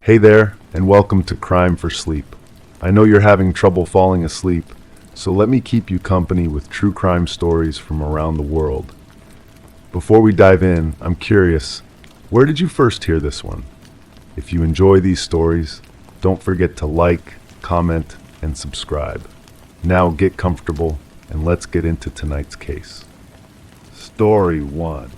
Hey there, and welcome to Crime for Sleep. I know you're having trouble falling asleep, so let me keep you company with true crime stories from around the world. Before we dive in, I'm curious, where did you first hear this one? If you enjoy these stories, don't forget to like, comment, and subscribe. Now get comfortable, and let's get into tonight's case. Story 1.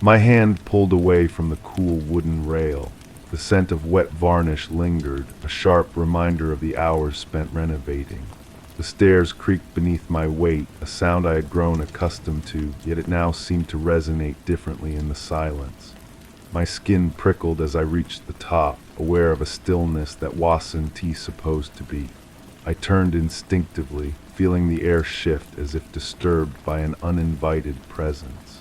My hand pulled away from the cool wooden rail. The scent of wet varnish lingered, a sharp reminder of the hours spent renovating. The stairs creaked beneath my weight, a sound I had grown accustomed to, yet it now seemed to resonate differently in the silence. My skin prickled as I reached the top, aware of a stillness that wasn't supposed to be. I turned instinctively, feeling the air shift as if disturbed by an uninvited presence.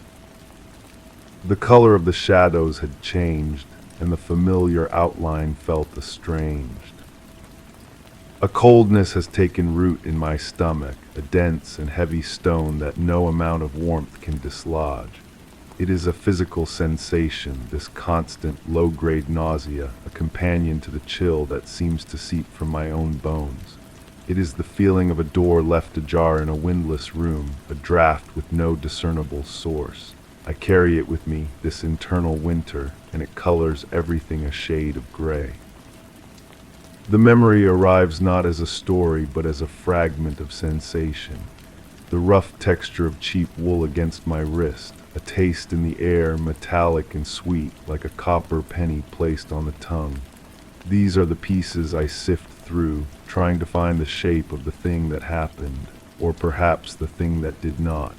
The color of the shadows had changed, and the familiar outline felt estranged. A coldness has taken root in my stomach, a dense and heavy stone that no amount of warmth can dislodge. It is a physical sensation, this constant, low-grade nausea, a companion to the chill that seems to seep from my own bones. It is the feeling of a door left ajar in a windless room, a draft with no discernible source. I carry it with me, this internal winter, and it colors everything a shade of gray. The memory arrives not as a story, but as a fragment of sensation. The rough texture of cheap wool against my wrist, a taste in the air, metallic and sweet, like a copper penny placed on the tongue. These are the pieces I sift through, trying to find the shape of the thing that happened, or perhaps the thing that did not.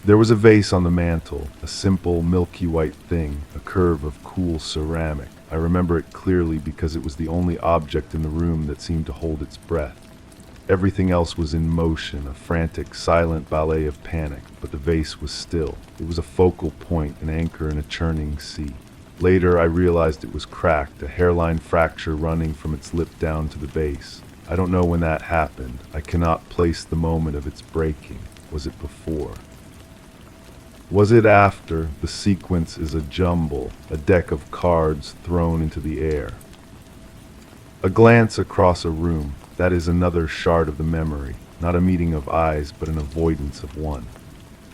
There was a vase on the mantel, a simple, milky white thing, a curve of cool ceramic. I remember it clearly because it was the only object in the room that seemed to hold its breath. Everything else was in motion, a frantic, silent ballet of panic, but the vase was still. It was a focal point, an anchor in a churning sea. Later, I realized it was cracked, a hairline fracture running from its lip down to the base. I don't know when that happened. I cannot place the moment of its breaking. Was it before? Was it after? The sequence is a jumble, a deck of cards thrown into the air. A glance across a room, that is another shard of the memory, not a meeting of eyes, but an avoidance of one.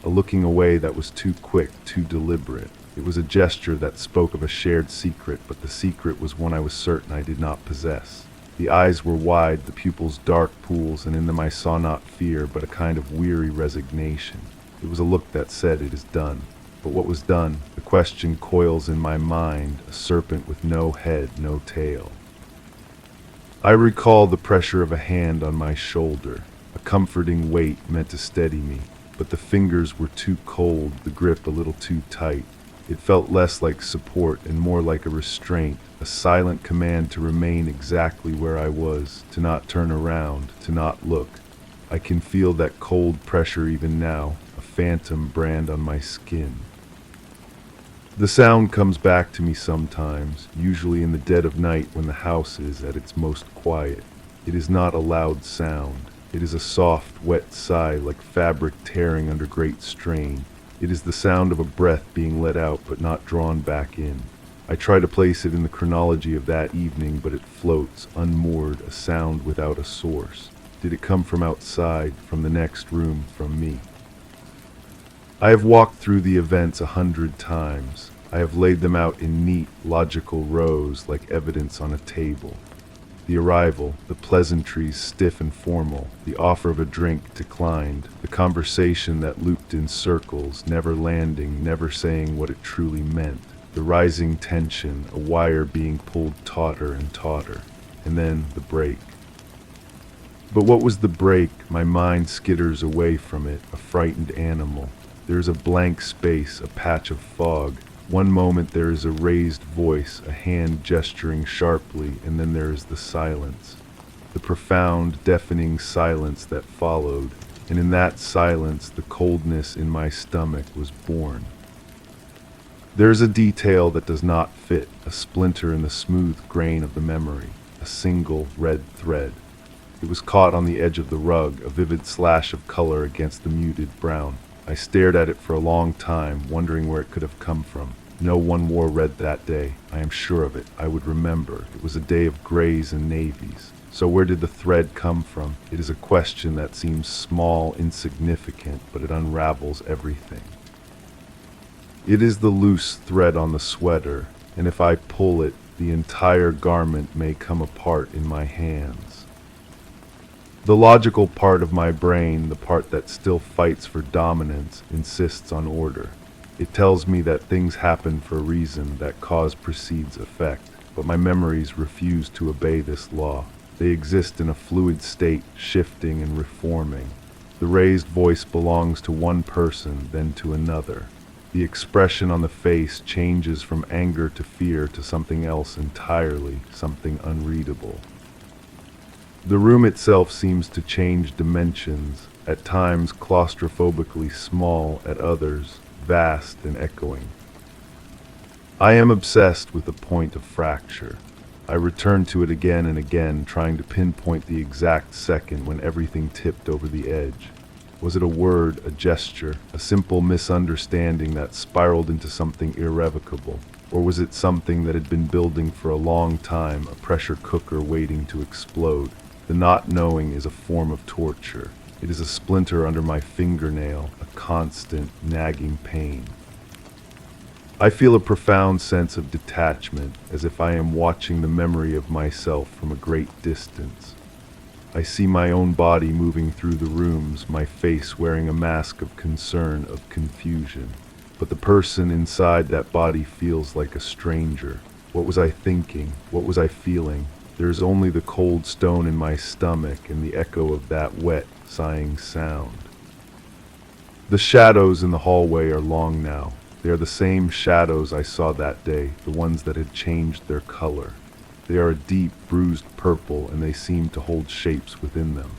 A looking away that was too quick, too deliberate. It was a gesture that spoke of a shared secret, but the secret was one I was certain I did not possess. The eyes were wide, the pupils dark pools, and in them I saw not fear, but a kind of weary resignation. It was a look that said, "It is done." But what was done? The question coils in my mind, a serpent with no head, no tail. I recall the pressure of a hand on my shoulder, a comforting weight meant to steady me, but the fingers were too cold, the grip a little too tight. It felt less like support and more like a restraint, a silent command to remain exactly where I was, to not turn around, to not look. I can feel that cold pressure even now, a phantom brand on my skin. The sound comes back to me sometimes, usually in the dead of night when the house is at its most quiet. It is not a loud sound. It is a soft, wet sigh like fabric tearing under great strain. It is the sound of a breath being let out but not drawn back in. I try to place it in the chronology of that evening, but it floats, unmoored, a sound without a source. Did it come from outside, from the next room, from me? I have walked through the events 100 times. I have laid them out in neat, logical rows like evidence on a table. The arrival, the pleasantries stiff and formal, the offer of a drink declined, the conversation that looped in circles, never landing, never saying what it truly meant, the rising tension, a wire being pulled tauter and tauter, and then the break. But what was the break? My mind skitters away from it, a frightened animal. There is a blank space, a patch of fog. One moment there is a raised voice, a hand gesturing sharply, and then there is the silence. The profound, deafening silence that followed, and in that silence the coldness in my stomach was born. There is a detail that does not fit, a splinter in the smooth grain of the memory, a single red thread. It was caught on the edge of the rug, a vivid slash of color against the muted brown. I stared at it for a long time, wondering where it could have come from. No one wore red that day. I am sure of it. I would remember. It was a day of grays and navies. So where did the thread come from? It is a question that seems small, insignificant, but it unravels everything. It is the loose thread on the sweater, and if I pull it, the entire garment may come apart in my hands. The logical part of my brain, the part that still fights for dominance, insists on order. It tells me that things happen for a reason, that cause precedes effect, but my memories refuse to obey this law. They exist in a fluid state, shifting and reforming. The raised voice belongs to one person, then to another. The expression on the face changes from anger to fear to something else entirely, something unreadable. The room itself seems to change dimensions, at times claustrophobically small, at others vast and echoing. I am obsessed with the point of fracture. I return to it again and again, trying to pinpoint the exact second when everything tipped over the edge. Was it a word, a gesture, a simple misunderstanding that spiraled into something irrevocable? Or was it something that had been building for a long time, a pressure cooker waiting to explode? The not knowing is a form of torture. It is a splinter under my fingernail, a constant, nagging pain. I feel a profound sense of detachment, as if I am watching the memory of myself from a great distance. I see my own body moving through the rooms, my face wearing a mask of concern, of confusion. But the person inside that body feels like a stranger. What was I thinking? What was I feeling? There is only the cold stone in my stomach and the echo of that wet, sighing sound. The shadows in the hallway are long now. They are the same shadows I saw that day, the ones that had changed their color. They are a deep, bruised purple, and they seem to hold shapes within them.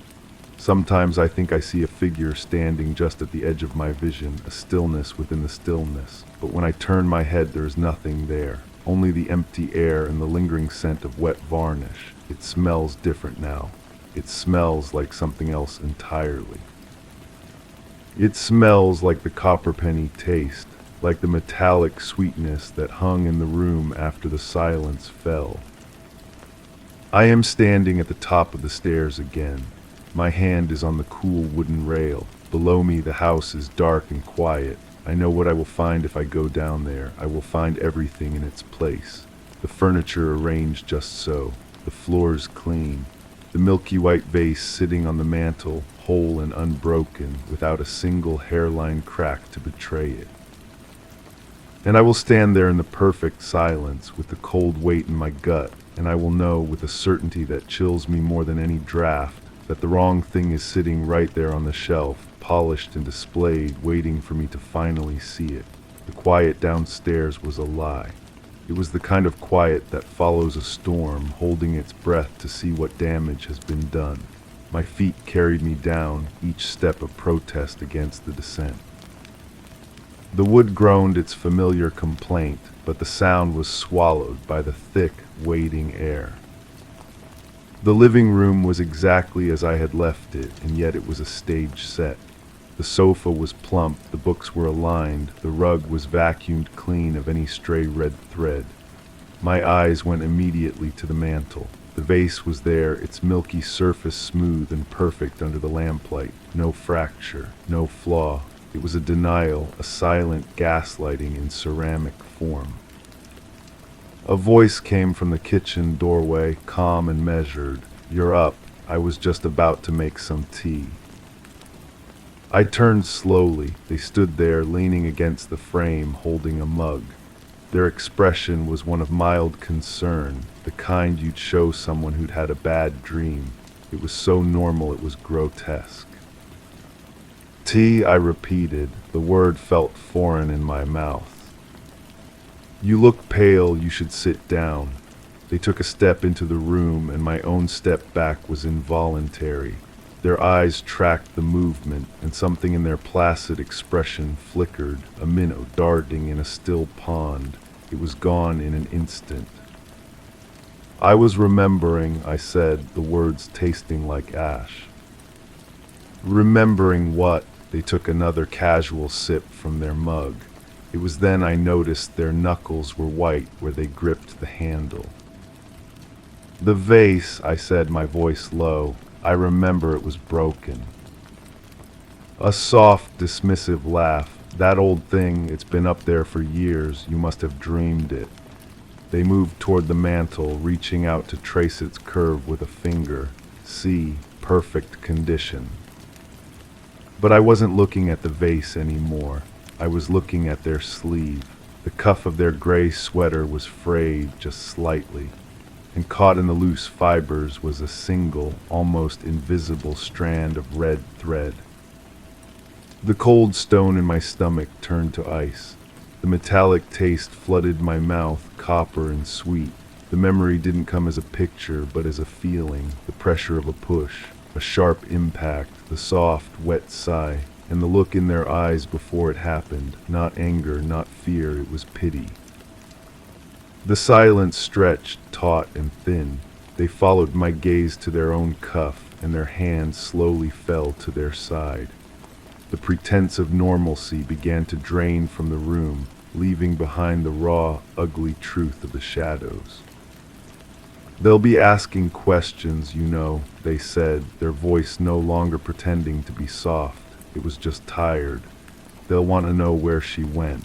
Sometimes I think I see a figure standing just at the edge of my vision, a stillness within the stillness. But when I turn my head, there is nothing there. Only the empty air and the lingering scent of wet varnish. It smells different now. It smells like something else entirely. It smells like the copperpenny taste, like the metallic sweetness that hung in the room after the silence fell. I am standing at the top of the stairs again. My hand is on the cool wooden rail. Below me the house is dark and quiet. I know what I will find if I go down there. I will find everything in its place. The furniture arranged just so. The floors clean. The milky white vase sitting on the mantel, whole and unbroken, without a single hairline crack to betray it. And I will stand there in the perfect silence, with the cold weight in my gut, and I will know with a certainty that chills me more than any draft, that the wrong thing is sitting right there on the shelf, polished and displayed, waiting for me to finally see it. The quiet downstairs was a lie. It was the kind of quiet that follows a storm, holding its breath to see what damage has been done. My feet carried me down, each step a protest against the descent. The wood groaned its familiar complaint, but the sound was swallowed by the thick, waiting air. The living room was exactly as I had left it, and yet it was a stage set. The sofa was plump, the books were aligned, the rug was vacuumed clean of any stray red thread. My eyes went immediately to the mantel. The vase was there, its milky surface smooth and perfect under the lamplight. No fracture, no flaw. It was a denial, a silent gaslighting in ceramic form. A voice came from the kitchen doorway, calm and measured. "You're up. I was just about to make some tea." I turned slowly. They stood there, leaning against the frame, holding a mug. Their expression was one of mild concern, the kind you'd show someone who'd had a bad dream. It was so normal it was grotesque. "Tea," I repeated. The word felt foreign in my mouth. "You look pale, you should sit down." They took a step into the room, and my own step back was involuntary. Their eyes tracked the movement, and something in their placid expression flickered, a minnow darting in a still pond. It was gone in an instant. "I was remembering," I said, the words tasting like ash. "Remembering what?" They took another casual sip from their mug. It was then I noticed their knuckles were white where they gripped the handle. "The vase," I said, my voice low. "I remember it was broken." A soft, dismissive laugh. "That old thing, it's been up there for years. You must have dreamed it." They moved toward the mantel, reaching out to trace its curve with a finger. "See, perfect condition." But I wasn't looking at the vase anymore. I was looking at their sleeve. The cuff of their gray sweater was frayed just slightly, and caught in the loose fibers was a single, almost invisible strand of red thread. The cold stone in my stomach turned to ice. The metallic taste flooded my mouth, copper and sweet. The memory didn't come as a picture, but as a feeling, the pressure of a push, a sharp impact, the soft, wet sigh, and the look in their eyes before it happened. Not anger, not fear, it was pity. The silence stretched, taut and thin. They followed my gaze to their own cuff, and their hands slowly fell to their side. The pretense of normalcy began to drain from the room, leaving behind the raw, ugly truth of the shadows. "They'll be asking questions, you know," they said, their voice no longer pretending to be soft. It was just tired. "They'll want to know where she went."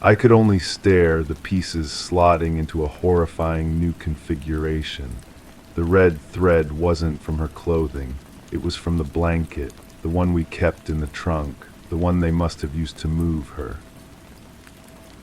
I could only stare, the pieces slotting into a horrifying new configuration. The red thread wasn't from her clothing. It was from the blanket, the one we kept in the trunk, the one they must have used to move her.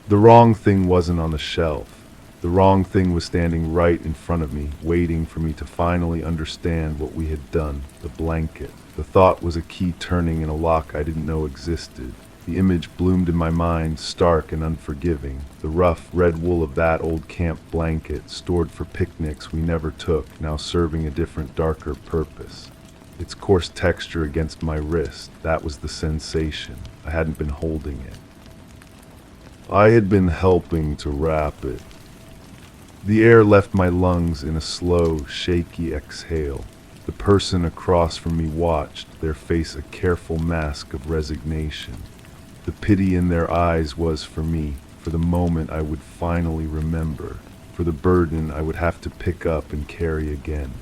The wrong thing wasn't on the shelf. The wrong thing was standing right in front of me, waiting for me to finally understand what we had done. The blanket. The thought was a key turning in a lock I didn't know existed. The image bloomed in my mind, stark and unforgiving. The rough, red wool of that old camp blanket, stored for picnics we never took, now serving a different, darker purpose. Its coarse texture against my wrist, that was the sensation. I hadn't been holding it. I had been helping to wrap it. The air left my lungs in a slow, shaky exhale. The person across from me watched, their face a careful mask of resignation. The pity in their eyes was for me, for the moment I would finally remember, for the burden I would have to pick up and carry again.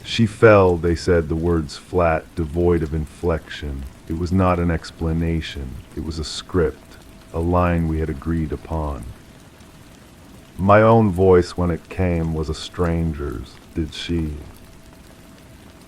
"She fell," they said, the words flat, devoid of inflection. It was not an explanation. It was a script, a line we had agreed upon. My own voice, when it came, was a stranger's. "Did she?"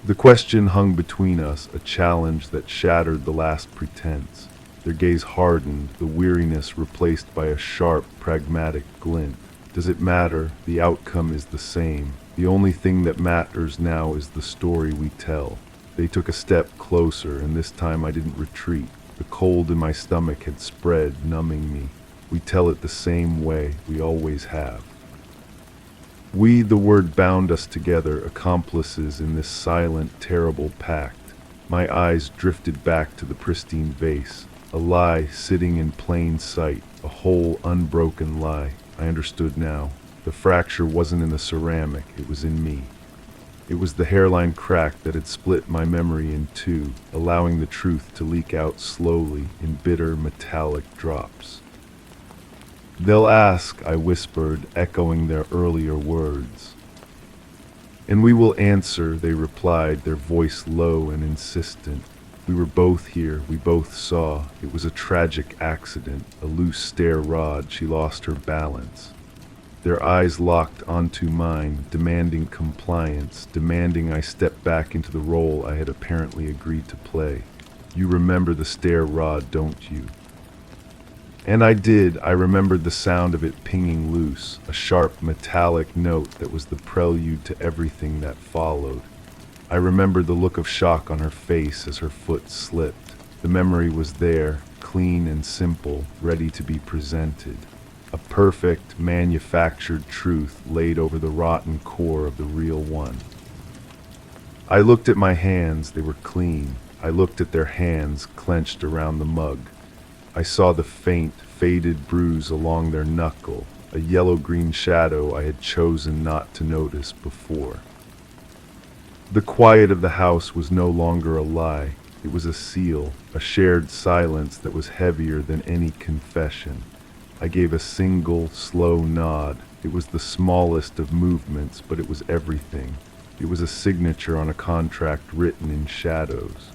The question hung between us, a challenge that shattered the last pretense. Their gaze hardened, the weariness replaced by a sharp, pragmatic glint. "Does it matter? The outcome is the same. The only thing that matters now is the story we tell." They took a step closer, and this time I didn't retreat. The cold in my stomach had spread, numbing me. "We tell it the same way, we always have." We, the word bound us together, accomplices in this silent, terrible pact. My eyes drifted back to the pristine vase. A lie sitting in plain sight, a whole, unbroken lie. I understood now. The fracture wasn't in the ceramic, it was in me. It was the hairline crack that had split my memory in two, allowing the truth to leak out slowly in bitter, metallic drops. "They'll ask," I whispered, echoing their earlier words. "And we will answer," they replied, their voice low and insistent. "We were both here, we both saw. It was a tragic accident, a loose stair rod. She lost her balance." Their eyes locked onto mine, demanding compliance, demanding I step back into the role I had apparently agreed to play. "You remember the stair rod, don't you?" And I did. I remembered the sound of it pinging loose, a sharp, metallic note that was the prelude to everything that followed. I remembered the look of shock on her face as her foot slipped. The memory was there, clean and simple, ready to be presented. A perfect, manufactured truth laid over the rotten core of the real one. I looked at my hands, they were clean. I looked at their hands, clenched around the mug. I saw the faint, faded bruise along their knuckle, a yellow-green shadow I had chosen not to notice before. The quiet of the house was no longer a lie. It was a seal, a shared silence that was heavier than any confession. I gave a single, slow nod. It was the smallest of movements, but it was everything. It was a signature on a contract written in shadows.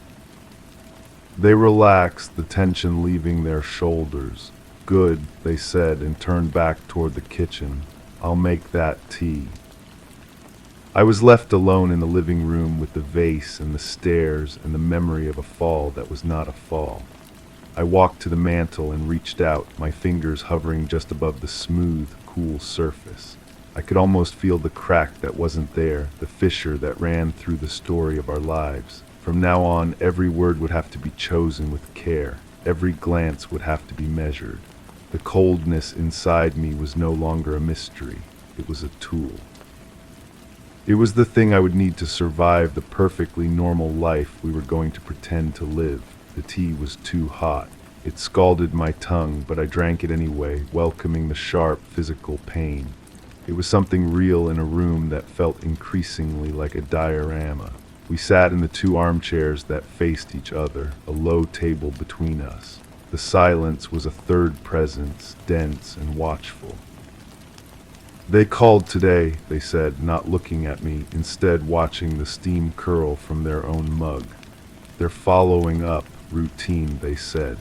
They relaxed, the tension leaving their shoulders. "Good," they said, and turned back toward the kitchen. "I'll make that tea." I was left alone in the living room with the vase and the stairs and the memory of a fall that was not a fall. I walked to the mantel and reached out, my fingers hovering just above the smooth, cool surface. I could almost feel the crack that wasn't there, the fissure that ran through the story of our lives. From now on, every word would have to be chosen with care. Every glance would have to be measured. The coldness inside me was no longer a mystery. It was a tool. It was the thing I would need to survive the perfectly normal life we were going to pretend to live. The tea was too hot. It scalded my tongue, but I drank it anyway, welcoming the sharp physical pain. It was something real in a room that felt increasingly like a diorama. We sat in the two armchairs that faced each other, a low table between us. The silence was a third presence, dense and watchful. "They called today," they said, not looking at me, instead watching the steam curl from their own mug. "They're following up, routine," they said.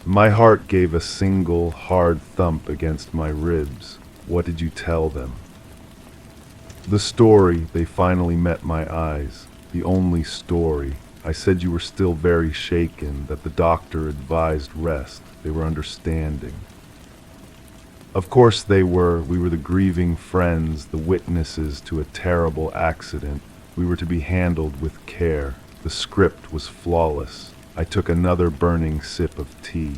My heart gave a single, hard thump against my ribs. What did you tell them? The story. They finally met my eyes. The only story. I said you were still very shaken, that the doctor advised rest. They were understanding. Of course they were. We were the grieving friends, the witnesses to a terrible accident. We were to be handled with care. The script was flawless. I took another burning sip of tea.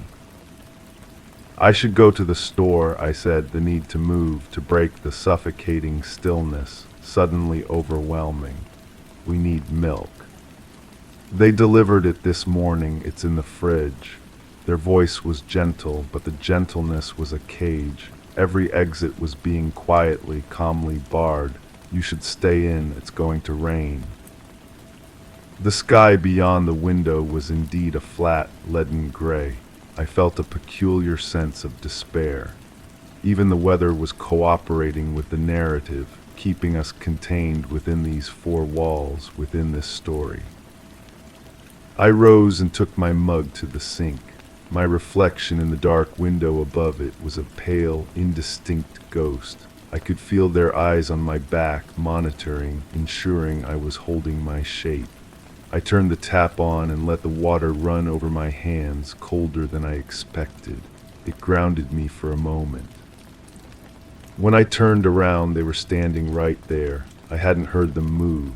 "I should go to the store," I said, the need to move, to break the suffocating stillness, suddenly overwhelming. "We need milk." "They delivered it this morning. It's in the fridge." Their voice was gentle, but the gentleness was a cage. Every exit was being quietly, calmly barred. "You should stay in. It's going to rain." The sky beyond the window was indeed a flat, leaden gray. I felt a peculiar sense of despair. Even the weather was cooperating with the narrative, keeping us contained within these four walls, within this story. I rose and took my mug to the sink. My reflection in the dark window above it was a pale, indistinct ghost. I could feel their eyes on my back, monitoring, ensuring I was holding my shape. I turned the tap on and let the water run over my hands, colder than I expected. It grounded me for a moment. When I turned around, they were standing right there. I hadn't heard them move.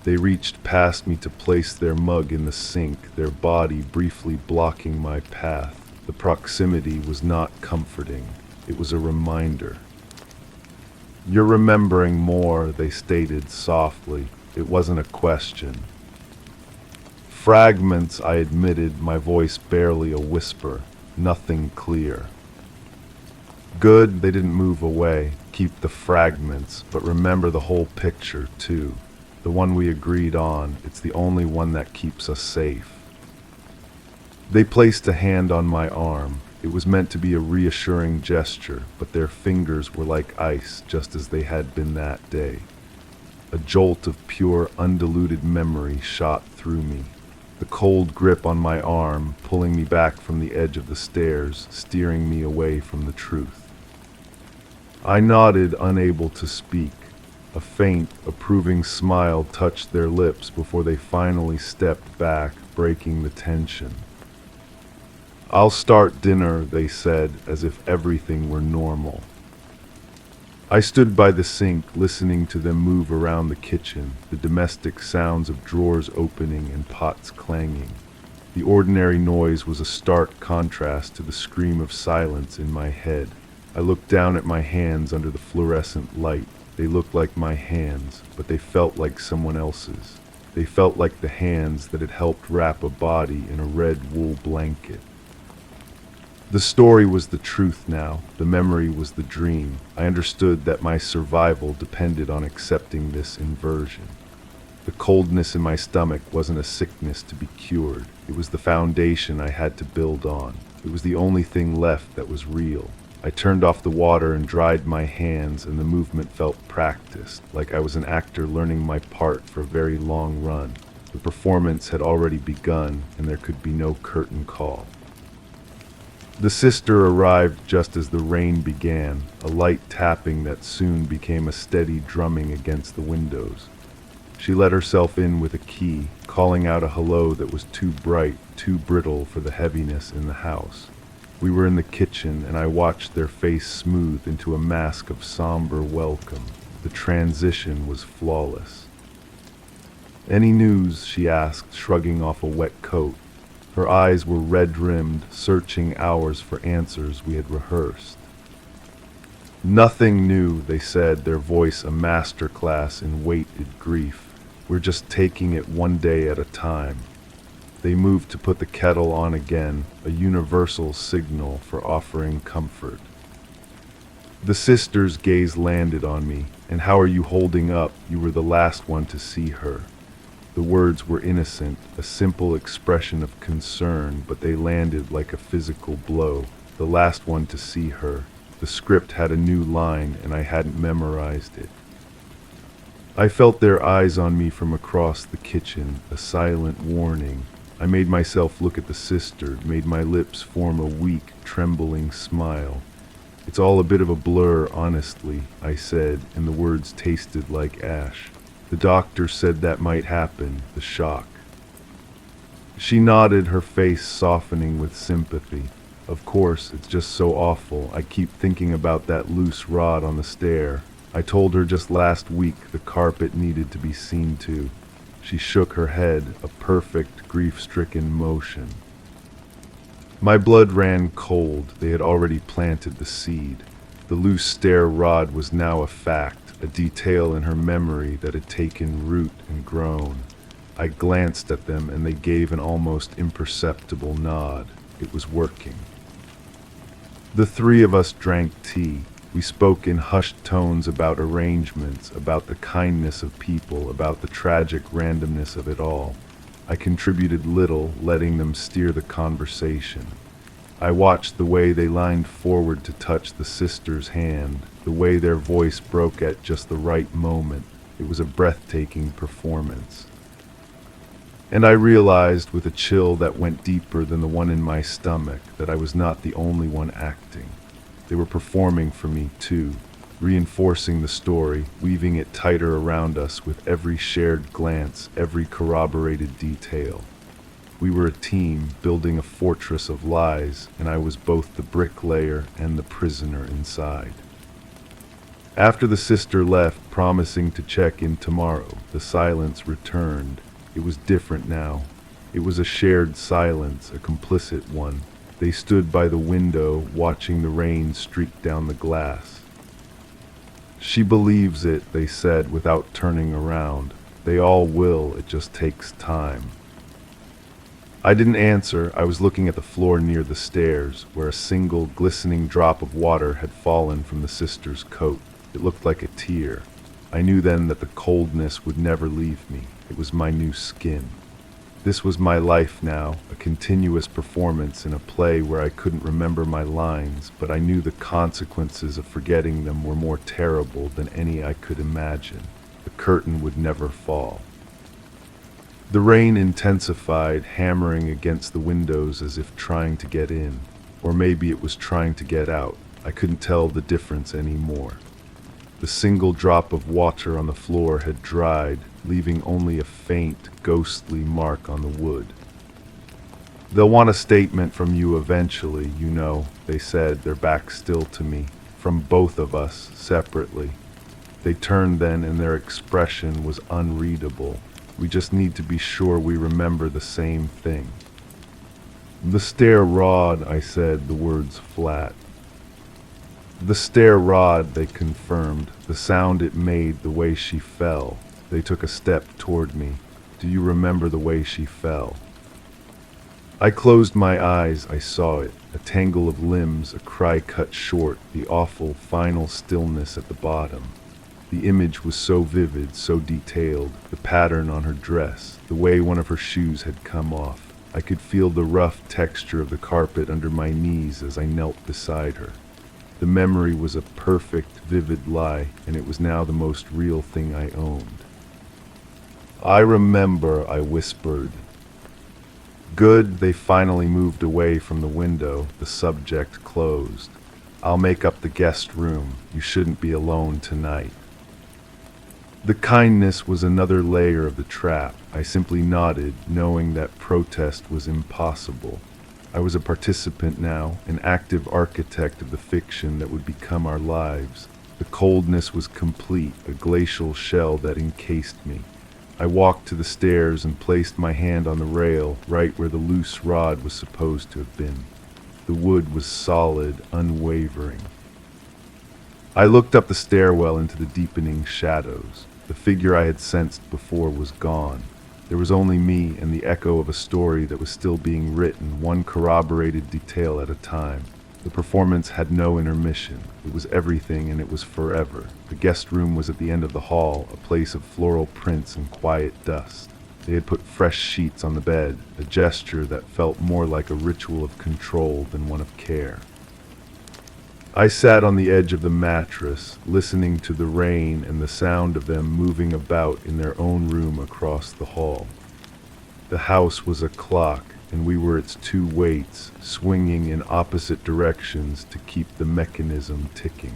They reached past me to place their mug in the sink, their body briefly blocking my path. The proximity was not comforting. It was a reminder. "You're remembering more," they stated softly. It wasn't a question. "Fragments," I admitted, my voice barely a whisper, nothing clear. "Good," they didn't move away. "Keep the fragments, but remember the whole picture, too. The one we agreed on. It's the only one that keeps us safe." They placed a hand on my arm. It was meant to be a reassuring gesture, but their fingers were like ice, just as they had been that day. A jolt of pure, undiluted memory shot through me. The cold grip on my arm, pulling me back from the edge of the stairs, steering me away from the truth. I nodded, unable to speak. A faint, approving smile touched their lips before they finally stepped back, breaking the tension. "I'll start dinner," they said, as if everything were normal. I stood by the sink, listening to them move around the kitchen, the domestic sounds of drawers opening and pots clanging. The ordinary noise was a stark contrast to the scream of silence in my head. I looked down at my hands under the fluorescent light. They looked like my hands, but they felt like someone else's. They felt like the hands that had helped wrap a body in a red wool blanket. The story was the truth now. The memory was the dream. I understood that my survival depended on accepting this inversion. The coldness in my stomach wasn't a sickness to be cured. It was the foundation I had to build on. It was the only thing left that was real. I turned off the water and dried my hands, and the movement felt practiced, like I was an actor learning my part for a very long run. The performance had already begun, and there could be no curtain call. The sister arrived just as the rain began, a light tapping that soon became a steady drumming against the windows. She let herself in with a key, calling out a hello that was too bright, too brittle for the heaviness in the house. We were in the kitchen, and I watched their face smooth into a mask of somber welcome. The transition was flawless. "Any news?" she asked, shrugging off a wet coat. Her eyes were red-rimmed, searching hours for answers we had rehearsed. "Nothing new," they said, their voice a masterclass in weighted grief. "We're just taking it one day at a time." They moved to put the kettle on again, a universal signal for offering comfort. The sister's gaze landed on me. "And how are you holding up? You were the last one to see her." The words were innocent, a simple expression of concern, but they landed like a physical blow. The last one to see her. The script had a new line, and I hadn't memorized it. I felt their eyes on me from across the kitchen, a silent warning. I made myself look at the sister, made my lips form a weak, trembling smile. "It's all a bit of a blur, honestly," I said, and the words tasted like ash. "The doctor said that might happen, the shock." She nodded, her face softening with sympathy. "Of course, it's just so awful. I keep thinking about that loose rod on the stair. I told her just last week the carpet needed to be seen to." She shook her head, a perfect, grief-stricken motion. My blood ran cold. They had already planted the seed. The loose stair rod was now a fact, a detail in her memory that had taken root and grown. I glanced at them, and they gave an almost imperceptible nod. It was working. The three of us drank tea. We spoke in hushed tones about arrangements, about the kindness of people, about the tragic randomness of it all. I contributed little, letting them steer the conversation. I watched the way they leaned forward to touch the sister's hand, the way their voice broke at just the right moment. It was a breathtaking performance. And I realized, with a chill that went deeper than the one in my stomach, that I was not the only one acting. They were performing for me, too, reinforcing the story, weaving it tighter around us with every shared glance, every corroborated detail. We were a team, building a fortress of lies, and I was both the bricklayer and the prisoner inside. After the sister left, promising to check in tomorrow, the silence returned. It was different now. It was a shared silence, a complicit one. They stood by the window, watching the rain streak down the glass. "She believes it," they said without turning around. "They all will, it just takes time." I didn't answer. I was looking at the floor near the stairs, where a single glistening drop of water had fallen from the sister's coat. It looked like a tear. I knew then that the coldness would never leave me. It was my new skin. This was my life now, a continuous performance in a play where I couldn't remember my lines, but I knew the consequences of forgetting them were more terrible than any I could imagine. The curtain would never fall. The rain intensified, hammering against the windows as if trying to get in. Or maybe it was trying to get out. I couldn't tell the difference anymore. The single drop of water on the floor had dried, leaving only a faint, ghostly mark on the wood. "They'll want a statement from you eventually, you know," they said, their backs still to me, "from both of us, separately." They turned then, and their expression was unreadable. "We just need to be sure we remember the same thing." "The stair rod," I said, the words flat. "The stair rod," they confirmed, the sound it made, the way she fell. They took a step toward me. "Do you remember the way she fell?" I closed my eyes. I saw it. A tangle of limbs, a cry cut short, the awful final stillness at the bottom. The image was so vivid, so detailed, the pattern on her dress, the way one of her shoes had come off. I could feel the rough texture of the carpet under my knees as I knelt beside her. The memory was a perfect, vivid lie, and it was now the most real thing I owned. "I remember," I whispered. Good, they finally moved away from the window, the subject closed. "I'll make up the guest room. You shouldn't be alone tonight." The kindness was another layer of the trap. I simply nodded, knowing that protest was impossible. I was a participant now, an active architect of the fiction that would become our lives. The coldness was complete, a glacial shell that encased me. I walked to the stairs and placed my hand on the rail, right where the loose rod was supposed to have been. The wood was solid, unwavering. I looked up the stairwell into the deepening shadows. The figure I had sensed before was gone. There was only me and the echo of a story that was still being written, one corroborated detail at a time. The performance had no intermission. It was everything, and it was forever. The guest room was at the end of the hall, a place of floral prints and quiet dust. They had put fresh sheets on the bed, a gesture that felt more like a ritual of control than one of care. I sat on the edge of the mattress, listening to the rain and the sound of them moving about in their own room across the hall. The house was a clock, and we were its two weights, swinging in opposite directions to keep the mechanism ticking.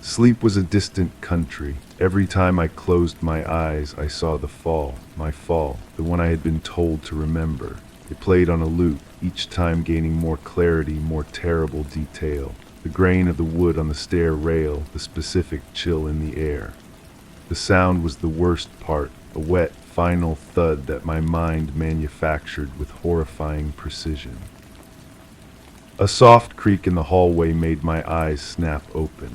Sleep was a distant country. Every time I closed my eyes, I saw the fall, my fall, the one I had been told to remember. It played on a loop, each time gaining more clarity, more terrible detail. The grain of the wood on the stair rail, the specific chill in the air. The sound was the worst part, a wet, final thud that my mind manufactured with horrifying precision. A soft creak in the hallway made my eyes snap open.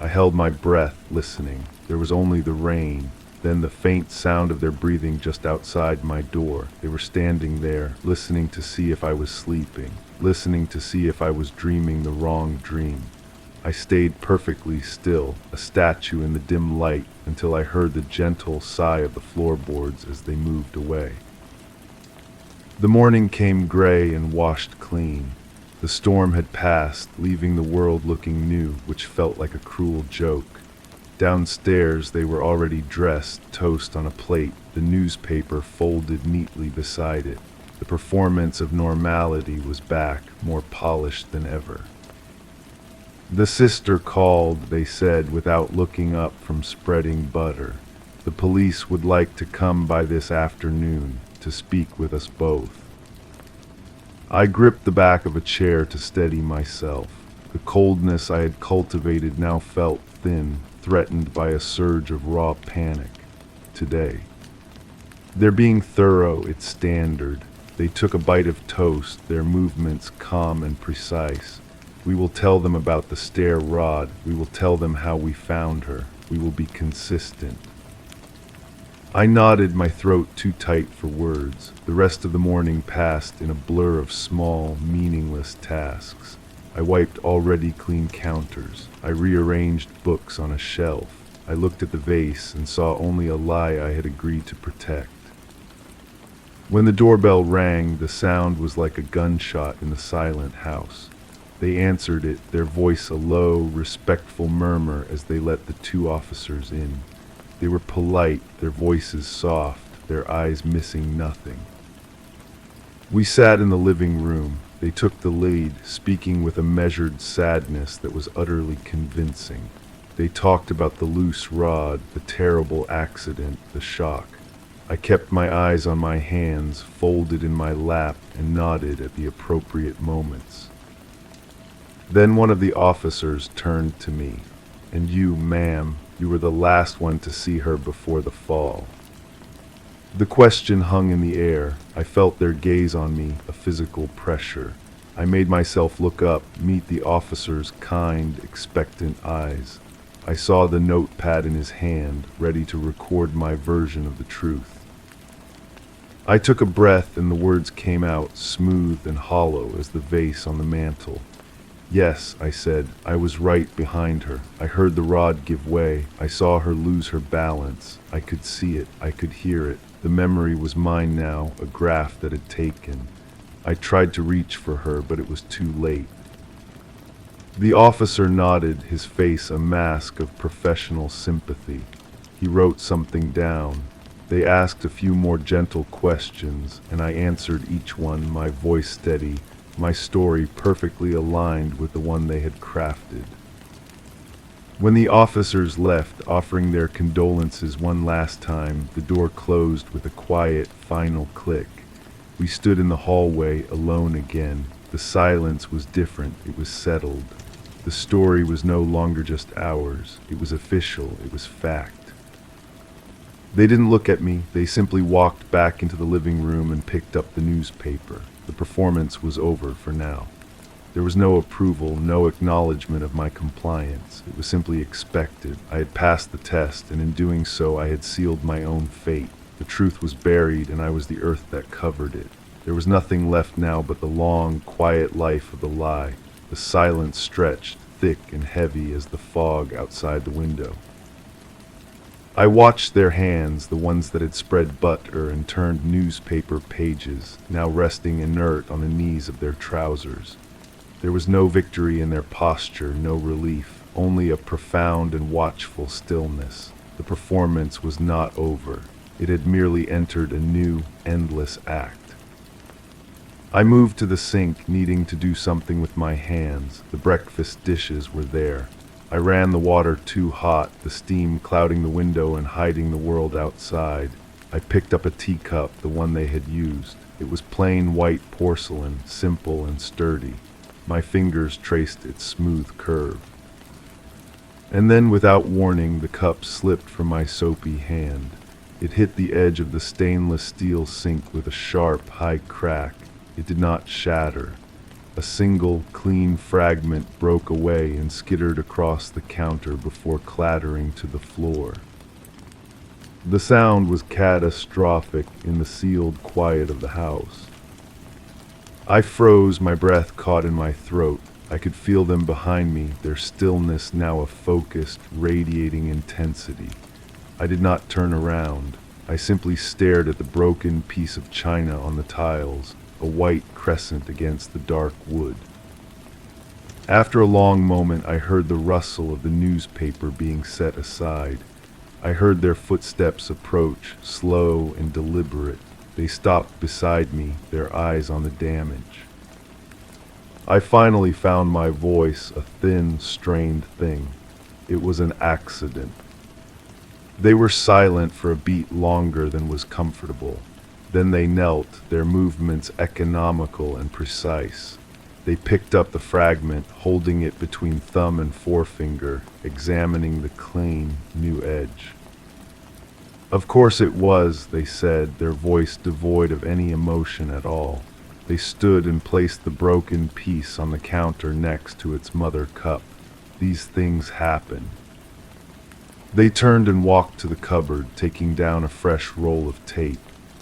I held my breath, listening. There was only the rain, then the faint sound of their breathing just outside my door. They were standing there, listening to see if I was sleeping, listening to see if I was dreaming the wrong dream. I stayed perfectly still, a statue in the dim light, until I heard the gentle sigh of the floorboards as they moved away. The morning came gray and washed clean. The storm had passed, leaving the world looking new, which felt like a cruel joke. Downstairs, they were already dressed, toast on a plate, the newspaper folded neatly beside it. The performance of normality was back, more polished than ever. The sister called, they said, without looking up from spreading butter. The police would like to come by this afternoon, to speak with us both. I gripped the back of a chair to steady myself. The coldness I had cultivated now felt thin, threatened by a surge of raw panic. Today. They're being thorough, it's standard. They took a bite of toast, their movements calm and precise. We will tell them about the stair rod. We will tell them how we found her. We will be consistent. I nodded, my throat too tight for words. The rest of the morning passed in a blur of small, meaningless tasks. I wiped already clean counters. I rearranged books on a shelf. I looked at the vase and saw only a lie I had agreed to protect. When the doorbell rang, the sound was like a gunshot in the silent house. They answered it, their voice a low, respectful murmur as they let the two officers in. They were polite, their voices soft, their eyes missing nothing. We sat in the living room. They took the lead, speaking with a measured sadness that was utterly convincing. They talked about the loose rod, the terrible accident, the shock. I kept my eyes on my hands, folded in my lap, and nodded at the appropriate moments. Then one of the officers turned to me. "And you, ma'am, you were the last one to see her before the fall." The question hung in the air. I felt their gaze on me, a physical pressure. I made myself look up, meet the officer's kind, expectant eyes. I saw the notepad in his hand, ready to record my version of the truth. I took a breath and the words came out, smooth and hollow as the vase on the mantel. Yes, I said. I was right behind her. I heard the rod give way. I saw her lose her balance. I could see it. I could hear it. The memory was mine now, a graph that had taken. I tried to reach for her, but it was too late. The officer nodded, his face a mask of professional sympathy. He wrote something down. They asked a few more gentle questions, and I answered each one, my voice steady, my story perfectly aligned with the one they had crafted. When the officers left, offering their condolences one last time, the door closed with a quiet, final click. We stood in the hallway, alone again. The silence was different, it was settled. The story was no longer just ours. It was official, it was fact. They didn't look at me, they simply walked back into the living room and picked up the newspaper. The performance was over for now. There was no approval, no acknowledgement of my compliance. It was simply expected. I had passed the test, and in doing so I had sealed my own fate. The truth was buried, and I was the earth that covered it. There was nothing left now but the long, quiet life of the lie. The silence stretched, thick and heavy as the fog outside the window. I watched their hands, the ones that had spread butter and turned newspaper pages, now resting inert on the knees of their trousers. There was no victory in their posture, no relief, only a profound and watchful stillness. The performance was not over. It had merely entered a new, endless act. I moved to the sink, needing to do something with my hands. The breakfast dishes were there. I ran the water too hot, the steam clouding the window and hiding the world outside. I picked up a teacup, the one they had used. It was plain white porcelain, simple and sturdy. My fingers traced its smooth curve. And then, without warning, the cup slipped from my soapy hand. It hit the edge of the stainless steel sink with a sharp, high crack. It did not shatter. A single, clean fragment broke away and skittered across the counter before clattering to the floor. The sound was catastrophic in the sealed quiet of the house. I froze, my breath caught in my throat. I could feel them behind me, their stillness now a focused, radiating intensity. I did not turn around. I simply stared at the broken piece of china on the tiles, a white crescent against the dark wood. After a long moment, I heard the rustle of the newspaper being set aside. I heard their footsteps approach, slow and deliberate. They stopped beside me, their eyes on the damage. I finally found my voice, a thin, strained thing. It was an accident. They were silent for a beat longer than was comfortable. Then they knelt, their movements economical and precise. They picked up the fragment, holding it between thumb and forefinger, examining the clean, new edge. Of course it was, they said, their voice devoid of any emotion at all. They stood and placed the broken piece on the counter next to its mother cup. These things happen. They turned and walked to the cupboard, taking down a fresh roll of tape.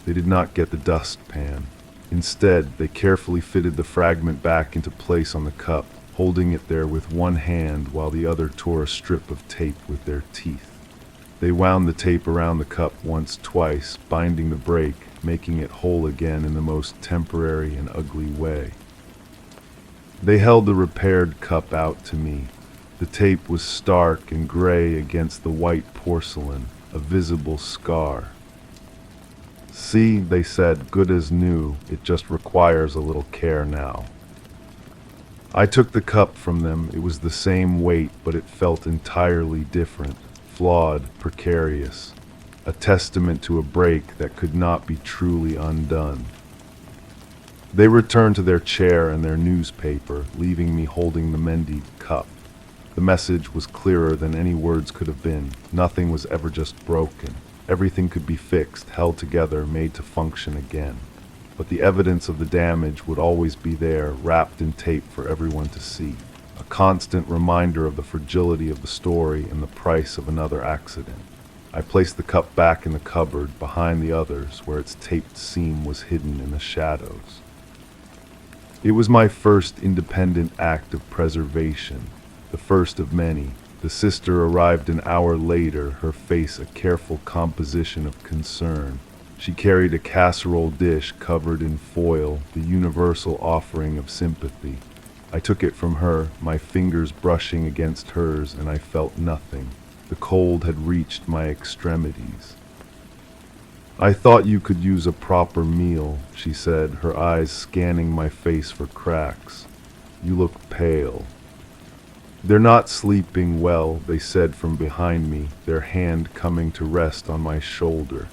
They did not get the dustpan. Instead, they carefully fitted the fragment back into place on the cup, holding it there with one hand while the other tore a strip of tape with their teeth. They wound the tape around the cup once, twice, binding the break, making it whole again in the most temporary and ugly way. They held the repaired cup out to me. The tape was stark and gray against the white porcelain, a visible scar. See, they said, good as new, it just requires a little care now. I took the cup from them. It was the same weight, but it felt entirely different, flawed, precarious, a testament to a break that could not be truly undone. They returned to their chair and their newspaper, leaving me holding the mended cup. The message was clearer than any words could have been. Nothing was ever just broken. Everything could be fixed, held together, made to function again. But the evidence of the damage would always be there, wrapped in tape for everyone to see. A constant reminder of the fragility of the story and the price of another accident. I placed the cup back in the cupboard, behind the others, where its taped seam was hidden in the shadows. It was my first independent act of preservation, the first of many. The sister arrived an hour later, her face a careful composition of concern. She carried a casserole dish covered in foil, the universal offering of sympathy. I took it from her, my fingers brushing against hers, and I felt nothing. The cold had reached my extremities. "I thought you could use a proper meal," she said, her eyes scanning my face for cracks. "You look pale." "They're not sleeping well," they said from behind me, their hand coming to rest on my shoulder.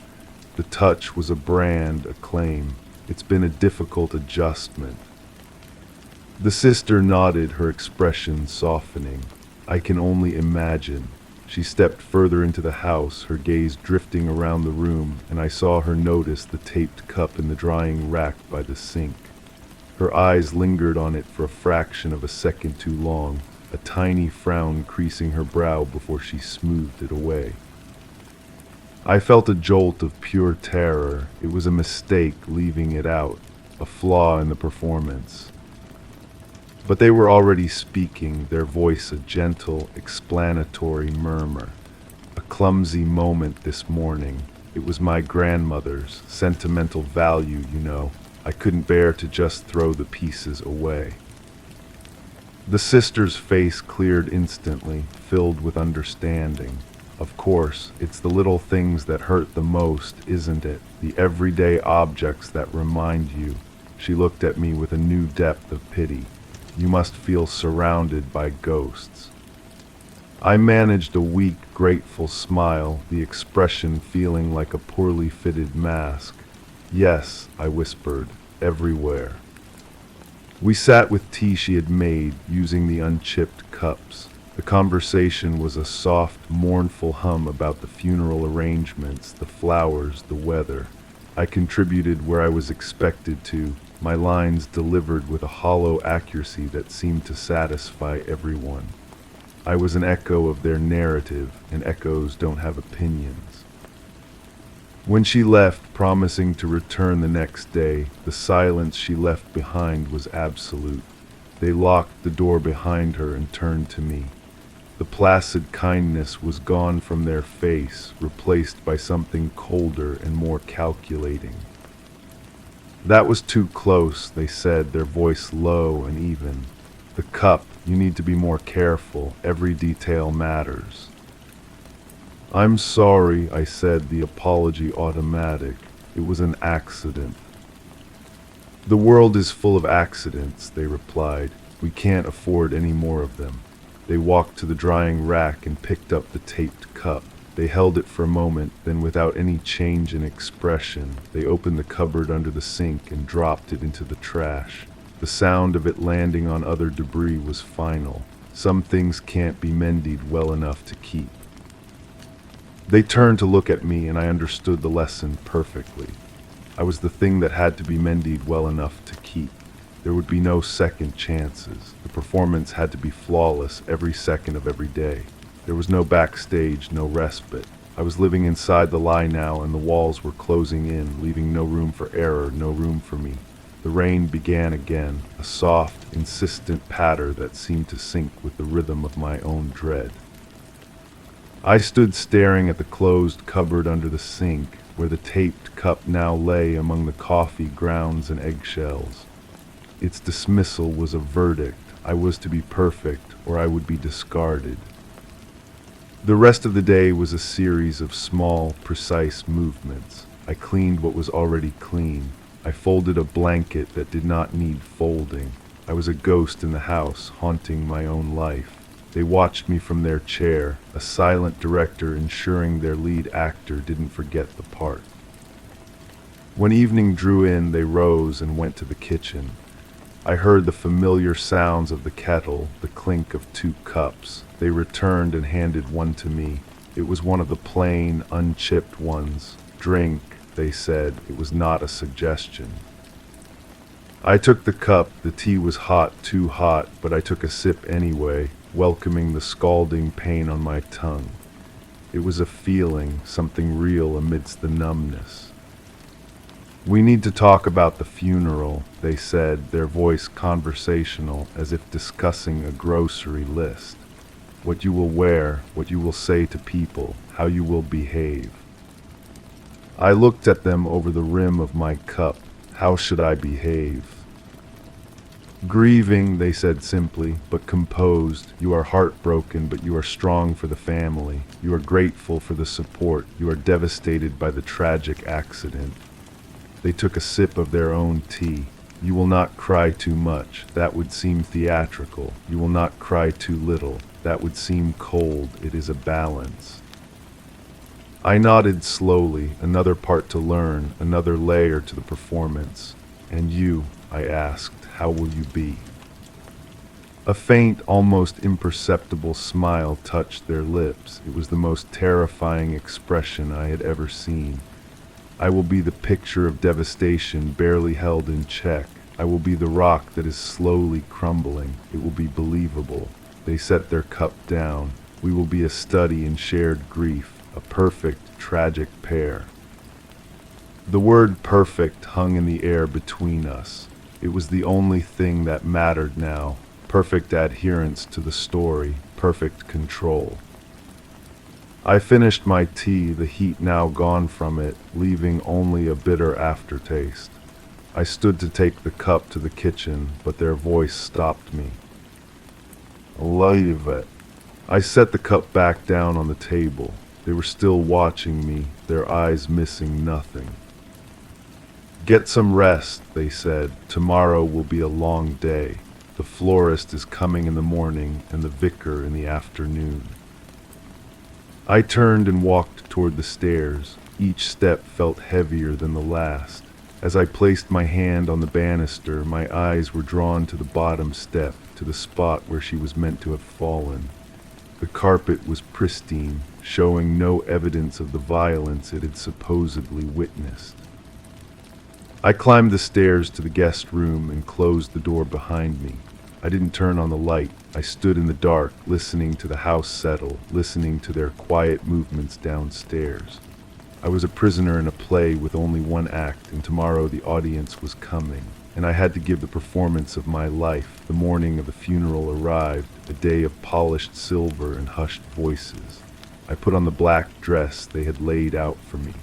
The touch was a brand, a claim. "It's been a difficult adjustment." The sister nodded, her expression softening. "I can only imagine." She stepped further into the house, her gaze drifting around the room, and I saw her notice the taped cup in the drying rack by the sink. Her eyes lingered on it for a fraction of a second too long, a tiny frown creasing her brow before she smoothed it away. I felt a jolt of pure terror. It was a mistake leaving it out, a flaw in the performance. But they were already speaking, their voice a gentle, explanatory murmur. A clumsy moment this morning. It was my grandmother's, sentimental value, you know. I couldn't bear to just throw the pieces away. The sister's face cleared instantly, filled with understanding. "Of course, it's the little things that hurt the most, isn't it? The everyday objects that remind you." She looked at me with a new depth of pity. "You must feel surrounded by ghosts." I managed a weak, grateful smile, the expression feeling like a poorly fitted mask. "Yes," I whispered, "everywhere." We sat with tea she had made, using the unchipped cups. The conversation was a soft, mournful hum about the funeral arrangements, the flowers, the weather. I contributed where I was expected to, my lines delivered with a hollow accuracy that seemed to satisfy everyone. I was an echo of their narrative, and echoes don't have opinions. When she left, promising to return the next day, the silence she left behind was absolute. They locked the door behind her and turned to me. The placid kindness was gone from their face, replaced by something colder and more calculating. "That was too close," they said, their voice low and even. "The cup, you need to be more careful. Every detail matters." "I'm sorry," I said, the apology automatic. "It was an accident." "The world is full of accidents," they replied. "We can't afford any more of them." They walked to the drying rack and picked up the taped cup. They held it for a moment, then without any change in expression, they opened the cupboard under the sink and dropped it into the trash. The sound of it landing on other debris was final. Some things can't be mended well enough to keep. They turned to look at me, and I understood the lesson perfectly. I was the thing that had to be mended well enough to keep. There would be no second chances. The performance had to be flawless every second of every day. There was no backstage, no respite. I was living inside the lie now, and the walls were closing in, leaving no room for error, no room for me. The rain began again, a soft, insistent patter that seemed to sync with the rhythm of my own dread. I stood staring at the closed cupboard under the sink, where the taped cup now lay among the coffee grounds and eggshells. Its dismissal was a verdict. I was to be perfect, or I would be discarded. The rest of the day was a series of small, precise movements. I cleaned what was already clean. I folded a blanket that did not need folding. I was a ghost in the house, haunting my own life. They watched me from their chair, a silent director ensuring their lead actor didn't forget the part. When evening drew in, they rose and went to the kitchen. I heard the familiar sounds of the kettle, the clink of 2 cups. They returned and handed one to me. It was one of the plain, unchipped ones. "Drink," they said. It was not a suggestion. I took the cup. The tea was hot, too hot, but I took a sip anyway, welcoming the scalding pain on my tongue. It was a feeling, something real amidst the numbness. "We need to talk about the funeral," they said, their voice conversational, as if discussing a grocery list. "What you will wear, what you will say to people, how you will behave." I looked at them over the rim of my cup. How should I behave? "Grieving," they said simply, but composed. "You are heartbroken, but you are strong for the family. You are grateful for the support. You are devastated by the tragic accident." They took a sip of their own tea. "You will not cry too much. That would seem theatrical. You will not cry too little. That would seem cold. It is a balance." I nodded slowly, another part to learn, another layer to the performance. "And you," I asked, "how will you be?" A faint, almost imperceptible smile touched their lips. It was the most terrifying expression I had ever seen. "I will be the picture of devastation barely held in check. I will be the rock that is slowly crumbling. It will be believable." They set their cup down. "We will be a study in shared grief, a perfect, tragic pair." The word perfect hung in the air between us. It was the only thing that mattered now. Perfect adherence to the story, perfect control. I finished my tea, the heat now gone from it, leaving only a bitter aftertaste. I stood to take the cup to the kitchen, but their voice stopped me. "Leave it." I set the cup back down on the table. They were still watching me, their eyes missing nothing. "Get some rest," they said. "Tomorrow will be a long day. The florist is coming in the morning and the vicar in the afternoon." I turned and walked toward the stairs. Each step felt heavier than the last. As I placed my hand on the banister, my eyes were drawn to the bottom step, to the spot where she was meant to have fallen. The carpet was pristine, showing no evidence of the violence it had supposedly witnessed. I climbed the stairs to the guest room and closed the door behind me. I didn't turn on the light. I stood in the dark, listening to the house settle, listening to their quiet movements downstairs. I was a prisoner in a play with only one act, and tomorrow the audience was coming, and I had to give the performance of my life. The morning of the funeral arrived, a day of polished silver and hushed voices. I put on the black dress they had laid out for me.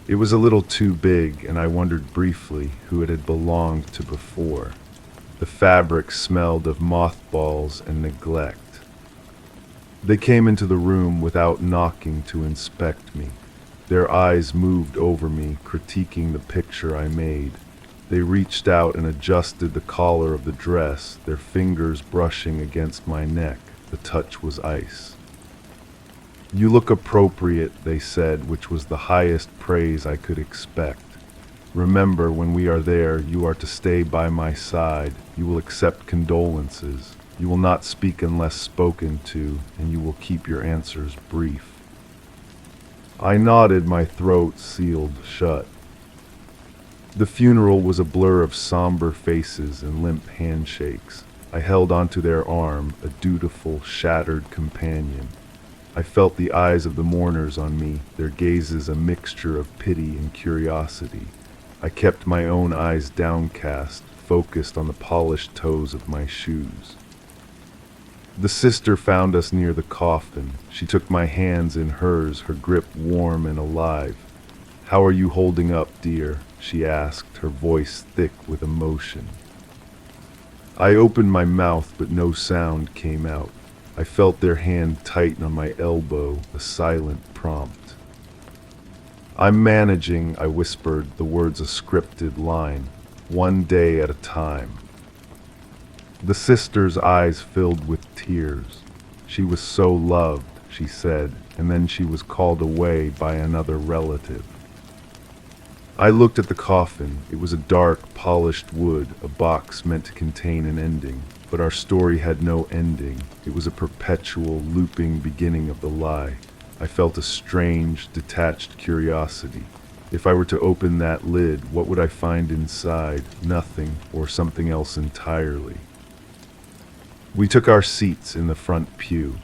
It was a little too big, and I wondered briefly who it had belonged to before. The fabric smelled of mothballs and neglect. They came into the room without knocking to inspect me. Their eyes moved over me, critiquing the picture I made. They reached out and adjusted the collar of the dress, their fingers brushing against my neck. The touch was ice. "You look appropriate," they said, which was the highest praise I could expect. "Remember, when we are there, you are to stay by my side. You will accept condolences. You will not speak unless spoken to, and you will keep your answers brief." I nodded, my throat sealed shut. The funeral was a blur of somber faces and limp handshakes. I held onto their arm, a dutiful, shattered companion. I felt the eyes of the mourners on me, their gazes a mixture of pity and curiosity. I kept my own eyes downcast, focused on the polished toes of my shoes. The sister found us near the coffin. She took my hands in hers, her grip warm and alive. "How are you holding up, dear?" she asked, her voice thick with emotion. I opened my mouth, but no sound came out. I felt their hand tighten on my elbow, a silent prompt. "I'm managing," I whispered, the words a scripted line. "One day at a time." The sister's eyes filled with tears. She was so loved, she said, and then she was called away by another relative. I looked at the coffin. It was a dark, polished wood, a box meant to contain an ending. But our story had no ending. It was a perpetual, looping beginning of the lie. I felt a strange, detached curiosity. If I were to open that lid, what would I find inside? Nothing, or something else entirely. We took our seats in the front pew.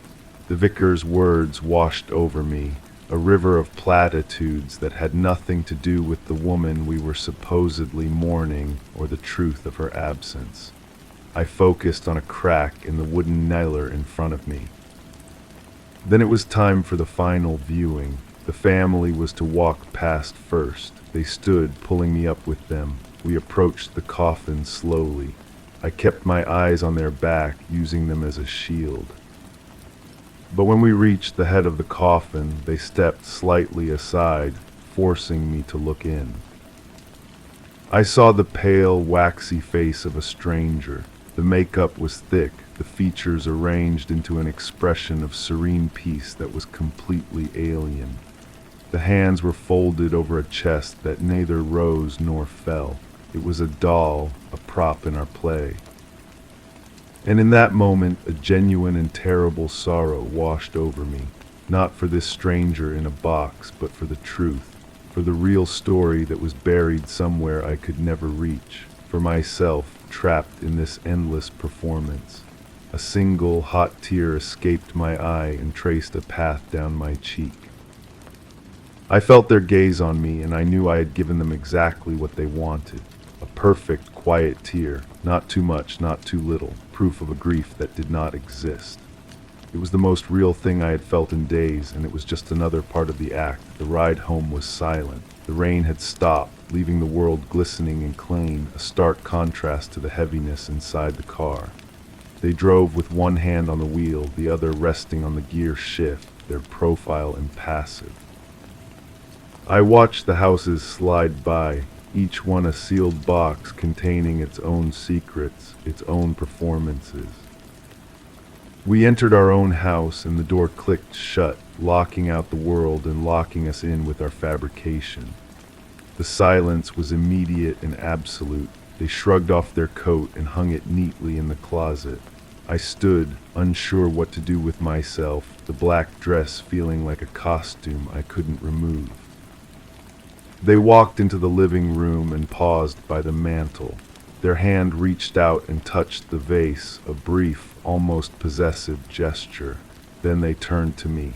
The vicar's words washed over me. a river of platitudes that had nothing to do with the woman we were supposedly mourning or the truth of her absence. I focused on a crack in the wooden nailer in front of me. Then it was time for the final viewing. The family was to walk past first. They stood, pulling me up with them. We approached the coffin slowly. I kept my eyes on their back, using them as a shield. But when we reached the head of the coffin, they stepped slightly aside, forcing me to look in. I saw the pale, waxy face of a stranger. The makeup was thick, the features arranged into an expression of serene peace that was completely alien. The hands were folded over a chest that neither rose nor fell. It was a doll, a prop in our play. And in that moment, a genuine and terrible sorrow washed over me, not for this stranger in a box, but for the truth, for the real story that was buried somewhere I could never reach, for myself trapped in this endless performance. A single hot tear escaped my eye and traced a path down my cheek. I felt their gaze on me, and I knew I had given them exactly what they wanted. A perfect, quiet tear, not too much, not too little, proof of a grief that did not exist. It was the most real thing I had felt in days, and it was just another part of the act. The ride home was silent. The rain had stopped, leaving the world glistening and clean, a stark contrast to the heaviness inside the car. They drove with one hand on the wheel, the other resting on the gear shift, their profile impassive. I watched the houses slide by, each one a sealed box containing its own secrets, its own performances. We entered our own house, and the door clicked shut, locking out the world and locking us in with our fabrication. The silence was immediate and absolute. They shrugged off their coat and hung it neatly in the closet. I stood, unsure what to do with myself, the black dress feeling like a costume I couldn't remove. They walked into the living room and paused by the mantel. Their hand reached out and touched the vase, a brief, almost possessive gesture. Then they turned to me.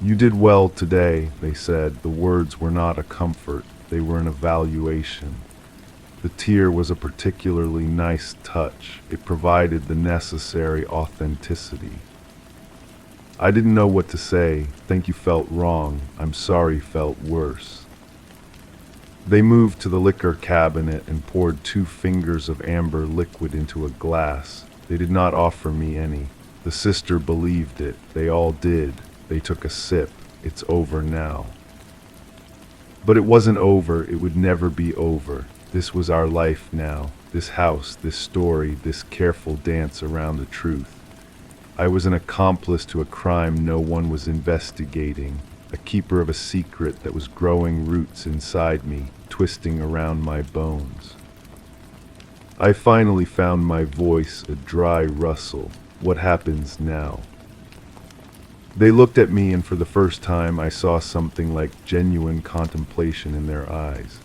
"You did well today," they said. The words were not a comfort, they were an evaluation. The tear was a particularly nice touch. It provided the necessary authenticity. I didn't know what to say. "Thank you" felt wrong. "I'm sorry" felt worse. They moved to the liquor cabinet and poured 2 fingers of amber liquid into a glass. They did not offer me any. The sister believed it. They all did. They took a sip. "It's over now." But it wasn't over. It would never be over. This was our life now. This house, this story, this careful dance around the truth. I was an accomplice to a crime no one was investigating, a keeper of a secret that was growing roots inside me, twisting around my bones. I finally found my voice, a dry rustle. "What happens now?" They looked at me, and for the first time I saw something like genuine contemplation in their eyes.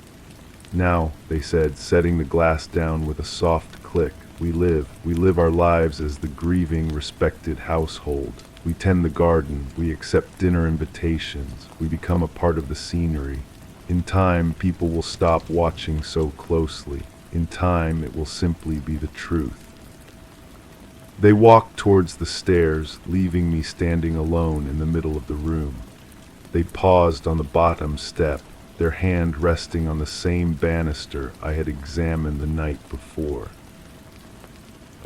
"Now," they said, setting the glass down with a soft click, we live our lives as the grieving, respected household. We tend the garden, we accept dinner invitations, we become a part of the scenery. In time, people will stop watching so closely. In time, it will simply be the truth." They walked towards the stairs, leaving me standing alone in the middle of the room. They paused on the bottom step, their hand resting on the same banister I had examined the night before.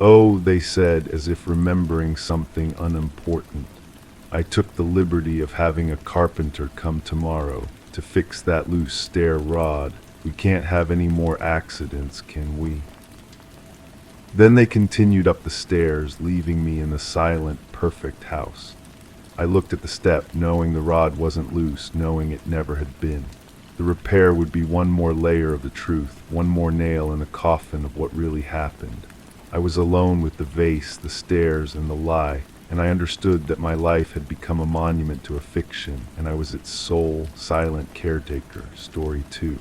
"Oh," they said, as if remembering something unimportant, "I took the liberty of having a carpenter come tomorrow to fix that loose stair rod. We can't have any more accidents, can we?" Then they continued up the stairs, leaving me in the silent, perfect house. I looked at the step, knowing the rod wasn't loose, knowing it never had been. The repair would be one more layer of the truth, one more nail in the coffin of what really happened. I was alone with the vase, the stairs, and the lie, and I understood that my life had become a monument to a fiction, and I was its sole, silent caretaker. Story 2.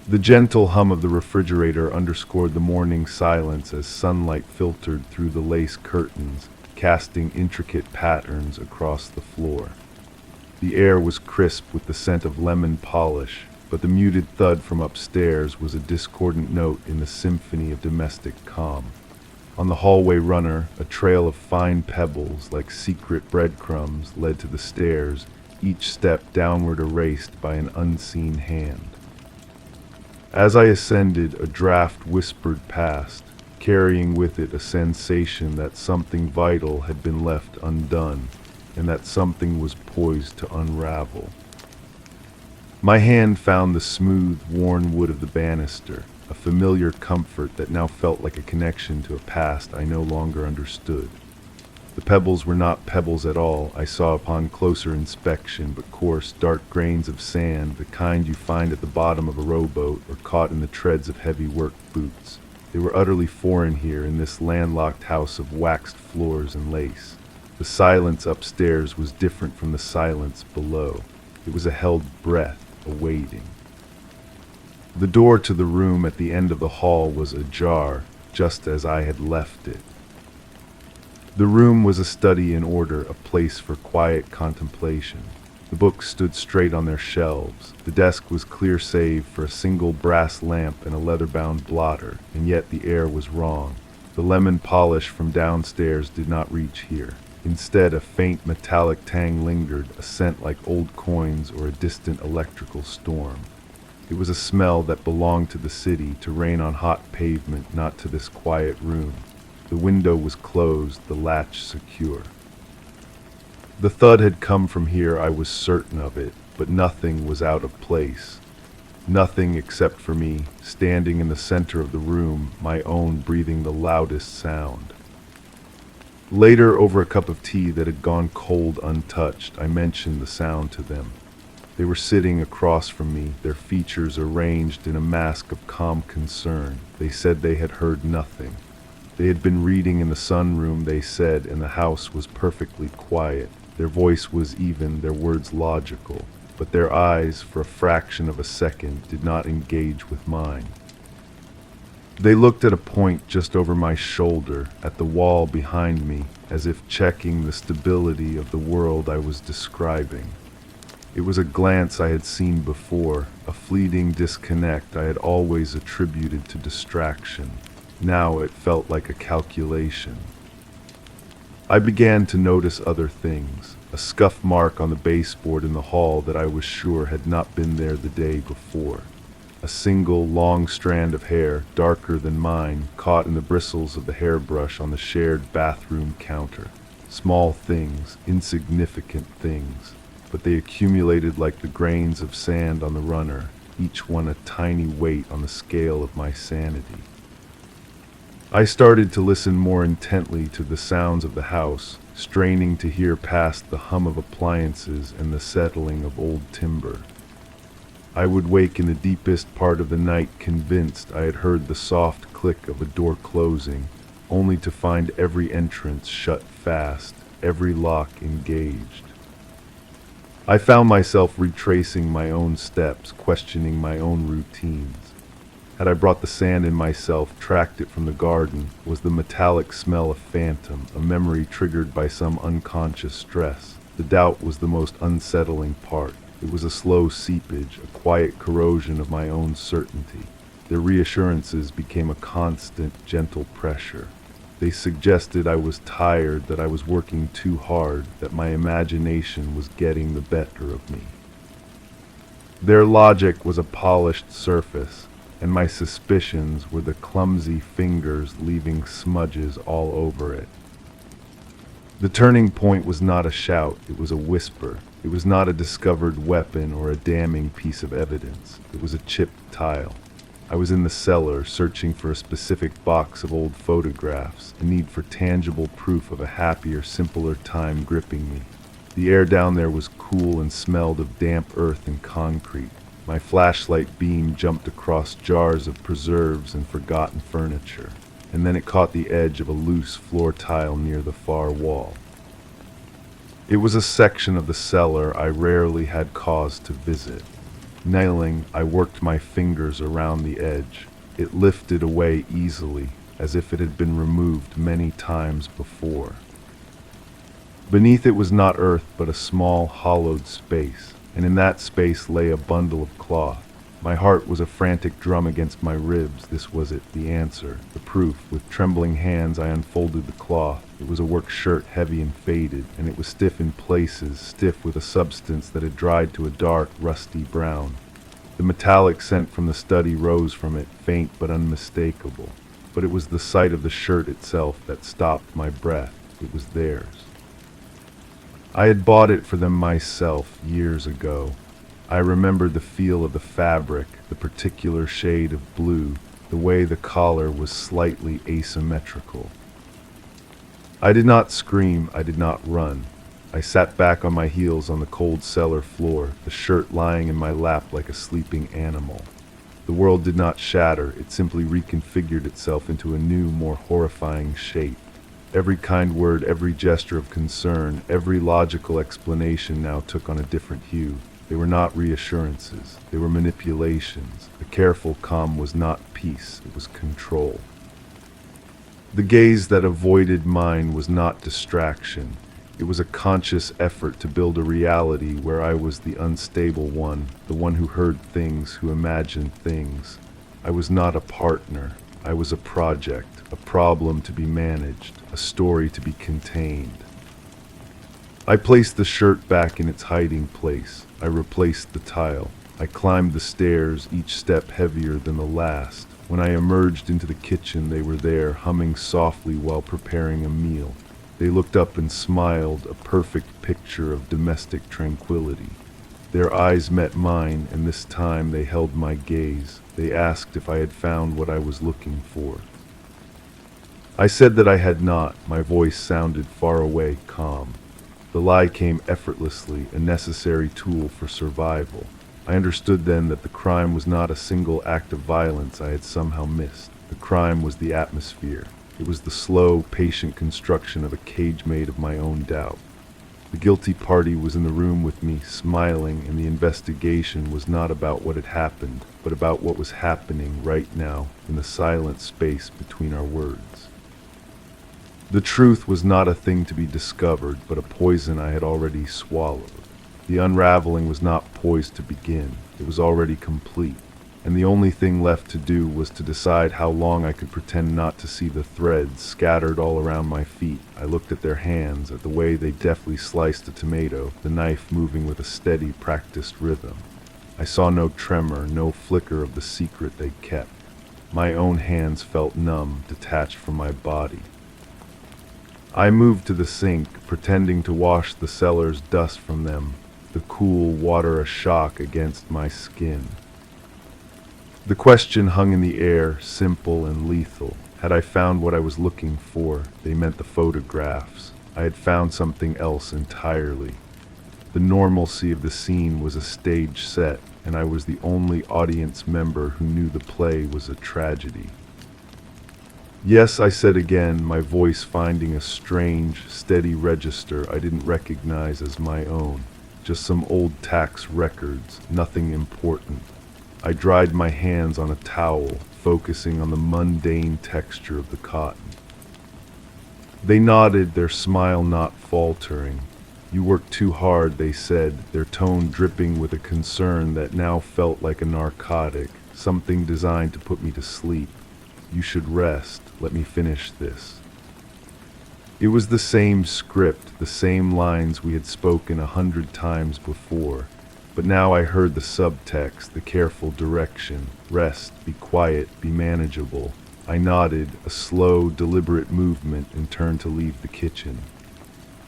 The gentle hum of the refrigerator underscored the morning silence as sunlight filtered through the lace curtains, casting intricate patterns across the floor. The air was crisp with the scent of lemon polish, but the muted thud from upstairs was a discordant note in the symphony of domestic calm. On the hallway runner, a trail of fine pebbles like secret breadcrumbs led to the stairs, each step downward erased by an unseen hand. As I ascended, a draft whispered past, carrying with it a sensation that something vital had been left undone, and that something was poised to unravel. My hand found the smooth, worn wood of the banister, a familiar comfort that now felt like a connection to a past I no longer understood. The pebbles were not pebbles at all, I saw upon closer inspection, but coarse, dark grains of sand, the kind you find at the bottom of a rowboat or caught in the treads of heavy work boots. They were utterly foreign here in this landlocked house of waxed floors and lace. The silence upstairs was different from the silence below. It was a held breath, a waiting. The door to the room at the end of the hall was ajar, just as I had left it. The room was a study in order, a place for quiet contemplation. The books stood straight on their shelves. The desk was clear save for a single brass lamp and a leather-bound blotter, and yet the air was wrong. The lemon polish from downstairs did not reach here. Instead, a faint metallic tang lingered, a scent like old coins or a distant electrical storm. It was a smell that belonged to the city, to rain on hot pavement, not to this quiet room. The window was closed, the latch secure. The thud had come from here, I was certain of it, but nothing was out of place. Nothing except for me, standing in the center of the room, my own breathing the loudest sound. Later, over a cup of tea that had gone cold untouched, I mentioned the sound to them. They were sitting across from me, their features arranged in a mask of calm concern. They said they had heard nothing. They had been reading in the sunroom, they said, and the house was perfectly quiet. Their voice was even, their words logical, but their eyes, for a fraction of a second, did not engage with mine. They looked at a point just over my shoulder, at the wall behind me, as if checking the stability of the world I was describing. It was a glance I had seen before, a fleeting disconnect I had always attributed to distraction. Now it felt like a calculation. I began to notice other things, a scuff mark on the baseboard in the hall that I was sure had not been there the day before. A single long strand of hair, darker than mine, caught in the bristles of the hairbrush on the shared bathroom counter. Small things, insignificant things, but they accumulated like the grains of sand on the runner, each one a tiny weight on the scale of my sanity. I started to listen more intently to the sounds of the house, straining to hear past the hum of appliances and the settling of old timber. I would wake in the deepest part of the night convinced I had heard the soft click of a door closing, only to find every entrance shut fast, every lock engaged. I found myself retracing my own steps, questioning my own routines. Had I brought the sand in myself, tracked it from the garden? Was the metallic smell a phantom, a memory triggered by some unconscious stress? The doubt was the most unsettling part. It was a slow seepage, a quiet corrosion of my own certainty. Their reassurances became a constant, gentle pressure. They suggested I was tired, that I was working too hard, that my imagination was getting the better of me. Their logic was a polished surface, and my suspicions were the clumsy fingers leaving smudges all over it. The turning point was not a shout, it was a whisper. It was not a discovered weapon or a damning piece of evidence. It was a chipped tile. I was in the cellar, searching for a specific box of old photographs, a need for tangible proof of a happier, simpler time gripping me. The air down there was cool and smelled of damp earth and concrete. My flashlight beam jumped across jars of preserves and forgotten furniture, and then it caught the edge of a loose floor tile near the far wall. It was a section of the cellar I rarely had cause to visit. Kneeling, I worked my fingers around the edge. It lifted away easily, as if it had been removed many times before. Beneath it was not earth, but a small, hollowed space, and in that space lay a bundle of cloth. My heart was a frantic drum against my ribs. This was it, the answer, the proof. With trembling hands I unfolded the cloth. It was a work shirt, heavy and faded, and it was stiff in places, stiff with a substance that had dried to a dark, rusty brown. The metallic scent from the study rose from it, faint but unmistakable. But it was the sight of the shirt itself that stopped my breath. It was theirs. I had bought it for them myself years ago. I remembered the feel of the fabric, the particular shade of blue, the way the collar was slightly asymmetrical. I did not scream, I did not run. I sat back on my heels on the cold cellar floor, the shirt lying in my lap like a sleeping animal. The world did not shatter, it simply reconfigured itself into a new, more horrifying shape. Every kind word, every gesture of concern, every logical explanation now took on a different hue. They were not reassurances, they were manipulations. The careful calm was not peace, it was control. The gaze that avoided mine was not distraction. It was a conscious effort to build a reality where I was the unstable one, the one who heard things, who imagined things. I was not a partner, I was a project, a problem to be managed, a story to be contained. I placed the shirt back in its hiding place. I replaced the tile. I climbed the stairs, each step heavier than the last. When I emerged into the kitchen, they were there, humming softly while preparing a meal. They looked up and smiled, a perfect picture of domestic tranquility. Their eyes met mine, and this time they held my gaze. They asked if I had found what I was looking for. I said that I had not. My voice sounded far away, calm. The lie came effortlessly, a necessary tool for survival. I understood then that the crime was not a single act of violence I had somehow missed. The crime was the atmosphere. It was the slow, patient construction of a cage made of my own doubt. The guilty party was in the room with me, smiling, and the investigation was not about what had happened, but about what was happening right now in the silent space between our words. The truth was not a thing to be discovered, but a poison I had already swallowed. The unraveling was not poised to begin. It was already complete, and the only thing left to do was to decide how long I could pretend not to see the threads scattered all around my feet. I looked at their hands, at the way they deftly sliced a tomato, the knife moving with a steady, practiced rhythm. I saw no tremor, no flicker of the secret they kept. My own hands felt numb, detached from my body. I moved to the sink, pretending to wash the cellar's dust from them, the cool water a shock against my skin. The question hung in the air, simple and lethal. Had I found what I was looking for? They meant the photographs. I had found something else entirely. The normalcy of the scene was a stage set, and I was the only audience member who knew the play was a tragedy. Yes, I said again, my voice finding a strange, steady register I didn't recognize as my own. Just some old tax records, nothing important. I dried my hands on a towel, focusing on the mundane texture of the cotton. They nodded, their smile not faltering. "You work too hard," they said, their tone dripping with a concern that now felt like a narcotic, something designed to put me to sleep. "You should rest. Let me finish this." It was the same script, the same lines we had spoken 100 times before, but now I heard the subtext, the careful direction. Rest, be quiet, be manageable. I nodded, a slow, deliberate movement, and turned to leave the kitchen.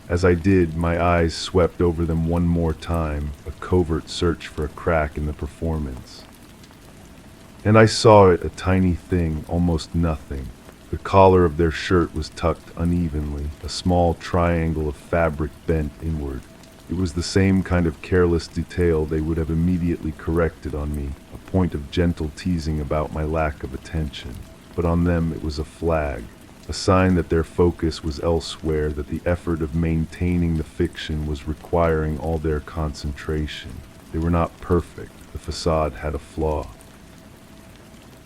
As I did, my eyes swept over them one more time, a covert search for a crack in the performance. And I saw it, a tiny thing, almost nothing. The collar of their shirt was tucked unevenly, a small triangle of fabric bent inward. It was the same kind of careless detail they would have immediately corrected on me, a point of gentle teasing about my lack of attention. But on them it was a flag, a sign that their focus was elsewhere, that the effort of maintaining the fiction was requiring all their concentration. They were not perfect. The facade had a flaw.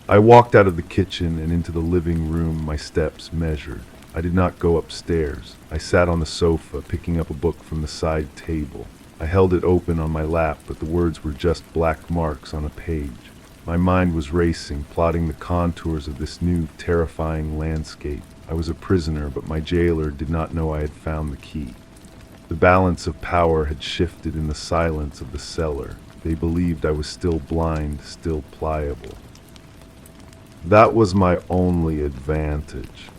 I walked out of the kitchen and into the living room, my steps measured. I did not go upstairs. I sat on the sofa, picking up a book from the side table. I held it open on my lap, but the words were just black marks on a page. My mind was racing, plotting the contours of this new, terrifying landscape. I was a prisoner, but my jailer did not know I had found the key. The balance of power had shifted in the silence of the cellar. They believed I was still blind, still pliable. That was my only advantage.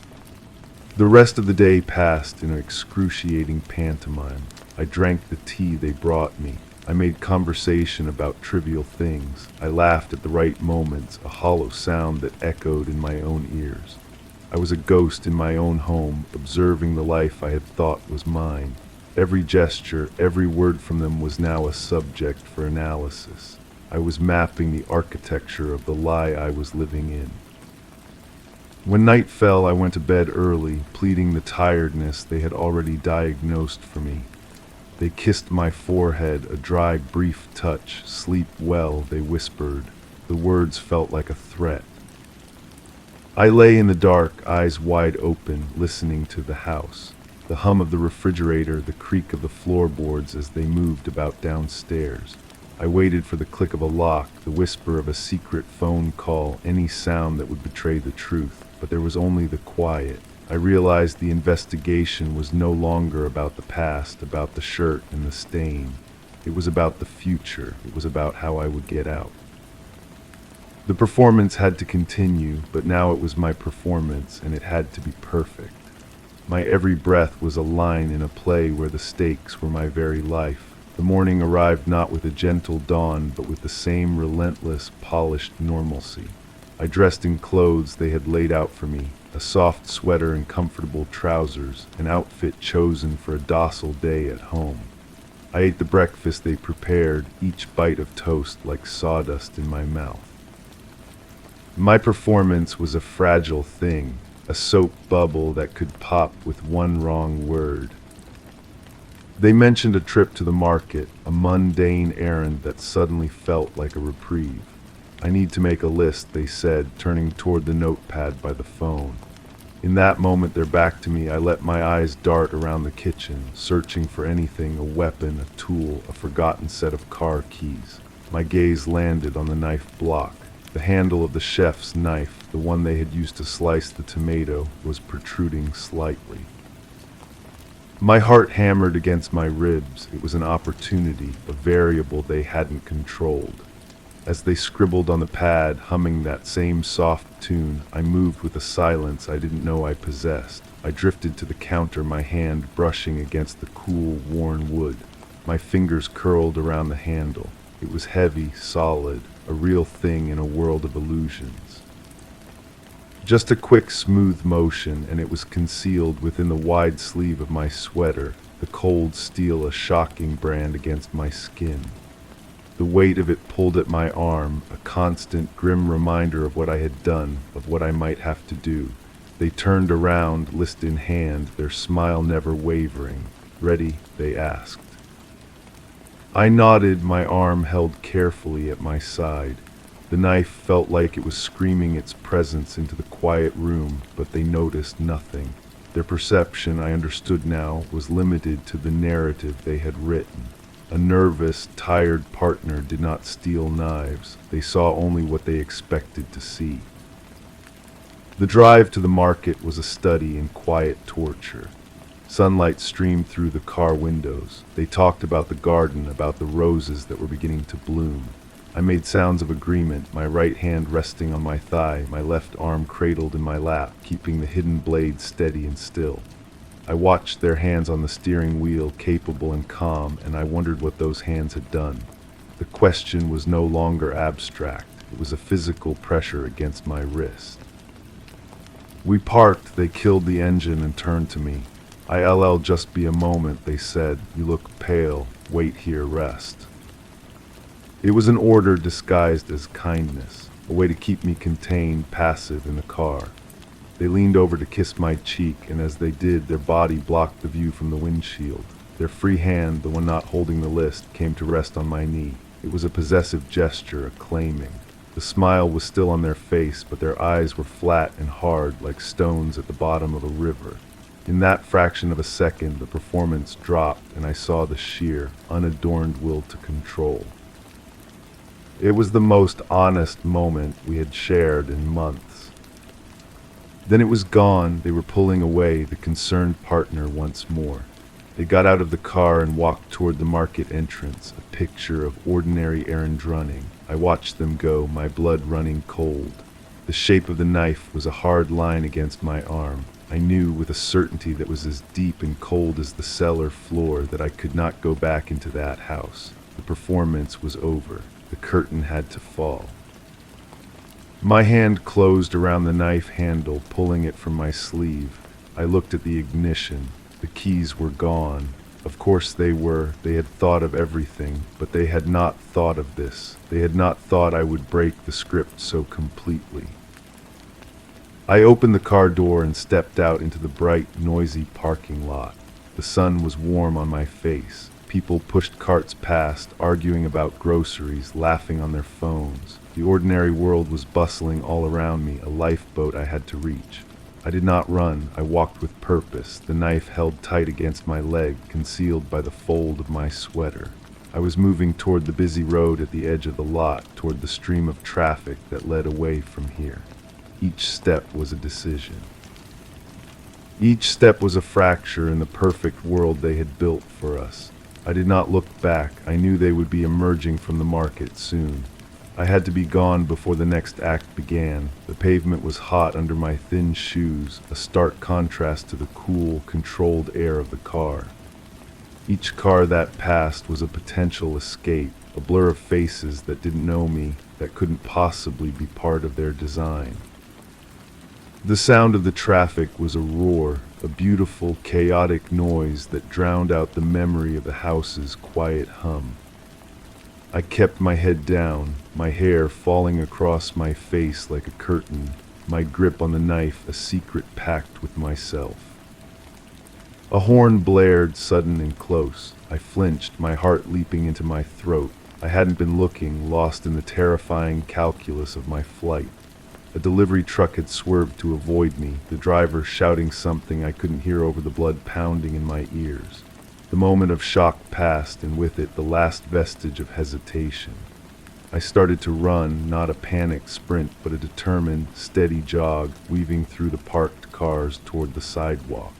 The rest of the day passed in an excruciating pantomime. I drank the tea they brought me. I made conversation about trivial things. I laughed at the right moments, a hollow sound that echoed in my own ears. I was a ghost in my own home, observing the life I had thought was mine. Every gesture, every word from them was now a subject for analysis. I was mapping the architecture of the lie I was living in. When night fell, I went to bed early, pleading the tiredness they had already diagnosed for me. They kissed my forehead, a dry, brief touch. Sleep well, they whispered. The words felt like a threat. I lay in the dark, eyes wide open, listening to the house. The hum of the refrigerator, the creak of the floorboards as they moved about downstairs. I waited for the click of a lock, the whisper of a secret phone call, any sound that would betray the truth. But there was only the quiet. I realized the investigation was no longer about the past, about the shirt and the stain. It was about the future. It was about how I would get out. The performance had to continue, but now it was my performance, and it had to be perfect. My every breath was a line in a play where the stakes were my very life. The morning arrived not with a gentle dawn, but with the same relentless, polished normalcy. I dressed in clothes they had laid out for me, a soft sweater and comfortable trousers, an outfit chosen for a docile day at home. I ate the breakfast they prepared, each bite of toast like sawdust in my mouth. My performance was a fragile thing, a soap bubble that could pop with one wrong word. They mentioned a trip to the market, a mundane errand that suddenly felt like a reprieve. I need to make a list, they said, turning toward the notepad by the phone. In that moment, their back to me, I let my eyes dart around the kitchen, searching for anything, a weapon, a tool, a forgotten set of car keys. My gaze landed on the knife block. The handle of the chef's knife, the one they had used to slice the tomato, was protruding slightly. My heart hammered against my ribs. It was an opportunity, a variable they hadn't controlled. As they scribbled on the pad, humming that same soft tune, I moved with a silence I didn't know I possessed. I drifted to the counter, my hand brushing against the cool, worn wood. My fingers curled around the handle. It was heavy, solid, a real thing in a world of illusions. Just a quick, smooth motion, and it was concealed within the wide sleeve of my sweater, the cold steel a shocking brand against my skin. The weight of it pulled at my arm, a constant, grim reminder of what I had done, of what I might have to do. They turned around, list in hand, their smile never wavering. "Ready?" they asked. I nodded, my arm held carefully at my side. The knife felt like it was screaming its presence into the quiet room, but they noticed nothing. Their perception, I understood now, was limited to the narrative they had written. A nervous, tired partner did not steal knives. They saw only what they expected to see. The drive to the market was a study in quiet torture. Sunlight streamed through the car windows. They talked about the garden, about the roses that were beginning to bloom. I made sounds of agreement, my right hand resting on my thigh, my left arm cradled in my lap, keeping the hidden blade steady and still. I watched their hands on the steering wheel, capable and calm, and I wondered what those hands had done. The question was no longer abstract. It was a physical pressure against my wrist. We parked, they killed the engine and turned to me. "I'll just be a moment," they said. "You look pale. Wait here, rest." It was an order disguised as kindness, a way to keep me contained, passive in the car. They leaned over to kiss my cheek, and as they did, their body blocked the view from the windshield. Their free hand, the one not holding the list, came to rest on my knee. It was a possessive gesture, a claiming. The smile was still on their face, but their eyes were flat and hard, like stones at the bottom of a river. In that fraction of a second, the performance dropped and I saw the sheer, unadorned will to control. It was the most honest moment we had shared in months. Then it was gone. They were pulling away, the concerned partner once more. They got out of the car and walked toward the market entrance, a picture of ordinary errand running. I watched them go, my blood running cold. The shape of the knife was a hard line against my arm. I knew with a certainty that was as deep and cold as the cellar floor that I could not go back into that house. The performance was over. The curtain had to fall. My hand closed around the knife handle, pulling it from my sleeve. I looked at the ignition. The keys were gone. Of course they were. They had thought of everything, but they had not thought of this. They had not thought I would break the script so completely. I opened the car door and stepped out into the bright, noisy parking lot. The sun was warm on my face. People pushed carts past, arguing about groceries, laughing on their phones. The ordinary world was bustling all around me, a lifeboat I had to reach. I did not run. I walked with purpose, the knife held tight against my leg, concealed by the fold of my sweater. I was moving toward the busy road at the edge of the lot, toward the stream of traffic that led away from here. Each step was a decision. Each step was a fracture in the perfect world they had built for us. I did not look back. I knew they would be emerging from the market soon. I had to be gone before the next act began. The pavement was hot under my thin shoes, a stark contrast to the cool, controlled air of the car. Each car that passed was a potential escape, a blur of faces that didn't know me, that couldn't possibly be part of their design. The sound of the traffic was a roar, a beautiful, chaotic noise that drowned out the memory of the house's quiet hum. I kept my head down, my hair falling across my face like a curtain, my grip on the knife a secret pact with myself. A horn blared, sudden and close. I flinched, my heart leaping into my throat. I hadn't been looking, lost in the terrifying calculus of my flight. A delivery truck had swerved to avoid me, the driver shouting something I couldn't hear over the blood pounding in my ears. The moment of shock passed, and with it the last vestige of hesitation. I started to run, not a panicked sprint, but a determined, steady jog, weaving through the parked cars toward the sidewalk.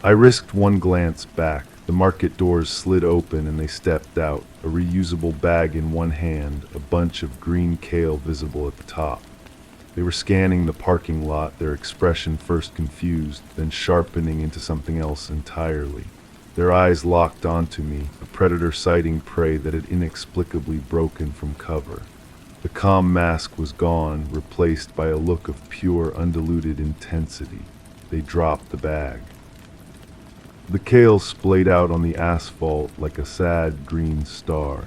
I risked one glance back. The market doors slid open and they stepped out, a reusable bag in one hand, a bunch of green kale visible at the top. They were scanning the parking lot, their expression first confused, then sharpening into something else entirely. Their eyes locked onto me, a predator sighting prey that had inexplicably broken from cover. The calm mask was gone, replaced by a look of pure, undiluted intensity. They dropped the bag. The kale splayed out on the asphalt like a sad green star.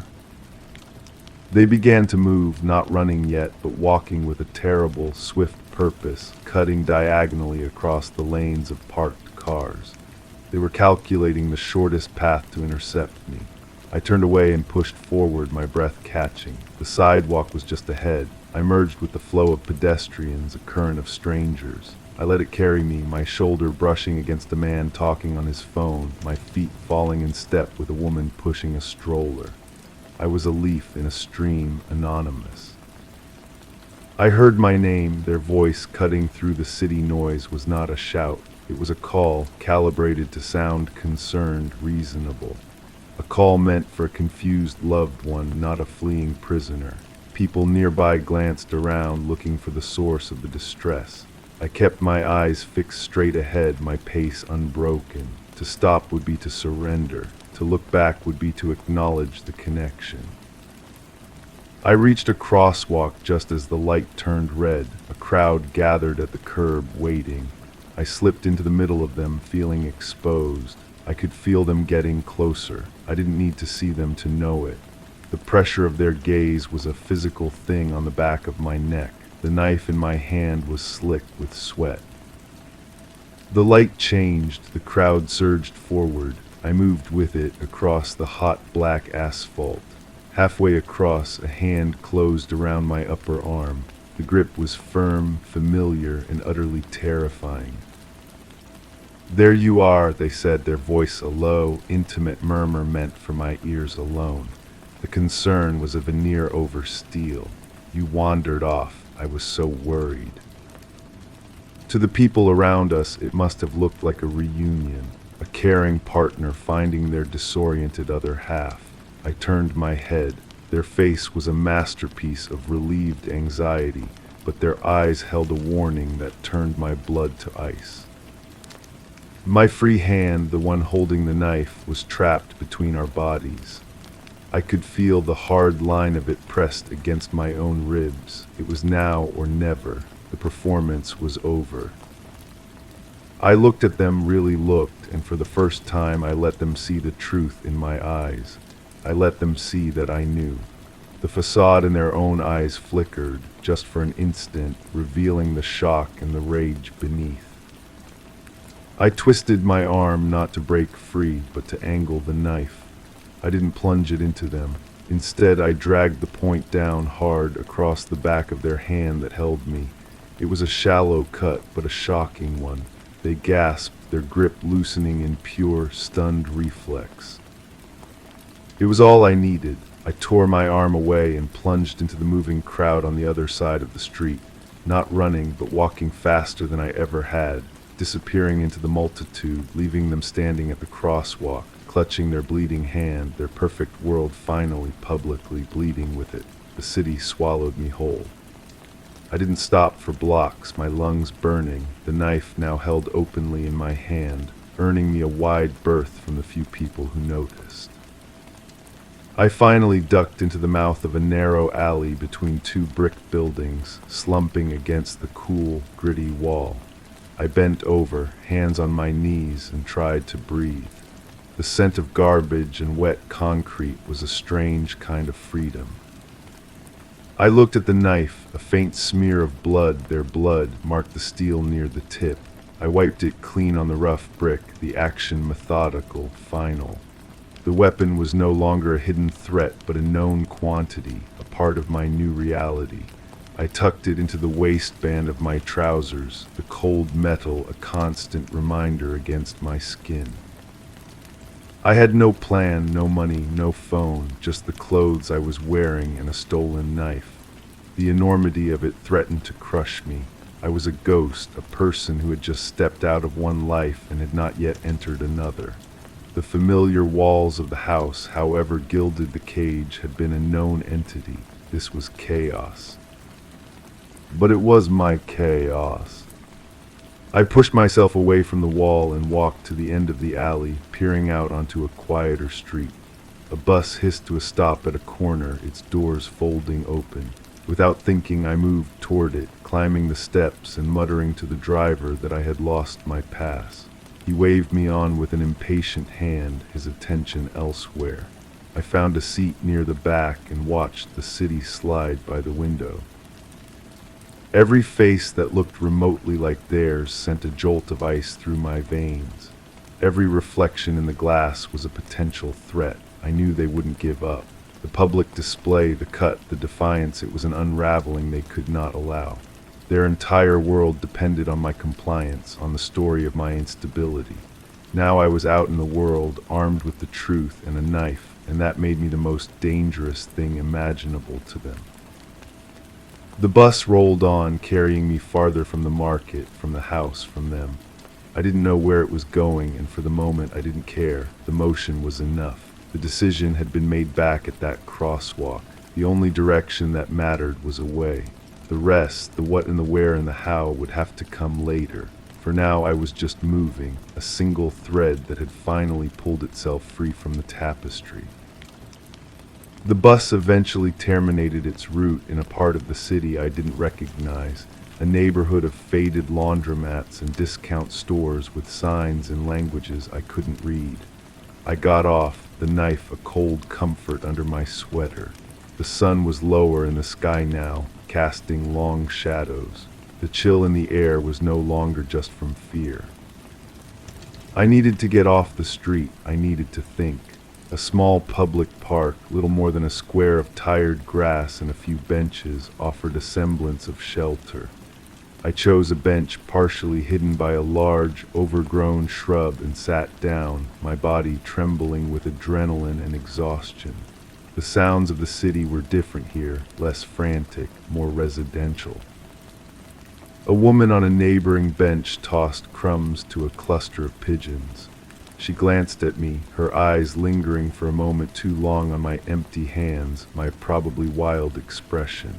They began to move, not running yet, but walking with a terrible, swift purpose, cutting diagonally across the lanes of parked cars. They were calculating the shortest path to intercept me. I turned away and pushed forward, my breath catching. The sidewalk was just ahead. I merged with the flow of pedestrians, a current of strangers. I let it carry me, my shoulder brushing against a man talking on his phone, my feet falling in step with a woman pushing a stroller. I was a leaf in a stream, anonymous. I heard my name, their voice cutting through the city noise was not a shout. It was a call, calibrated to sound concerned, reasonable. A call meant for a confused loved one, not a fleeing prisoner. People nearby glanced around, looking for the source of the distress. I kept my eyes fixed straight ahead, my pace unbroken. To stop would be to surrender. To look back would be to acknowledge the connection. I reached a crosswalk just as the light turned red. A crowd gathered at the curb, waiting. I slipped into the middle of them, feeling exposed. I could feel them getting closer. I didn't need to see them to know it. The pressure of their gaze was a physical thing on the back of my neck. The knife in my hand was slick with sweat. The light changed. The crowd surged forward. I moved with it across the hot black asphalt. Halfway across, a hand closed around my upper arm. The grip was firm, familiar, and utterly terrifying. "There you are," they said, their voice a low, intimate murmur meant for my ears alone. The concern was a veneer over steel. "You wandered off. I was so worried." To the people around us, it must have looked like a reunion, a caring partner finding their disoriented other half. I turned my head. Their face was a masterpiece of relieved anxiety, but their eyes held a warning that turned my blood to ice. My free hand, the one holding the knife, was trapped between our bodies. I could feel the hard line of it pressed against my own ribs. It was now or never. The performance was over. I looked at them, really looked, and for the first time I let them see the truth in my eyes. I let them see that I knew. The facade in their own eyes flickered, just for an instant, revealing the shock and the rage beneath. I twisted my arm not to break free, but to angle the knife. I didn't plunge it into them. Instead, I dragged the point down hard across the back of their hand that held me. It was a shallow cut, but a shocking one. They gasped, their grip loosening in pure, stunned reflex. It was all I needed. I tore my arm away and plunged into the moving crowd on the other side of the street, not running, but walking faster than I ever had, disappearing into the multitude, leaving them standing at the crosswalk, clutching their bleeding hand, their perfect world finally publicly bleeding with it. The city swallowed me whole. I didn't stop for blocks, my lungs burning, the knife now held openly in my hand, earning me a wide berth from the few people who noticed. I finally ducked into the mouth of a narrow alley between two brick buildings, slumping against the cool, gritty wall. I bent over, hands on my knees, and tried to breathe. The scent of garbage and wet concrete was a strange kind of freedom. I looked at the knife. A faint smear of blood, their blood, marked the steel near the tip. I wiped it clean on the rough brick, the action methodical, final. The weapon was no longer a hidden threat, but a known quantity, a part of my new reality. I tucked it into the waistband of my trousers, the cold metal a constant reminder against my skin. I had no plan, no money, no phone, just the clothes I was wearing and a stolen knife. The enormity of it threatened to crush me. I was a ghost, a person who had just stepped out of one life and had not yet entered another. The familiar walls of the house, however gilded the cage, had been a known entity. This was chaos. But it was my chaos. I pushed myself away from the wall and walked to the end of the alley, peering out onto a quieter street. A bus hissed to a stop at a corner, its doors folding open. Without thinking, I moved toward it, climbing the steps and muttering to the driver that I had lost my pass. He waved me on with an impatient hand, his attention elsewhere. I found a seat near the back and watched the city slide by the window. Every face that looked remotely like theirs sent a jolt of ice through my veins. Every reflection in the glass was a potential threat. I knew they wouldn't give up. The public display, the cut, the defiance, it was an unraveling they could not allow. Their entire world depended on my compliance, on the story of my instability. Now I was out in the world, armed with the truth and a knife, and that made me the most dangerous thing imaginable to them. The bus rolled on, carrying me farther from the market, from the house, from them. I didn't know where it was going, and for the moment I didn't care. The motion was enough. The decision had been made back at that crosswalk. The only direction that mattered was away. The rest, the what and the where and the how, would have to come later. For now I was just moving, a single thread that had finally pulled itself free from the tapestry. The bus eventually terminated its route in a part of the city I didn't recognize, a neighborhood of faded laundromats and discount stores with signs in languages I couldn't read. I got off, the knife a cold comfort under my sweater. The sun was lower in the sky now, casting long shadows. The chill in the air was no longer just from fear. I needed to get off the street. I needed to think. A small public park, little more than a square of tired grass and a few benches, offered a semblance of shelter. I chose a bench partially hidden by a large, overgrown shrub and sat down, my body trembling with adrenaline and exhaustion. The sounds of the city were different here, less frantic, more residential. A woman on a neighboring bench tossed crumbs to a cluster of pigeons. She glanced at me, her eyes lingering for a moment too long on my empty hands, my probably wild expression.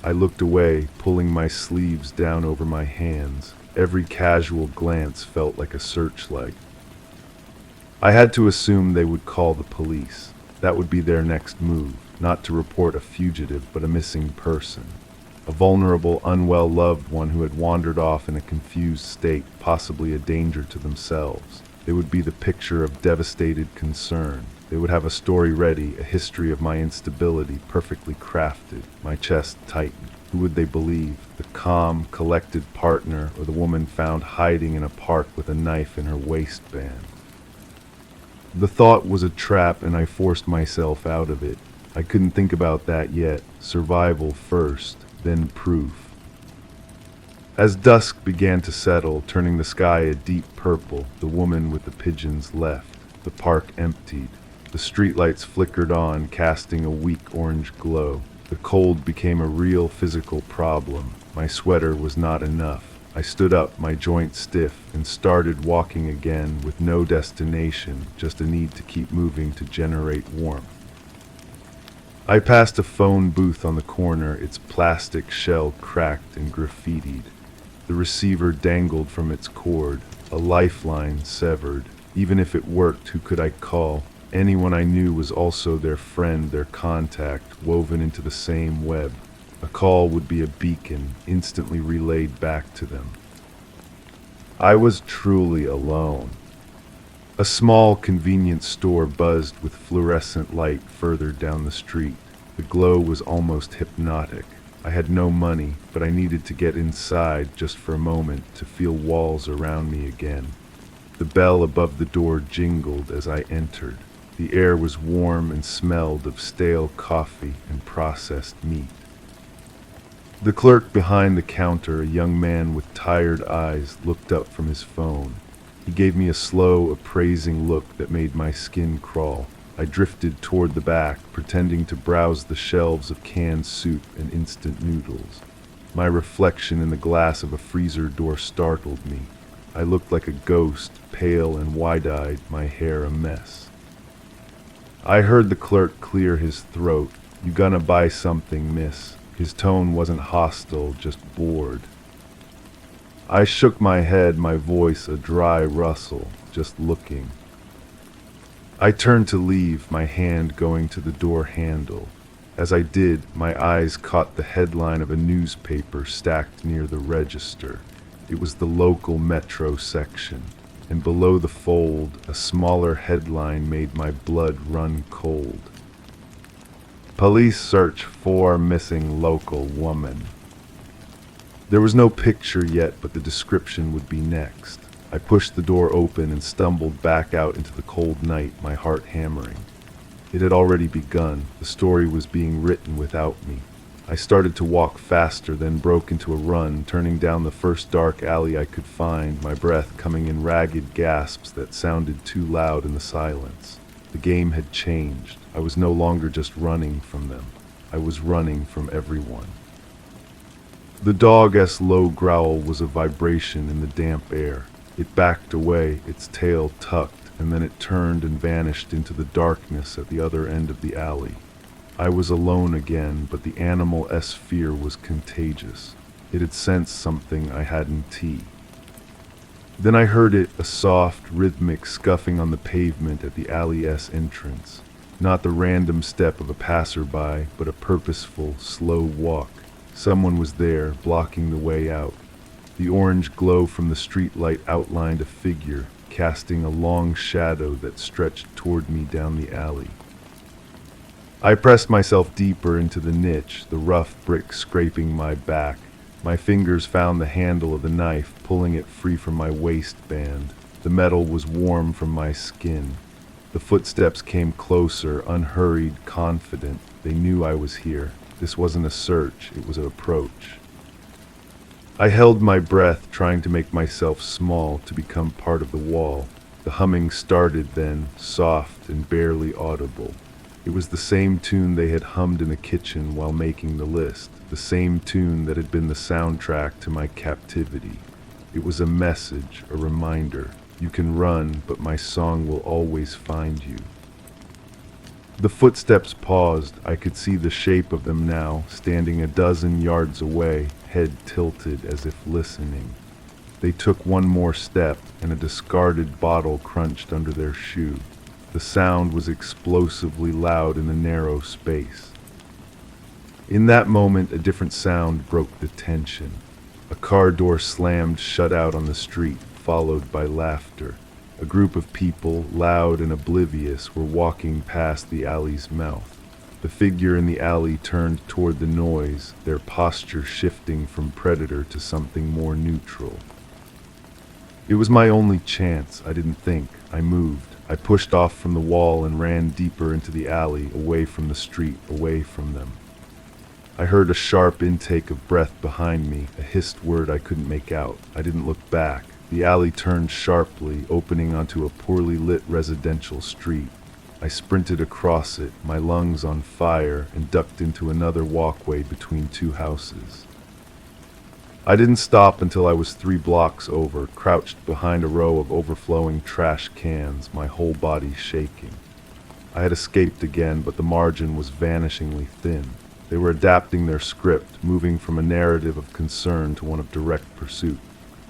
I looked away, pulling my sleeves down over my hands. Every casual glance felt like a searchlight. I had to assume they would call the police. That would be their next move, not to report a fugitive, but a missing person. A vulnerable, unwell loved one who had wandered off in a confused state, possibly a danger to themselves. They would be the picture of devastated concern. They would have a story ready, a history of my instability, perfectly crafted. My chest tightened. Who would they believe? The calm, collected partner, or the woman found hiding in a park with a knife in her waistband? The thought was a trap, and I forced myself out of it. I couldn't think about that yet. Survival first, then proof. As dusk began to settle, turning the sky a deep purple, the woman with the pigeons left. The park emptied. The streetlights flickered on, casting a weak orange glow. The cold became a real physical problem. My sweater was not enough. I stood up, my joints stiff, and started walking again with no destination, just a need to keep moving to generate warmth. I passed a phone booth on the corner, its plastic shell cracked and graffitied. The receiver dangled from its cord, a lifeline severed. Even if it worked, who could I call? Anyone I knew was also their friend, their contact, woven into the same web. A call would be a beacon, instantly relayed back to them. I was truly alone. A small convenience store buzzed with fluorescent light further down the street. The glow was almost hypnotic. I had no money, but I needed to get inside just for a moment to feel walls around me again. The bell above the door jingled as I entered. The air was warm and smelled of stale coffee and processed meat. The clerk behind the counter, a young man with tired eyes, looked up from his phone. He gave me a slow, appraising look that made my skin crawl. I drifted toward the back, pretending to browse the shelves of canned soup and instant noodles. My reflection in the glass of a freezer door startled me. I looked like a ghost, pale and wide-eyed, my hair a mess. I heard the clerk clear his throat. "You gonna buy something, miss?" His tone wasn't hostile, just bored. I shook my head, my voice a dry rustle, just looking. I turned to leave, my hand going to the door handle. As I did, my eyes caught the headline of a newspaper stacked near the register. It was the local metro section, and below the fold, a smaller headline made my blood run cold. Police search for missing local woman. There was no picture yet, but the description would be next. I pushed the door open and stumbled back out into the cold night, my heart hammering. It had already begun. The story was being written without me. I started to walk faster, then broke into a run, turning down the first dark alley I could find, my breath coming in ragged gasps that sounded too loud in the silence. The game had changed. I was no longer just running from them. I was running from everyone. The dog's low growl was a vibration in the damp air. It backed away, its tail tucked, and then it turned and vanished into the darkness at the other end of the alley. I was alone again, but the animal's fear was contagious. It had sensed something I hadn't. Then I heard it, a soft, rhythmic scuffing on the pavement at the alley's entrance. Not the random step of a passerby, but a purposeful, slow walk. Someone was there, blocking the way out. The orange glow from the streetlight outlined a figure, casting a long shadow that stretched toward me down the alley. I pressed myself deeper into the niche, the rough brick scraping my back. My fingers found the handle of the knife, pulling it free from my waistband. The metal was warm from my skin. The footsteps came closer, unhurried, confident. They knew I was here. This wasn't a search, it was an approach. I held my breath, trying to make myself small to become part of the wall. The humming started then, soft and barely audible. It was the same tune they had hummed in the kitchen while making the list, the same tune that had been the soundtrack to my captivity. It was a message, a reminder. You can run, but my song will always find you. The footsteps paused. I could see the shape of them now, standing a dozen yards away, head tilted as if listening. They took one more step, and a discarded bottle crunched under their shoe. The sound was explosively loud in the narrow space. In that moment, a different sound broke the tension. A car door slammed shut out on the street, followed by laughter. A group of people, loud and oblivious, were walking past the alley's mouth. The figure in the alley turned toward the noise, their posture shifting from predator to something more neutral. It was my only chance. I didn't think. I moved. I pushed off from the wall and ran deeper into the alley, away from the street, away from them. I heard a sharp intake of breath behind me, a hissed word I couldn't make out. I didn't look back. The alley turned sharply, opening onto a poorly lit residential street. I sprinted across it, my lungs on fire, and ducked into another walkway between two houses. I didn't stop until I was 3 blocks over, crouched behind a row of overflowing trash cans, my whole body shaking. I had escaped again, but the margin was vanishingly thin. They were adapting their script, moving from a narrative of concern to one of direct pursuit.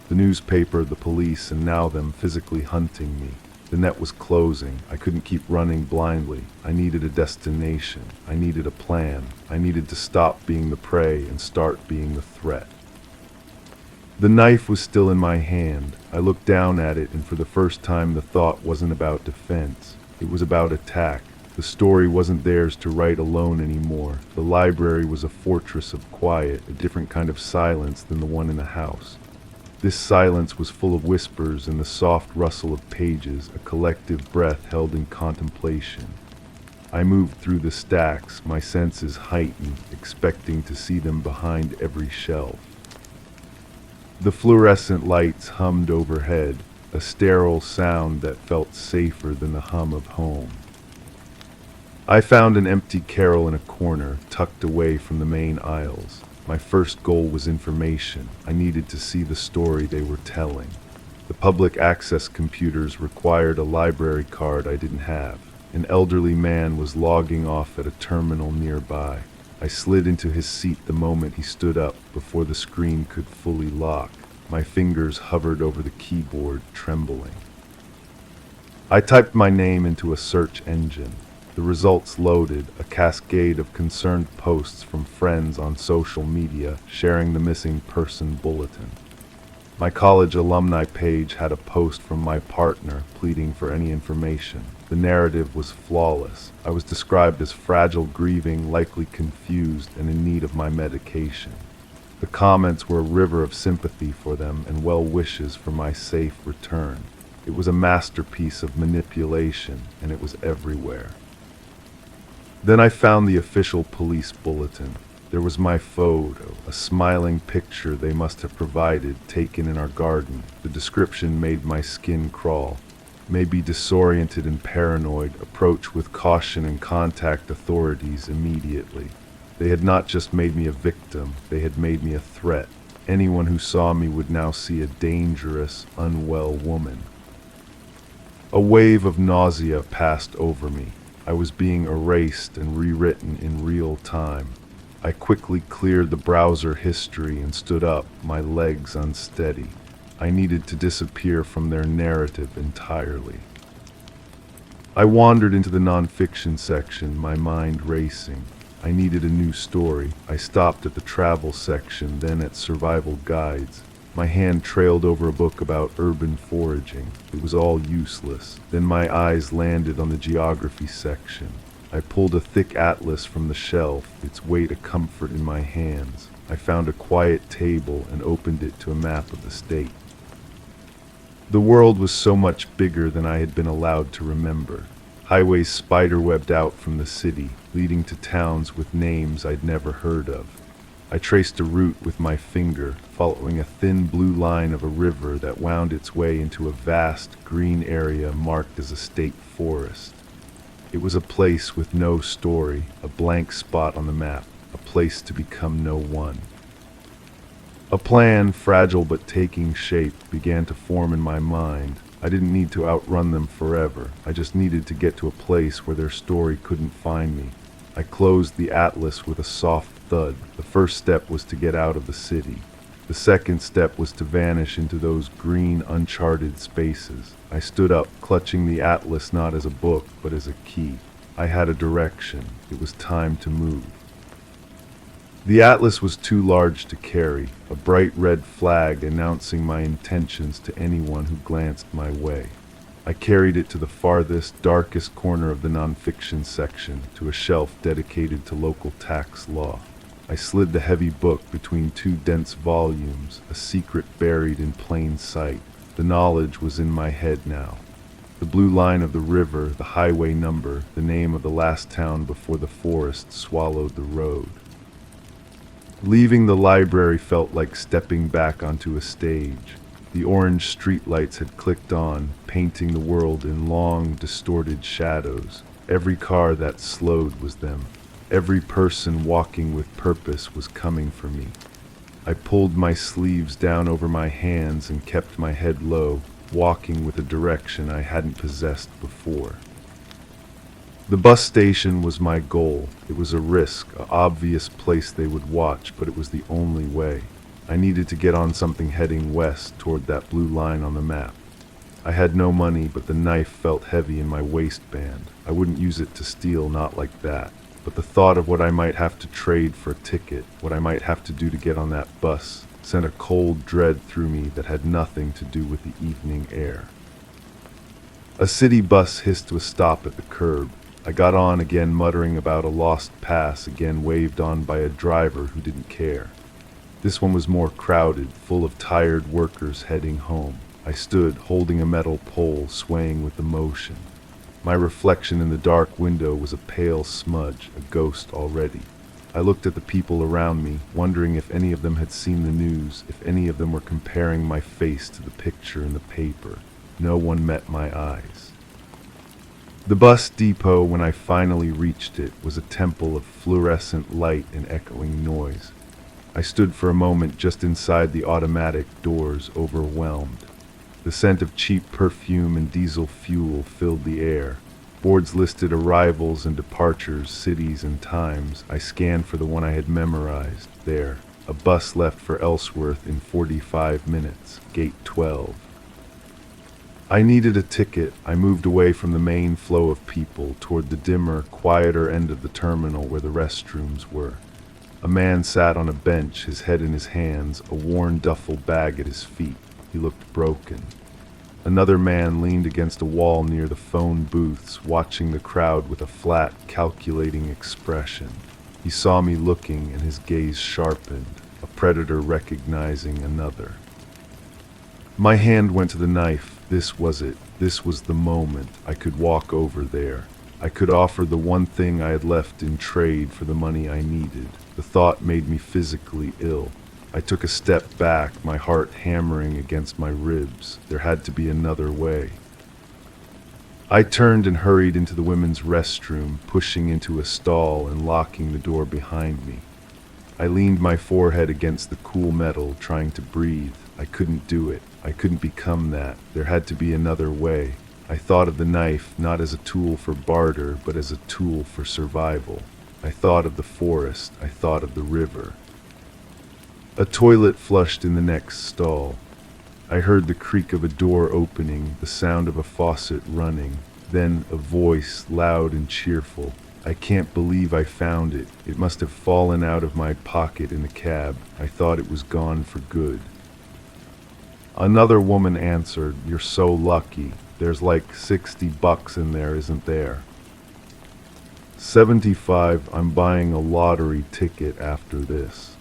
The newspaper, the police, and now them physically hunting me. The net was closing. I couldn't keep running blindly. I needed a destination. I needed a plan. I needed to stop being the prey and start being the threat. The knife was still in my hand. I looked down at it, and for the first time the thought wasn't about defense. It was about attack. The story wasn't theirs to write alone anymore. The library was a fortress of quiet, a different kind of silence than the one in the house. This silence was full of whispers and the soft rustle of pages, a collective breath held in contemplation. I moved through the stacks, my senses heightened, expecting to see them behind every shelf. The fluorescent lights hummed overhead, a sterile sound that felt safer than the hum of home. I found an empty carrel in a corner, tucked away from the main aisles. My first goal was information. I needed to see the story they were telling. The public access computers required a library card I didn't have. An elderly man was logging off at a terminal nearby. I slid into his seat the moment he stood up, before the screen could fully lock. My fingers hovered over the keyboard, trembling. I typed my name into a search engine. The results loaded, a cascade of concerned posts from friends on social media sharing the missing person bulletin. My college alumni page had a post from my partner pleading for any information. The narrative was flawless. I was described as fragile, grieving, likely confused, and in need of my medication. The comments were a river of sympathy for them and well wishes for my safe return. It was a masterpiece of manipulation, and it was everywhere. Then I found the official police bulletin. There was my photo, a smiling picture they must have provided, taken in our garden. The description made my skin crawl. Maybe disoriented and paranoid, approach with caution and contact authorities immediately. They had not just made me a victim, they had made me a threat. Anyone who saw me would now see a dangerous, unwell woman. A wave of nausea passed over me. I was being erased and rewritten in real time. I quickly cleared the browser history and stood up, my legs unsteady. I needed to disappear from their narrative entirely. I wandered into the nonfiction section, my mind racing. I needed a new story. I stopped at the travel section, then at survival guides. My hand trailed over a book about urban foraging. It was all useless. Then my eyes landed on the geography section. I pulled a thick atlas from the shelf, its weight a comfort in my hands. I found a quiet table and opened it to a map of the state. The world was so much bigger than I had been allowed to remember. Highways spiderwebbed out from the city, leading to towns with names I'd never heard of. I traced a route with my finger, following a thin blue line of a river that wound its way into a vast green area marked as a state forest. It was a place with no story, a blank spot on the map, a place to become no one. A plan, fragile but taking shape, began to form in my mind. I didn't need to outrun them forever. I just needed to get to a place where their story couldn't find me. I closed the atlas with a soft thud. The first step was to get out of the city. The second step was to vanish into those green, uncharted spaces. I stood up, clutching the atlas not as a book, but as a key. I had a direction. It was time to move. The atlas was too large to carry, a bright red flag announcing my intentions to anyone who glanced my way. I carried it to the farthest, darkest corner of the nonfiction section, to a shelf dedicated to local tax law. I slid the heavy book between two dense volumes, a secret buried in plain sight. The knowledge was in my head now. The blue line of the river, the highway number, the name of the last town before the forest swallowed the road. Leaving the library felt like stepping back onto a stage. The orange streetlights had clicked on, painting the world in long, distorted shadows. Every car that slowed was them. Every person walking with purpose was coming for me. I pulled my sleeves down over my hands and kept my head low, walking with a direction I hadn't possessed before. The bus station was my goal. It was a risk, an obvious place they would watch, but it was the only way. I needed to get on something heading west toward that blue line on the map. I had no money, but the knife felt heavy in my waistband. I wouldn't use it to steal, not like that. But the thought of what I might have to trade for a ticket, what I might have to do to get on that bus, sent a cold dread through me that had nothing to do with the evening air. A city bus hissed to a stop at the curb. I got on again, muttering about a lost pass, again waved on by a driver who didn't care. This one was more crowded, full of tired workers heading home. I stood, holding a metal pole, swaying with the motion. My reflection in the dark window was a pale smudge, a ghost already. I looked at the people around me, wondering if any of them had seen the news, if any of them were comparing my face to the picture in the paper. No one met my eyes. The bus depot, when I finally reached it, was a temple of fluorescent light and echoing noise. I stood for a moment just inside the automatic doors, overwhelmed. The scent of cheap perfume and diesel fuel filled the air. Boards listed arrivals and departures, cities and times. I scanned for the one I had memorized. There, a bus left for Ellsworth in 45 minutes, gate 12. I needed a ticket. I moved away from the main flow of people toward the dimmer, quieter end of the terminal where the restrooms were. A man sat on a bench, his head in his hands, a worn duffel bag at his feet. He looked broken. Another man leaned against a wall near the phone booths, watching the crowd with a flat, calculating expression. He saw me looking, and his gaze sharpened, a predator recognizing another. My hand went to the knife. This was it. This was the moment. I could walk over there. I could offer the one thing I had left in trade for the money I needed. The thought made me physically ill. I took a step back, my heart hammering against my ribs. There had to be another way. I turned and hurried into the women's restroom, pushing into a stall and locking the door behind me. I leaned my forehead against the cool metal, trying to breathe. I couldn't do it. I couldn't become that. There had to be another way. I thought of the knife not as a tool for barter, but as a tool for survival. I thought of the forest. I thought of the river. A toilet flushed in the next stall. I heard the creak of a door opening, the sound of a faucet running, then a voice, loud and cheerful. I can't believe I found it. It must have fallen out of my pocket in the cab. I thought it was gone for good. Another woman answered, "You're so lucky. There's like $60 in there, isn't there?" 75, I'm buying a lottery ticket after this.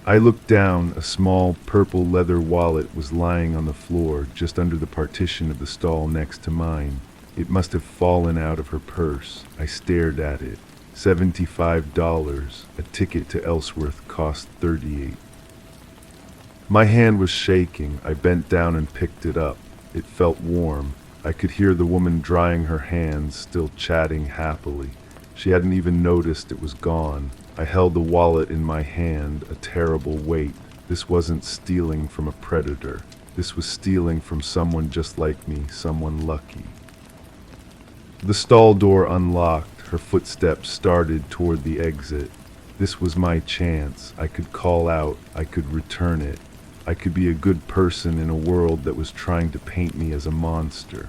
I looked down. A small purple leather wallet was lying on the floor just under the partition of the stall next to mine. It must have fallen out of her purse. I stared at it. $75. A ticket to Ellsworth cost $38. My hand was shaking. I bent down and picked it up. It felt warm. I could hear the woman drying her hands, still chatting happily. She hadn't even noticed it was gone. I held the wallet in my hand, a terrible weight. This wasn't stealing from a predator. This was stealing from someone just like me, someone lucky. The stall door unlocked. Her footsteps started toward the exit. This was my chance. I could call out. I could return it. I could be a good person in a world that was trying to paint me as a monster.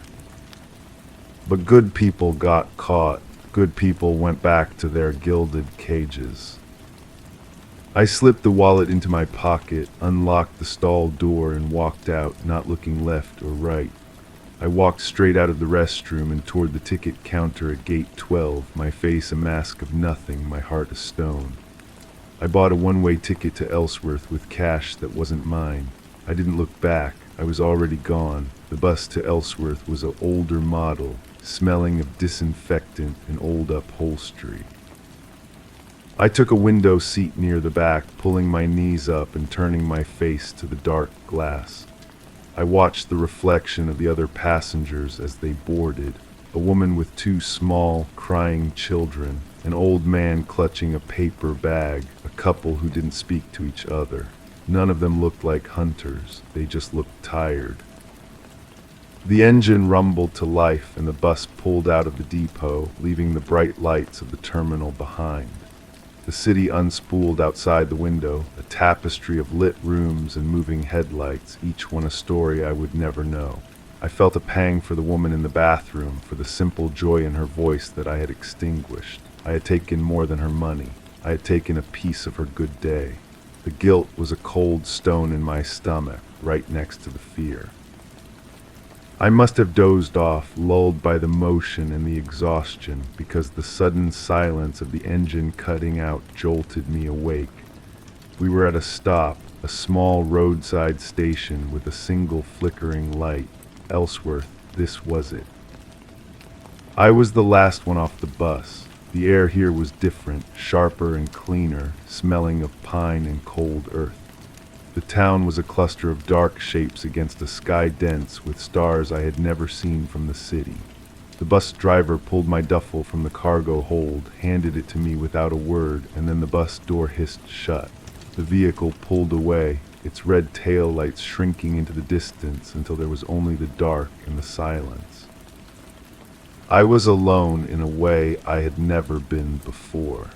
But good people got caught. Good people went back to their gilded cages. I slipped the wallet into my pocket, unlocked the stall door, and walked out, not looking left or right. I walked straight out of the restroom and toward the ticket counter at gate 12, my face a mask of nothing, my heart a stone. I bought a one-way ticket to Ellsworth with cash that wasn't mine. I didn't look back. I was already gone. The bus to Ellsworth was an older model, smelling of disinfectant and old upholstery. I took a window seat near the back, pulling my knees up and turning my face to the dark glass. I watched the reflection of the other passengers as they boarded. A woman with two small, crying children, an old man clutching a paper bag, a couple who didn't speak to each other. None of them looked like hunters. They just looked tired. The engine rumbled to life and the bus pulled out of the depot, leaving the bright lights of the terminal behind. The city unspooled outside the window, a tapestry of lit rooms and moving headlights, each one a story I would never know. I felt a pang for the woman in the bathroom, for the simple joy in her voice that I had extinguished. I had taken more than her money. I had taken a piece of her good day. The guilt was a cold stone in my stomach, right next to the fear. I must have dozed off, lulled by the motion and the exhaustion, because the sudden silence of the engine cutting out jolted me awake. We were at a stop, a small roadside station with a single flickering light. Ellsworth, this was it. I was the last one off the bus. The air here was different, sharper and cleaner, smelling of pine and cold earth. The town was a cluster of dark shapes against a sky dense with stars I had never seen from the city. The bus driver pulled my duffel from the cargo hold, handed it to me without a word, and then the bus door hissed shut. The vehicle pulled away, its red tail lights shrinking into the distance until there was only the dark and the silence. I was alone in a way I had never been before.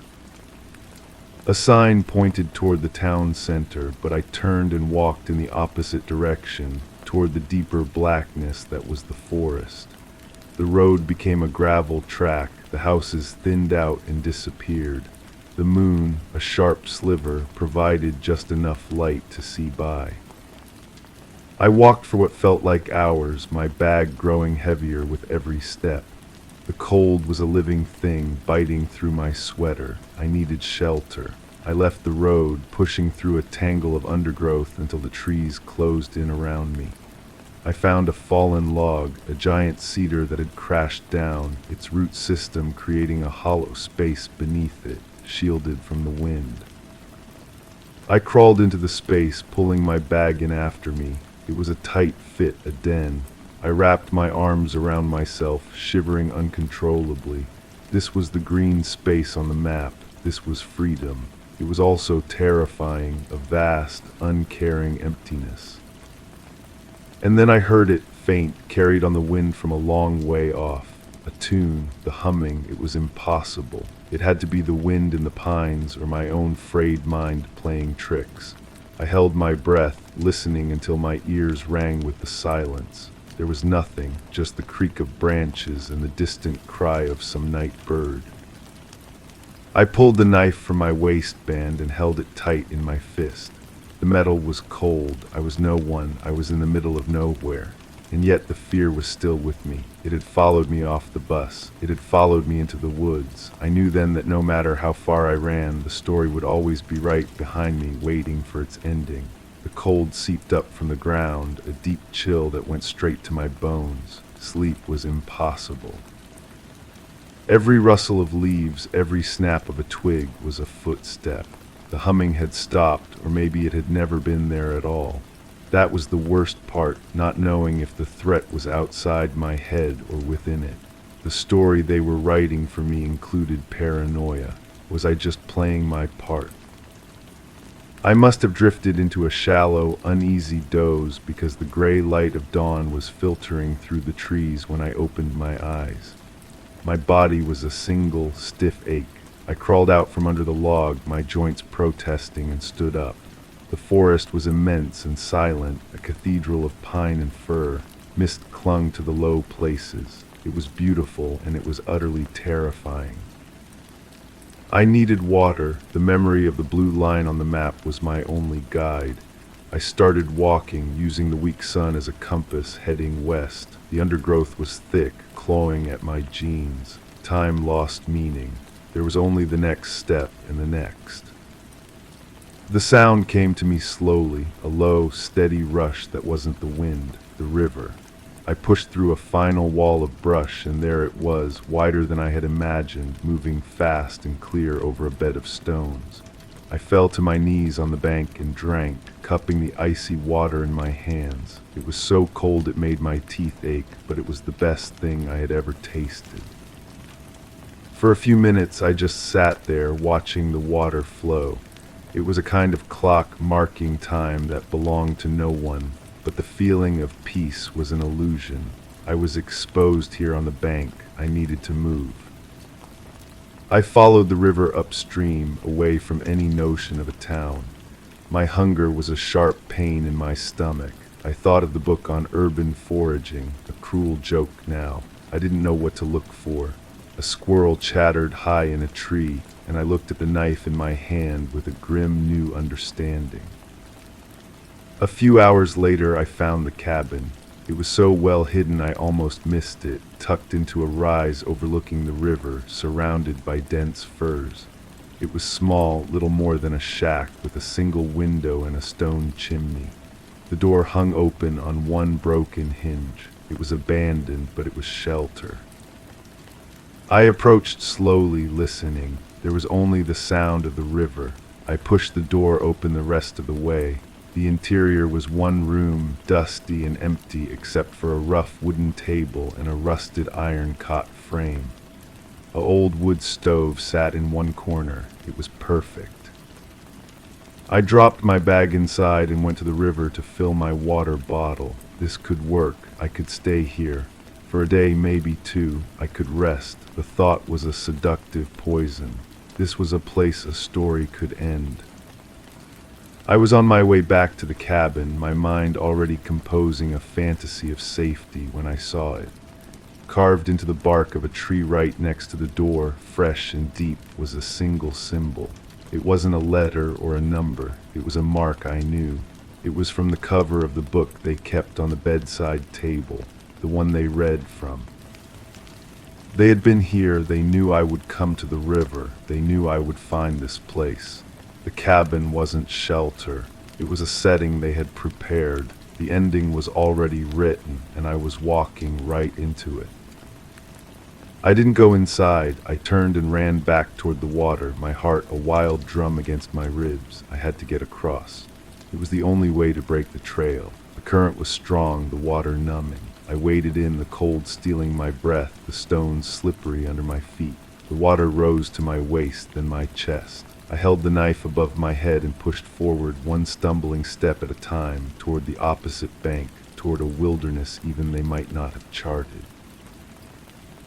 A sign pointed toward the town center, but I turned and walked in the opposite direction, toward the deeper blackness that was the forest. The road became a gravel track, the houses thinned out and disappeared. The moon, a sharp sliver, provided just enough light to see by. I walked for what felt like hours, my bag growing heavier with every step. The cold was a living thing, biting through my sweater. I needed shelter. I left the road, pushing through a tangle of undergrowth until the trees closed in around me. I found a fallen log, a giant cedar that had crashed down, its root system creating a hollow space beneath it, shielded from the wind. I crawled into the space, pulling my bag in after me. It was a tight fit, a den. I wrapped my arms around myself, shivering uncontrollably. This was the green space on the map. This was freedom. It was also terrifying, a vast, uncaring emptiness. And then I heard it, faint, carried on the wind from a long way off. A tune, the humming, it was impossible. It had to be the wind in the pines or my own frayed mind playing tricks. I held my breath, listening until my ears rang with the silence. There was nothing, just the creak of branches and the distant cry of some night bird. I pulled the knife from my waistband and held it tight in my fist. The metal was cold. I was no one. I was in the middle of nowhere. And yet the fear was still with me. It had followed me off the bus. It had followed me into the woods. I knew then that no matter how far I ran, the story would always be right behind me, waiting for its ending. The cold seeped up from the ground, a deep chill that went straight to my bones. Sleep was impossible. Every rustle of leaves, every snap of a twig was a footstep. The humming had stopped, or maybe it had never been there at all. That was the worst part, not knowing if the threat was outside my head or within it. The story they were writing for me included paranoia. Was I just playing my part? I must have drifted into a shallow, uneasy doze because the gray light of dawn was filtering through the trees when I opened my eyes. My body was a single, stiff ache. I crawled out from under the log, my joints protesting, and stood up. The forest was immense and silent, a cathedral of pine and fir. Mist clung to the low places. It was beautiful, and it was utterly terrifying. I needed water. The memory of the blue line on the map was my only guide. I started walking, using the weak sun as a compass, heading west. The undergrowth was thick, clawing at my jeans. Time lost meaning. There was only the next step and the next. The sound came to me slowly, a low, steady rush that wasn't the wind, the river. I pushed through a final wall of brush, and there it was, wider than I had imagined, moving fast and clear over a bed of stones. I fell to my knees on the bank and drank, cupping the icy water in my hands. It was so cold it made my teeth ache, but it was the best thing I had ever tasted. For a few minutes I just sat there, watching the water flow. It was a kind of clock marking time that belonged to no one, but the feeling of peace was an illusion. I was exposed here on the bank. I needed to move. I followed the river upstream, away from any notion of a town. My hunger was a sharp pain in my stomach. I thought of the book on urban foraging, a cruel joke now. I didn't know what to look for. A squirrel chattered high in a tree, and I looked at the knife in my hand with a grim new understanding. A few hours later I found the cabin. It was so well hidden I almost missed it, tucked into a rise overlooking the river, surrounded by dense firs. It was small, little more than a shack, with a single window and a stone chimney. The door hung open on one broken hinge. It was abandoned, but it was shelter. I approached slowly, listening. There was only the sound of the river. I pushed the door open the rest of the way. The interior was one room, dusty and empty except for a rough wooden table and a rusted iron cot frame. An old wood stove sat in one corner. It was perfect. I dropped my bag inside and went to the river to fill my water bottle. This could work. I could stay here. For a day, maybe two. I could rest. The thought was a seductive poison. This was a place a story could end. I was on my way back to the cabin, my mind already composing a fantasy of safety when I saw it. Carved into the bark of a tree right next to the door, fresh and deep, was a single symbol. It wasn't a letter or a number. It was a mark I knew. It was from the cover of the book they kept on the bedside table, the one they read from. They had been here. They knew I would come to the river. They knew I would find this place. The cabin wasn't shelter. It was a setting they had prepared. The ending was already written, and I was walking right into it. I didn't go inside. I turned and ran back toward the water, my heart a wild drum against my ribs. I had to get across. It was the only way to break the trail. The current was strong, the water numbing. I waded in, the cold stealing my breath, the stones slippery under my feet. The water rose to my waist, then my chest. I held the knife above my head and pushed forward, one stumbling step at a time, toward the opposite bank, toward a wilderness even they might not have charted.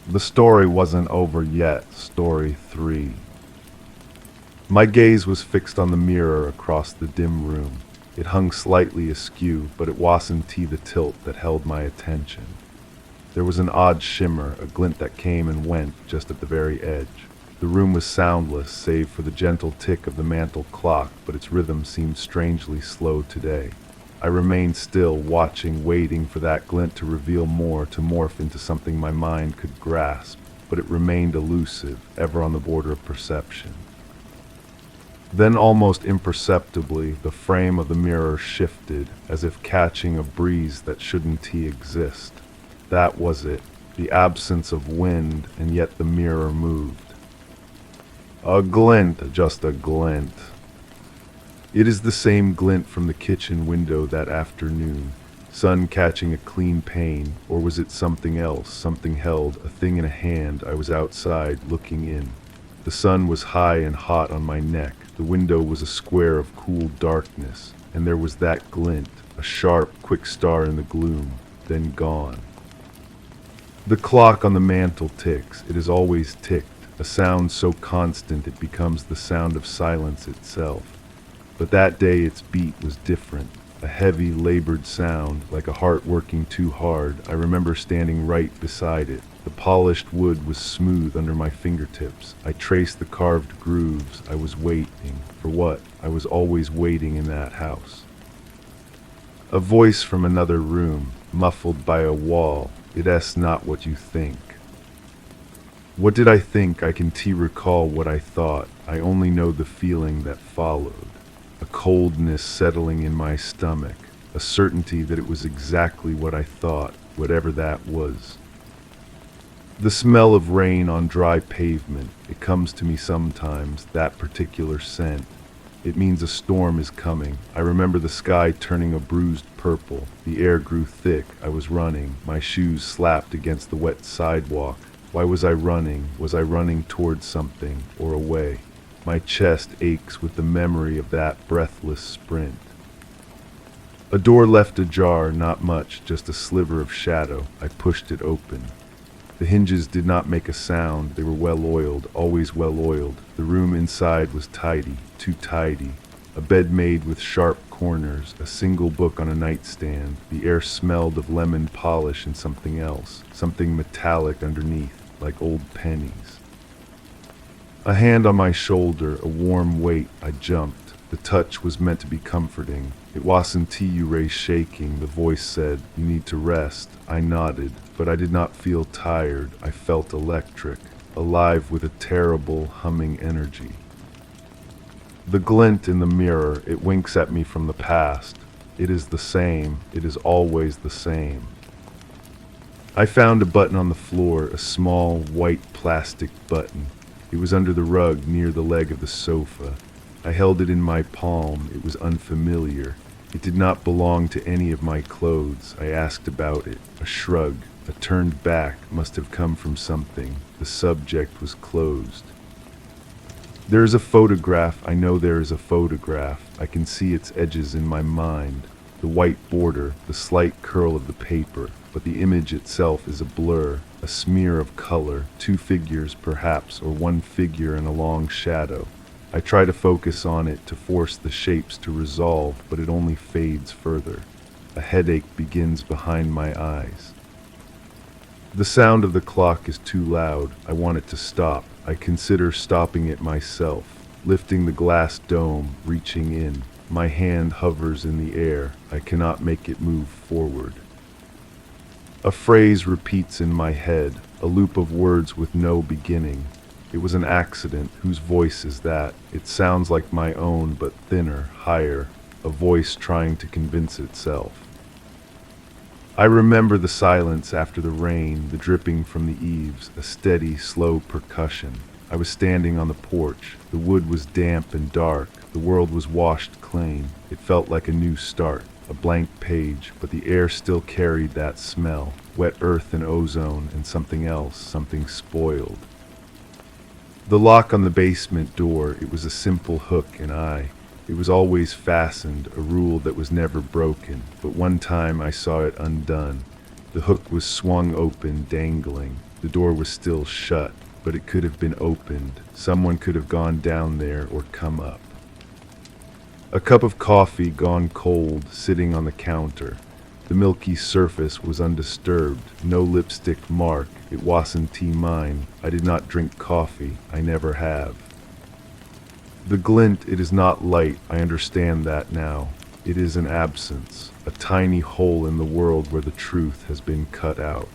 The story wasn't over yet. Story 3. My gaze was fixed on the mirror across the dim room. It hung slightly askew, but it wasn't the tilt that held my attention. There was an odd shimmer, a glint that came and went just at the very edge. The room was soundless, save for the gentle tick of the mantel clock, but its rhythm seemed strangely slow today. I remained still, watching, waiting for that glint to reveal more, to morph into something my mind could grasp, but it remained elusive, ever on the border of perception. Then, almost imperceptibly, the frame of the mirror shifted, as if catching a breeze that shouldn't exist. That was it. the absence of wind, and yet the mirror moved. A glint, just a glint. It is the same glint from the kitchen window that afternoon, sun catching a clean pane, or was it something else, something held, a thing in a hand? I was outside, looking in. The sun was high and hot on my neck, the window was a square of cool darkness, and there was that glint, a sharp, quick star in the gloom, then gone. The clock on the mantel ticks, it has always ticked, a sound so constant it becomes the sound of silence itself. But that day its beat was different, a heavy, labored sound, like a heart working too hard. I remember standing right beside it. The polished wood was smooth under my fingertips. I traced the carved grooves. I was waiting. For what? I was always waiting in that house. A voice from another room, muffled by a wall. It's not what you think. What did I think? I can recall what I thought. I only know the feeling that followed. A coldness settling in my stomach, a certainty that it was exactly what I thought, whatever that was. The smell of rain on dry pavement, it comes to me sometimes, that particular scent. It means a storm is coming. I remember the sky turning a bruised purple. The air grew thick. I was running. My shoes slapped against the wet sidewalk. Why was I running? Was I running towards something or away? My chest aches with the memory of that breathless sprint. A door left ajar, not much, just a sliver of shadow. I pushed it open. The hinges did not make a sound. They were well-oiled, always well-oiled. The room inside was tidy, too tidy. A bed made with sharp corners, a single book on a nightstand. The air smelled of lemon polish and something else, something metallic underneath, like old pennies. A hand on my shoulder, a warm weight. I jumped. The touch was meant to be comforting. It wasn't you shaking. The voice said, "You need to rest." I nodded, but I did not feel tired. I felt electric, alive with a terrible, humming energy. The glint in the mirror, it winks at me from the past. It is the same. It is always the same. I found a button on the floor, a small, white plastic button. It was under the rug near the leg of the sofa. I held it in my palm. It was unfamiliar. It did not belong to any of my clothes. I asked about it. A shrug, a turned back must have come from something. The subject was closed. There is a photograph. I know there is a photograph. I can see its edges in my mind. The white border, the slight curl of the paper, but the image itself is a blur, a smear of color, two figures perhaps, or one figure in a long shadow. I try to focus on it to force the shapes to resolve, but it only fades further. A headache begins behind my eyes. The sound of the clock is too loud. I want it to stop. I consider stopping it myself, lifting the glass dome, reaching in. My hand hovers in the air. I cannot make it move forward. A phrase repeats in my head, a loop of words with no beginning. It was an accident. Whose voice is that? It sounds like my own, but thinner, higher, a voice trying to convince itself. I remember the silence after the rain, the dripping from the eaves, a steady, slow percussion. I was standing on the porch. The wood was damp and dark. The world was washed clean. It felt like a new start, a blank page, but the air still carried that smell, wet earth and ozone and something else, something spoiled. The lock on the basement door, it was a simple hook and eye. It was always fastened, a rule that was never broken, but one time I saw it undone. The hook was swung open, dangling. The door was still shut, but it could have been opened. Someone could have gone down there or come up. A cup of coffee gone cold, sitting on the counter. The milky surface was undisturbed, no lipstick mark. It wasn't mine. I did not drink coffee. I never have. The glint, it is not light. I understand that now. It is an absence, a tiny hole in the world where the truth has been cut out.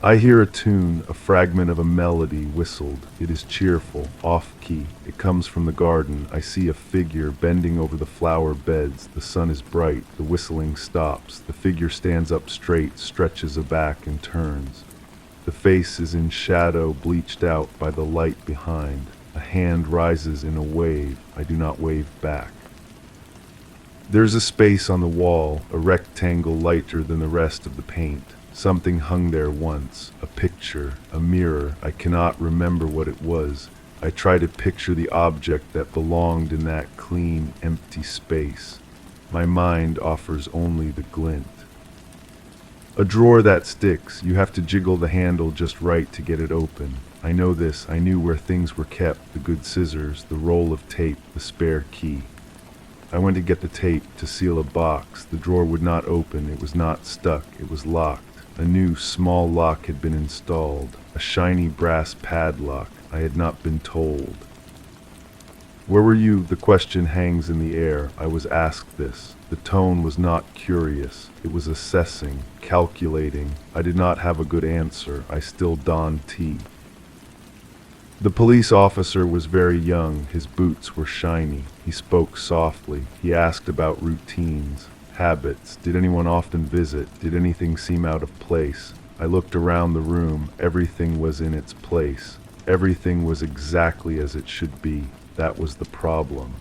I hear a tune, a fragment of a melody whistled. It is cheerful, off-key. It comes from the garden. I see a figure bending over the flower beds. The sun is bright. The whistling stops. The figure stands up straight, stretches aback, and turns. The face is in shadow, bleached out by the light behind. A hand rises in a wave. I do not wave back. There's a space on the wall, a rectangle lighter than the rest of the paint. Something hung there once, a picture, a mirror. I cannot remember what it was. I try to picture the object that belonged in that clean, empty space. My mind offers only the glint. A drawer that sticks. You have to jiggle the handle just right to get it open. I know this. I knew where things were kept, the good scissors, the roll of tape, the spare key. I went to get the tape to seal a box. The drawer would not open. It was not stuck. It was locked. A new, small lock had been installed. A shiny brass padlock. I had not been told. Where were you? The question hangs in the air. I was asked this. The tone was not curious. It was assessing, calculating. I did not have a good answer. I still donned tea. The police officer was very young. His boots were shiny. He spoke softly. He asked about routines, habits. Did anyone often visit? Did anything seem out of place? I looked around the room. Everything was in its place. Everything was exactly as it should be. That was the problem.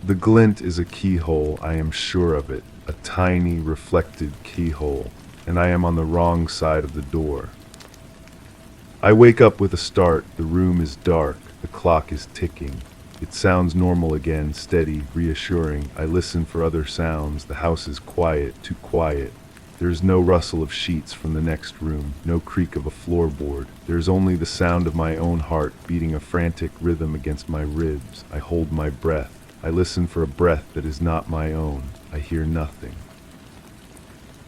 The glint is a keyhole, I am sure of it. A tiny, reflected keyhole. And I am on the wrong side of the door. I wake up with a start. The room is dark. The clock is ticking. It sounds normal again, steady, reassuring. I listen for other sounds. The house is quiet, too quiet. There is no rustle of sheets from the next room, no creak of a floorboard. There is only the sound of my own heart beating a frantic rhythm against my ribs. I hold my breath. I listen for a breath that is not my own. I hear nothing.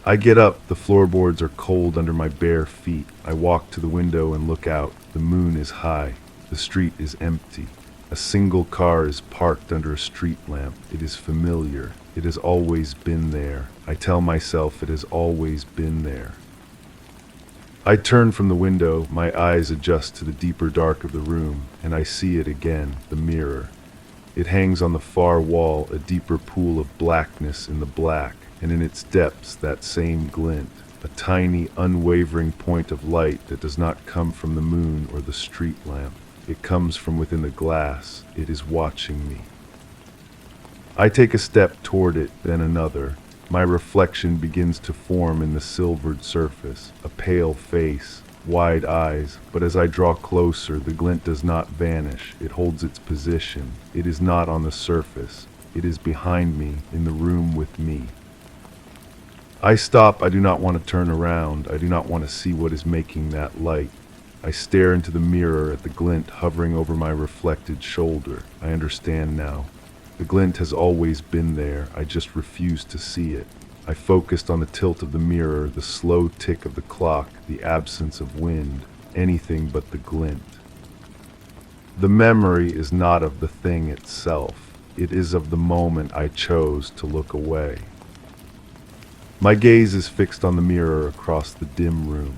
I get up. The floorboards are cold under my bare feet. I walk to the window and look out. The moon is high. The street is empty. A single car is parked under a street lamp. It is familiar. It has always been there. I tell myself it has always been there. I turn from the window. My eyes adjust to the deeper dark of the room, and I see it again, the mirror. It hangs on the far wall, a deeper pool of blackness in the black, and in its depths that same glint, a tiny, unwavering point of light that does not come from the moon or the street lamp. It comes from within the glass. It is watching me. I take a step toward it, then another. My reflection begins to form in the silvered surface, a pale face, wide eyes, but as I draw closer, the glint does not vanish. It holds its position. It is not on the surface. It is behind me, in the room with me. I stop. I do not want to turn around. I do not want to see what is making that light. I stare into the mirror at the glint hovering over my reflected shoulder. I understand now. The glint has always been there. I just refuse to see it. I focused on the tilt of the mirror, the slow tick of the clock, the absence of wind, anything but the glint. The memory is not of the thing itself. It is of the moment I chose to look away. My gaze is fixed on the mirror across the dim room.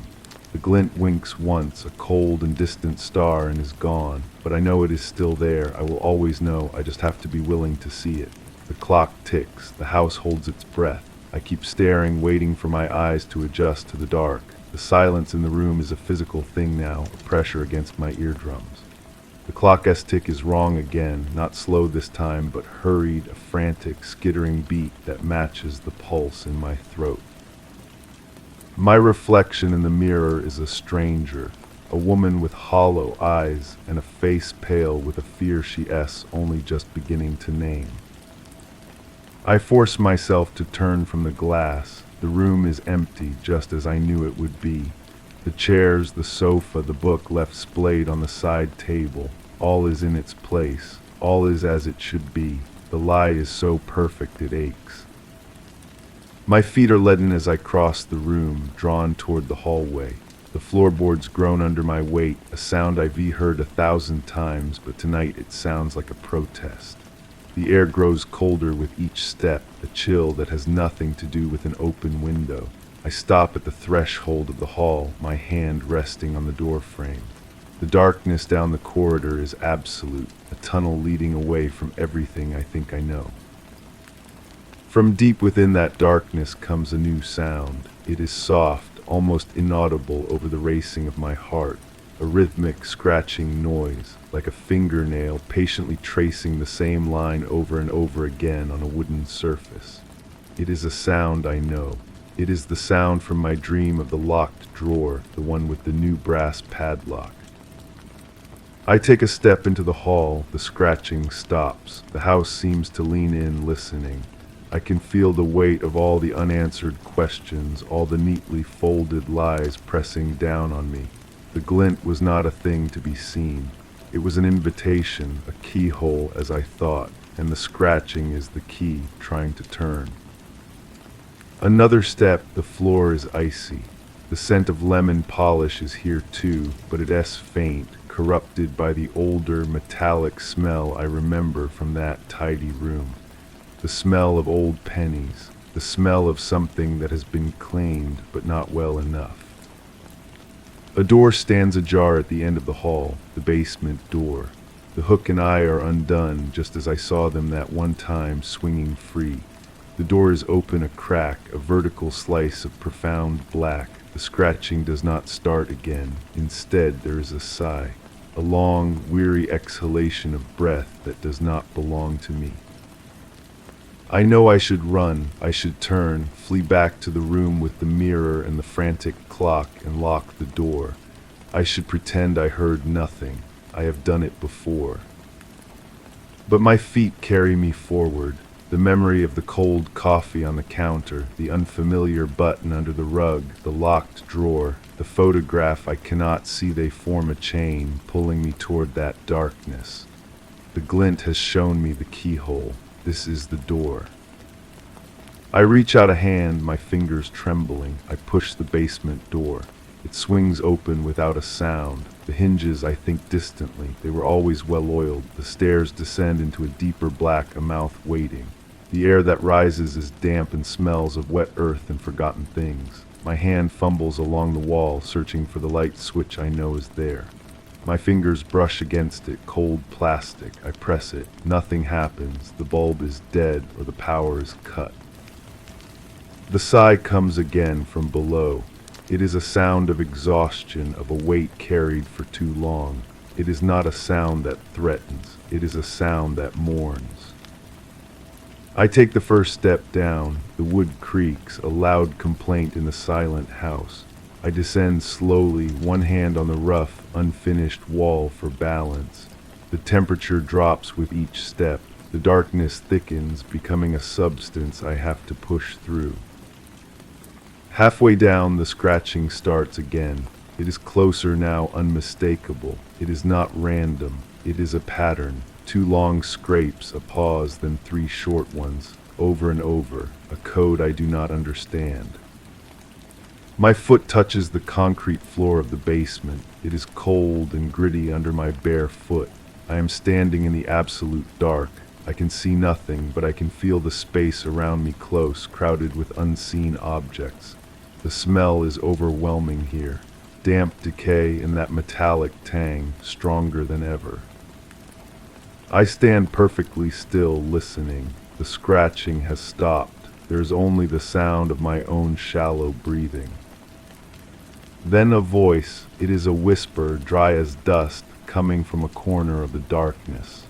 The glint winks once, a cold and distant star, and is gone. But I know it is still there. I will always know. I just have to be willing to see it. The clock ticks. The house holds its breath. I keep staring, waiting for my eyes to adjust to the dark. The silence in the room is a physical thing now, a pressure against my eardrums. The clock's tick is wrong again, not slow this time, but hurried, a frantic, skittering beat that matches the pulse in my throat. My reflection in the mirror is a stranger, a woman with hollow eyes and a face pale with a fear she's only just beginning to name. I force myself to turn from the glass. The room is empty, just as I knew it would be. The chairs, the sofa, the book left splayed on the side table. All is in its place. All is as it should be. The lie is so perfect it aches. My feet are leaden as I cross the room, drawn toward the hallway. The floorboards groan under my weight, a sound I've heard 1,000 times, but tonight it sounds like a protest. The air grows colder with each step, a chill that has nothing to do with an open window. I stop at the threshold of the hall, my hand resting on the door frame. The darkness down the corridor is absolute, a tunnel leading away from everything I think I know. From deep within that darkness comes a new sound. It is soft, almost inaudible over the racing of my heart, a rhythmic scratching noise, like a fingernail patiently tracing the same line over and over again on a wooden surface. It is a sound I know. It is the sound from my dream of the locked drawer, the one with the new brass padlock. I take a step into the hall, the scratching stops. The house seems to lean in, listening. I can feel the weight of all the unanswered questions, all the neatly folded lies pressing down on me. The glint was not a thing to be seen. It was an invitation, a keyhole as I thought, and the scratching is the key trying to turn. Another step, the floor is icy. The scent of lemon polish is here too, but it is faint, corrupted by the older metallic smell I remember from that tidy room. The smell of old pennies, the smell of something that has been cleaned but not well enough. A door stands ajar at the end of the hall, the basement door. The hook and I are undone just as I saw them that one time swinging free. The door is open a crack, a vertical slice of profound black. The scratching does not start again. Instead, there is a sigh, a long, weary exhalation of breath that does not belong to me. I know I should run, I should turn, flee back to the room with the mirror and the frantic clock and lock the door. I should pretend I heard nothing. I have done it before. But my feet carry me forward. The memory of the cold coffee on the counter, the unfamiliar button under the rug, the locked drawer, the photograph I cannot see, they form a chain, pulling me toward that darkness. The glint has shown me the keyhole. This is the door. I reach out a hand, my fingers trembling. I push the basement door. It swings open without a sound. The hinges I think distantly. They were always well oiled. The stairs descend into a deeper black, a mouth waiting. The air that rises is damp and smells of wet earth and forgotten things. My hand fumbles along the wall, searching for the light switch I know is there. My fingers brush against it, cold plastic. I press it. Nothing happens. The bulb is dead or the power is cut. The sigh comes again from below. It is a sound of exhaustion, of a weight carried for too long. It is not a sound that threatens. It is a sound that mourns. I take the first step down. The wood creaks, a loud complaint in the silent house. I descend slowly, one hand on the rough, unfinished wall for balance. The temperature drops with each step. The darkness thickens, becoming a substance I have to push through. Halfway down, the scratching starts again. It is closer now, unmistakable. It is not random. It is a pattern. 2 long scrapes, a pause, then 3 short ones, over and over, a code I do not understand. My foot touches the concrete floor of the basement. It is cold and gritty under my bare foot. I am standing in the absolute dark. I can see nothing, but I can feel the space around me close, crowded with unseen objects. The smell is overwhelming here. Damp decay and that metallic tang, stronger than ever. I stand perfectly still, listening. The scratching has stopped. There is only the sound of my own shallow breathing. Then a voice. It is a whisper, dry as dust, coming from a corner of the darkness.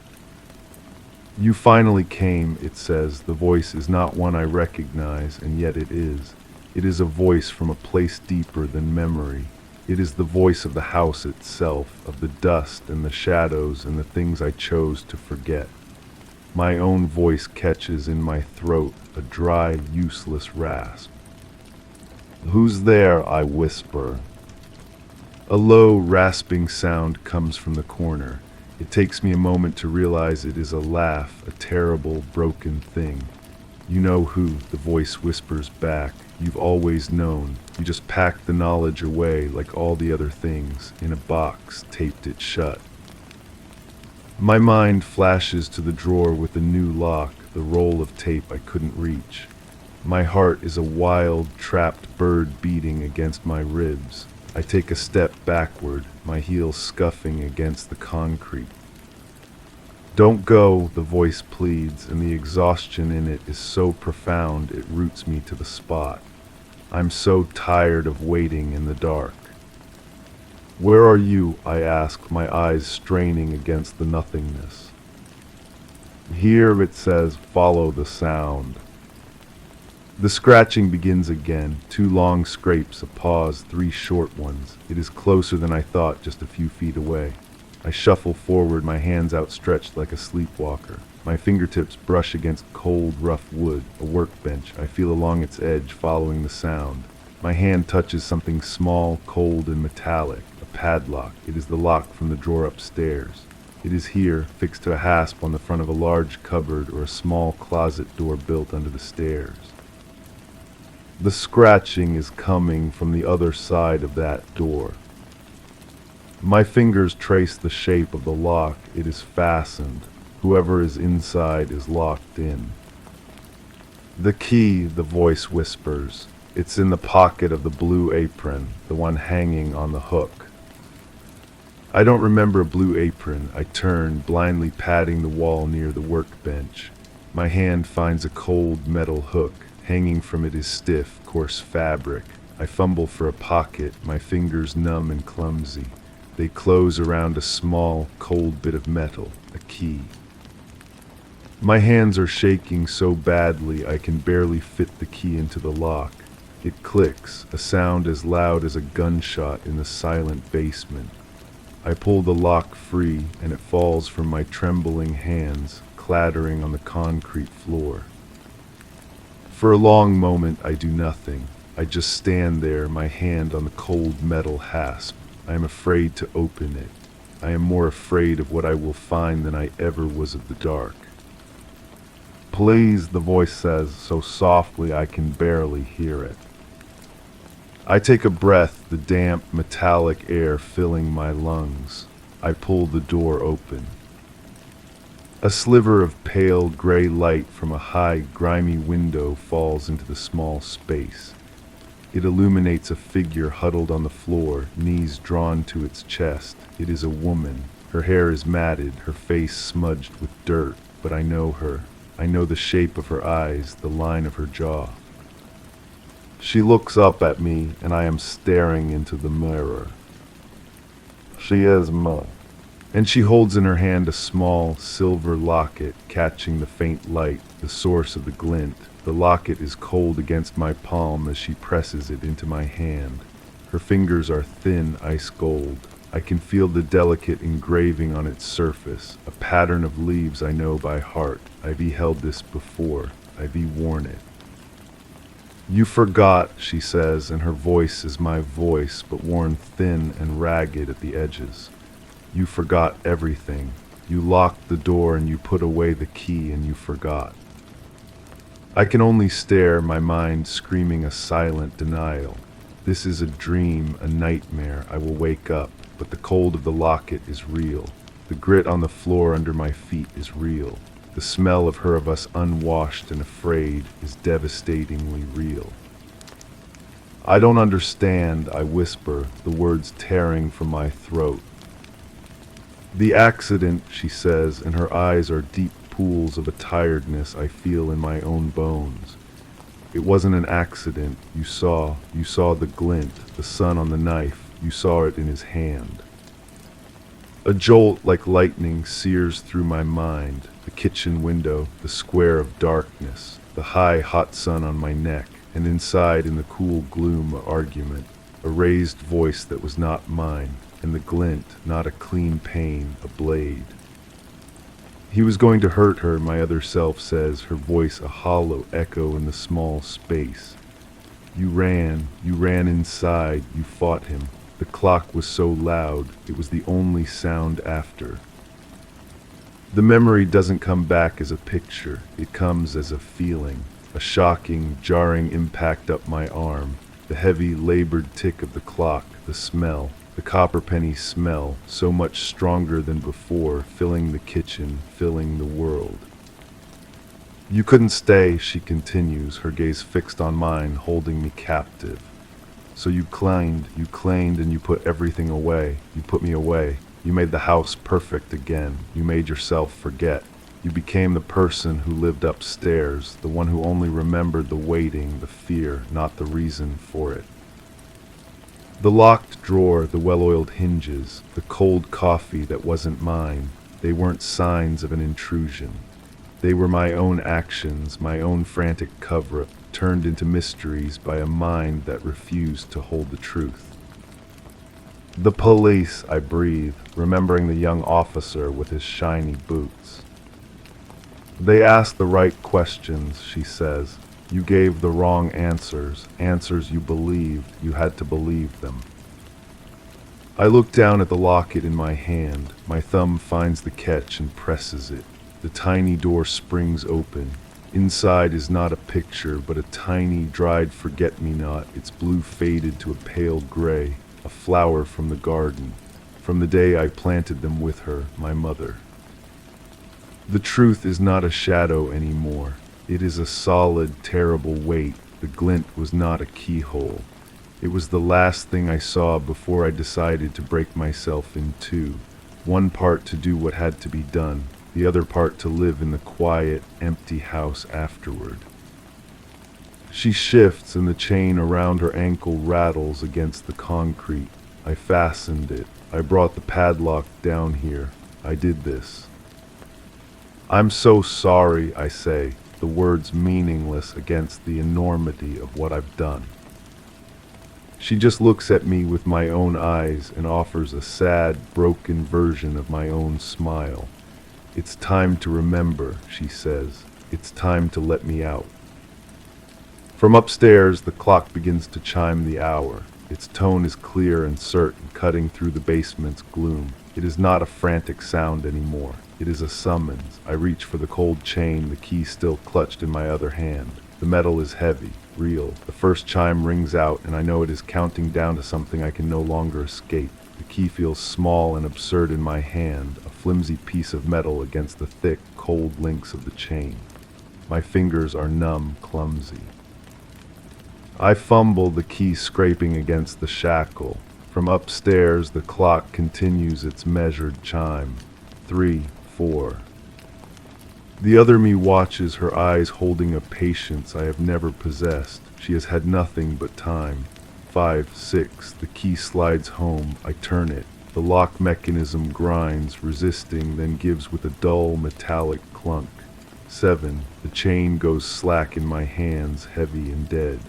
"You finally came," it says. The voice is not one I recognize, and yet it is. It is a voice from a place deeper than memory. It is the voice of the house itself, of the dust and the shadows and the things I chose to forget. My own voice catches in my throat, a dry, useless rasp. "Who's there?" I whisper. A low, rasping sound comes from the corner. It takes me a moment to realize it is a laugh, a terrible, broken thing. "You know who," the voice whispers back. "You've always known. You just packed the knowledge away like all the other things, in a box, taped it shut." My mind flashes to the drawer with the new lock, the roll of tape I couldn't reach. My heart is a wild, trapped bird beating against my ribs. I take a step backward, my heels scuffing against the concrete. "Don't go," the voice pleads, and the exhaustion in it is so profound it roots me to the spot. I'm so tired of waiting in the dark. "Where are you?" I ask, my eyes straining against the nothingness. "Here," it says, "follow the sound." The scratching begins again, 2 long scrapes, a pause, 3 short ones. It is closer than I thought, just a few feet away. I shuffle forward, my hands outstretched like a sleepwalker. My fingertips brush against cold, rough wood, a workbench. I feel along its edge, following the sound. My hand touches something small, cold, and metallic, a padlock. It is the lock from the drawer upstairs. It is here, fixed to a hasp on the front of a large cupboard or a small closet door built under the stairs. The scratching is coming from the other side of that door. My fingers trace the shape of the lock. It is fastened. Whoever is inside is locked in. "The key," the voice whispers. "It's in the pocket of the blue apron, the one hanging on the hook." I don't remember a blue apron. I turn, blindly patting the wall near the workbench. My hand finds a cold metal hook. Hanging from it is stiff, coarse fabric. I fumble for a pocket, my fingers numb and clumsy. They close around a small, cold bit of metal, a key. My hands are shaking so badly I can barely fit the key into the lock. It clicks, a sound as loud as a gunshot in the silent basement. I pull the lock free, and it falls from my trembling hands, clattering on the concrete floor. For a long moment I do nothing. I just stand there, my hand on the cold metal hasp. I am afraid to open it. I am more afraid of what I will find than I ever was of the dark. "Please," the voice says, so softly I can barely hear it. I take a breath, the damp, metallic air filling my lungs. I pull the door open. A sliver of pale gray light from a high, grimy window falls into the small space. It illuminates a figure huddled on the floor, knees drawn to its chest. It is a woman. Her hair is matted, her face smudged with dirt, but I know her. I know the shape of her eyes, the line of her jaw. She looks up at me, and I am staring into the mirror. She is mine. And she holds in her hand a small silver locket, catching the faint light, the source of the glint. The locket is cold against my palm as she presses it into my hand. Her fingers are thin ice gold. I can feel the delicate engraving on its surface, a pattern of leaves I know by heart. I've beheld this before. I've worn it. "You forgot," she says, and her voice is my voice, but worn thin and ragged at the edges. "You forgot everything. You locked the door and you put away the key and you forgot." I can only stare, my mind screaming a silent denial. This is a dream, a nightmare. I will wake up, but the cold of the locket is real. The grit on the floor under my feet is real. The smell of her of us unwashed and afraid is devastatingly real. "I don't understand," I whisper, the words tearing from my throat. "The accident," she says, and her eyes are deep pools of a tiredness I feel in my own bones. "It wasn't an accident. You saw the glint, the sun on the knife. You saw it in his hand." A jolt like lightning sears through my mind. The kitchen window, the square of darkness, the high, hot sun on my neck, and inside in the cool gloom an argument, a raised voice that was not mine, and the glint, not a clean pane, a blade. "He was going to hurt her," my other self says, her voice a hollow echo in the small space. You ran inside, you fought him. The clock was so loud, it was the only sound after." The memory doesn't come back as a picture, it comes as a feeling, a shocking, jarring impact up my arm, the heavy, labored tick of the clock, the smell, the copper penny smell, so much stronger than before, filling the kitchen, filling the world. You couldn't stay, she continues, her gaze fixed on mine, holding me captive. So you claimed, and you put everything away. You put me away. You made the house perfect again. You made yourself forget. You became the person who lived upstairs, the one who only remembered the waiting, the fear, not the reason for it. The locked drawer, the well-oiled hinges, the cold coffee that wasn't mine, they weren't signs of an intrusion. They were my own actions, my own frantic cover-up, turned into mysteries by a mind that refused to hold the truth. The police, I breathe, remembering the young officer with his shiny boots. They asked the right questions, she says. You gave the wrong answers, answers you believed. You had to believe them. I look down at the locket in my hand. My thumb finds the catch and presses it. The tiny door springs open. Inside is not a picture, but a tiny, dried forget-me-not, its blue faded to a pale gray, a flower from the garden, from the day I planted them with her, my mother. The truth is not a shadow anymore. It is a solid, terrible weight. The glint was not a keyhole. It was the last thing I saw before I decided to break myself in two. One part to do what had to be done, the other part to live in the quiet, empty house afterward. She shifts and the chain around her ankle rattles against the concrete. I fastened it. I brought the padlock down here. I did this. I'm so sorry, I say, the words meaningless against the enormity of what I've done. She just looks at me with my own eyes and offers a sad, broken version of my own smile. It's time to remember, she says. It's time to let me out. From upstairs, the clock begins to chime the hour. Its tone is clear and certain, cutting through the basement's gloom. It is not a frantic sound anymore. It is a summons. I reach for the cold chain, the key still clutched in my other hand. The metal is heavy, real. The first chime rings out, and I know it is counting down to something I can no longer escape. The key feels small and absurd in my hand, a flimsy piece of metal against the thick, cold links of the chain. My fingers are numb, clumsy. I fumble, the key scraping against the shackle. From upstairs, the clock continues its measured chime. 3, 4. The other me watches, her eyes holding a patience I have never possessed. She has had nothing but time. 5, 6. The key slides home. I turn it. The lock mechanism grinds, resisting, then gives with a dull, metallic clunk. 7. The chain goes slack in my hands, heavy and dead.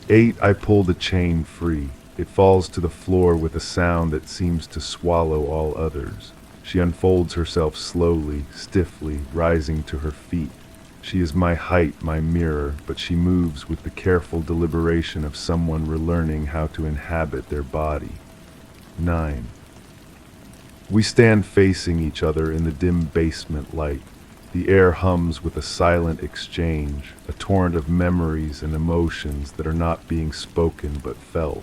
8. I pull the chain free. It falls to the floor with a sound that seems to swallow all others. She unfolds herself slowly, stiffly, rising to her feet. She is my height, my mirror, but she moves with the careful deliberation of someone relearning how to inhabit their body. 9. We stand facing each other in the dim basement light. The air hums with a silent exchange, a torrent of memories and emotions that are not being spoken but felt.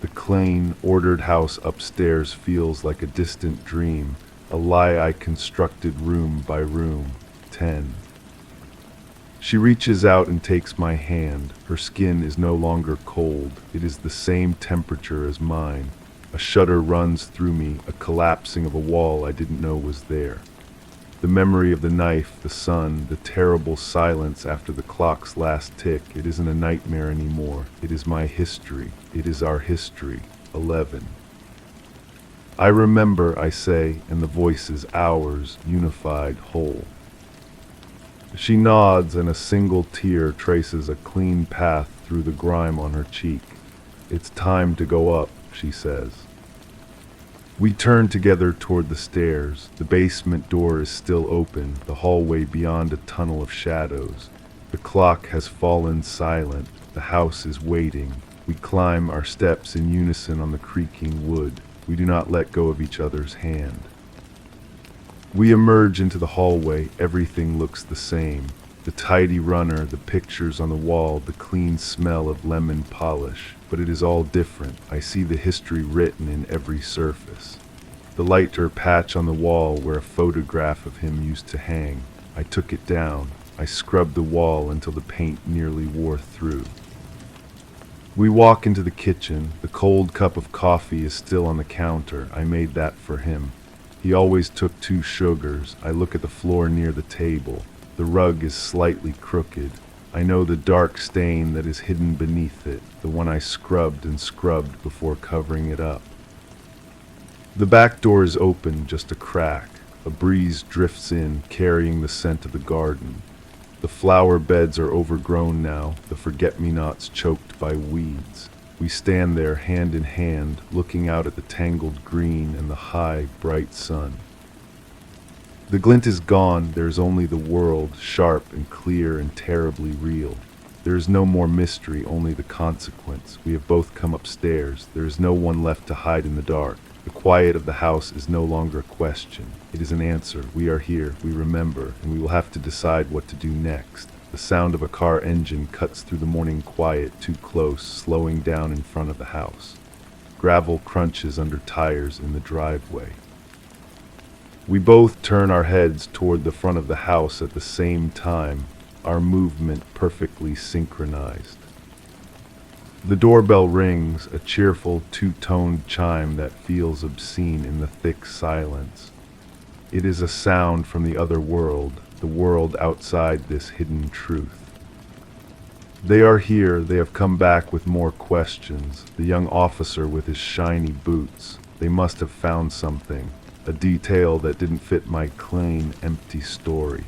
The clean, ordered house upstairs feels like a distant dream, a lie I constructed room by room. 10. She reaches out and takes my hand. Her skin is no longer cold. It is the same temperature as mine. A shudder runs through me, a collapsing of a wall I didn't know was there. The memory of the knife, the sun, the terrible silence after the clock's last tick, it isn't a nightmare anymore. It is my history. It is our history. 11. I remember, I say, and the voice is ours, unified, whole. She nods, and a single tear traces a clean path through the grime on her cheek. It's time to go up, she says. We turn together toward the stairs. The basement door is still open, the hallway beyond a tunnel of shadows. The clock has fallen silent. The house is waiting. We climb our steps in unison on the creaking wood. We do not let go of each other's hand. We emerge into the hallway. Everything looks the same. The tidy runner, the pictures on the wall, the clean smell of lemon polish. But it is all different. I see the history written in every surface. The lighter patch on the wall where a photograph of him used to hang. I I took it down. I scrubbed the wall until the paint nearly wore through. We walk into the kitchen. The cold cup of coffee is still on the counter. I made that for him. He always took 2 sugars. I look at the floor near the table. The rug is slightly crooked. I know the dark stain that is hidden beneath it, the one I scrubbed and scrubbed before covering it up. The back door is open, just a crack. A breeze drifts in, carrying the scent of the garden. The flower beds are overgrown now, the forget-me-nots choked by weeds. We stand there hand in hand, looking out at the tangled green and the high, bright sun. The glint is gone, there is only the world, sharp and clear and terribly real. There is no more mystery, only the consequence. We have both come upstairs. There is no one left to hide in the dark. The quiet of the house is no longer a question. It is an answer. We are here, we remember, and we will have to decide what to do next. The sound of a car engine cuts through the morning quiet too close, slowing down in front of the house. Gravel crunches under tires in the driveway. We both turn our heads toward the front of the house at the same time, our movement perfectly synchronized. The doorbell rings, a cheerful, 2-toned chime that feels obscene in the thick silence. It is a sound from the other world, the world outside this hidden truth. They are here, they have come back with more questions. The young officer with his shiny boots. They must have found something, a detail that didn't fit my clean, empty story.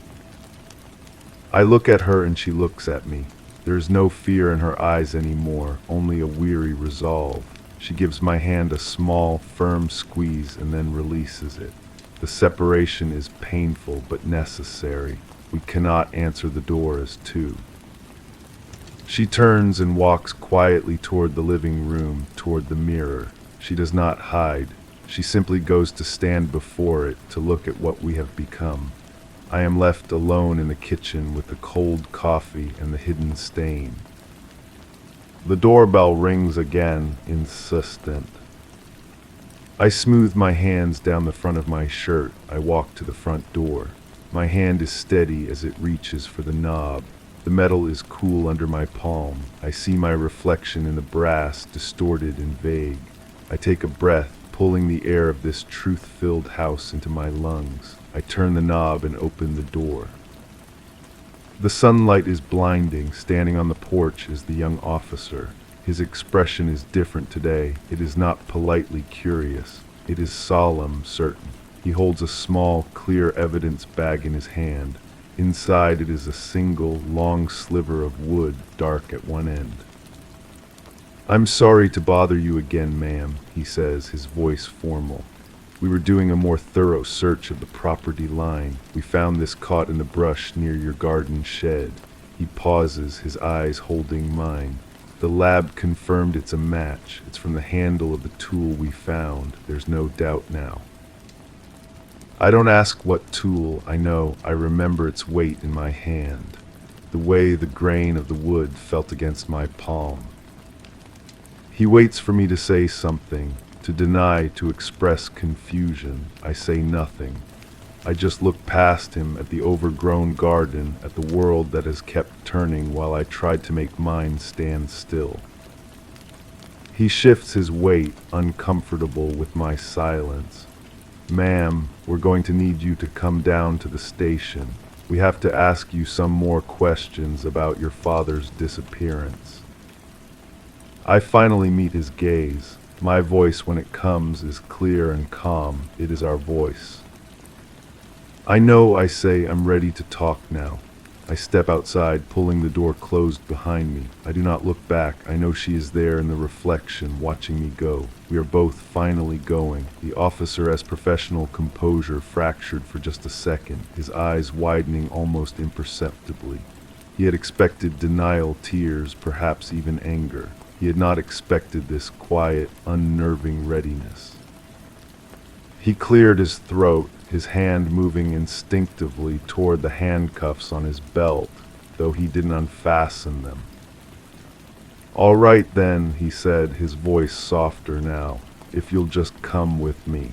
I look at her and she looks at me. There is no fear in her eyes anymore, only a weary resolve. She gives my hand a small, firm squeeze and then releases it. The separation is painful but necessary. We cannot answer the door as two. She turns and walks quietly toward the living room, toward the mirror. She does not hide. She simply goes to stand before it, to look at what we have become. I am left alone in the kitchen with the cold coffee and the hidden stain. The doorbell rings again, insistent. I smooth my hands down the front of my shirt. I walk to the front door. My hand is steady as it reaches for the knob. The metal is cool under my palm. I see my reflection in the brass, distorted and vague. I take a breath, pulling the air of this truth-filled house into my lungs. I turn the knob and open the door. The sunlight is blinding. Standing on the porch is the young officer. His expression is different today. It is not politely curious. It is solemn, certain. He holds a small, clear evidence bag in his hand. Inside it is a single, long sliver of wood, dark at one end. "I'm sorry to bother you again, ma'am," he says, his voice formal. "We were doing a more thorough search of the property line. We found this caught in the brush near your garden shed." He pauses, his eyes holding mine. "The lab confirmed it's a match. It's from the handle of the tool we found. There's no doubt now." I don't ask what tool. I know. I remember its weight in my hand, the way the grain of the wood felt against my palm. He waits for me to say something, to deny, to express confusion. I say nothing. I just look past him at the overgrown garden, at the world that has kept turning while I tried to make mine stand still. He shifts his weight, uncomfortable with my silence. "Ma'am, we're going to need you to come down to the station. We have to ask you some more questions about your father's disappearance." I finally meet his gaze. My voice, when it comes, is clear and calm. It is our voice. "I know," I say. "I'm ready to talk now." I step outside, pulling the door closed behind me. I do not look back. I know she is there in the reflection, watching me go. We are both finally going. The officer has professional composure fractured for just a second, his eyes widening almost imperceptibly. He had expected denial, tears, perhaps even anger. He had not expected this quiet, unnerving readiness. He cleared his throat, his hand moving instinctively toward the handcuffs on his belt, though he didn't unfasten them. "All right then," he said, his voice softer now, "if you'll just come with me."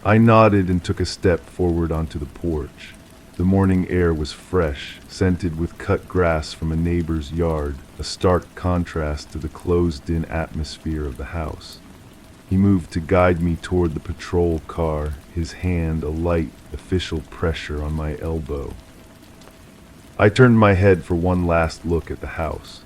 I nodded and took a step forward onto the porch. The morning air was fresh, scented with cut grass from a neighbor's yard, a stark contrast to the closed-in atmosphere of the house. He moved to guide me toward the patrol car, his hand a light, official pressure on my elbow. I turned my head for one last look at the house.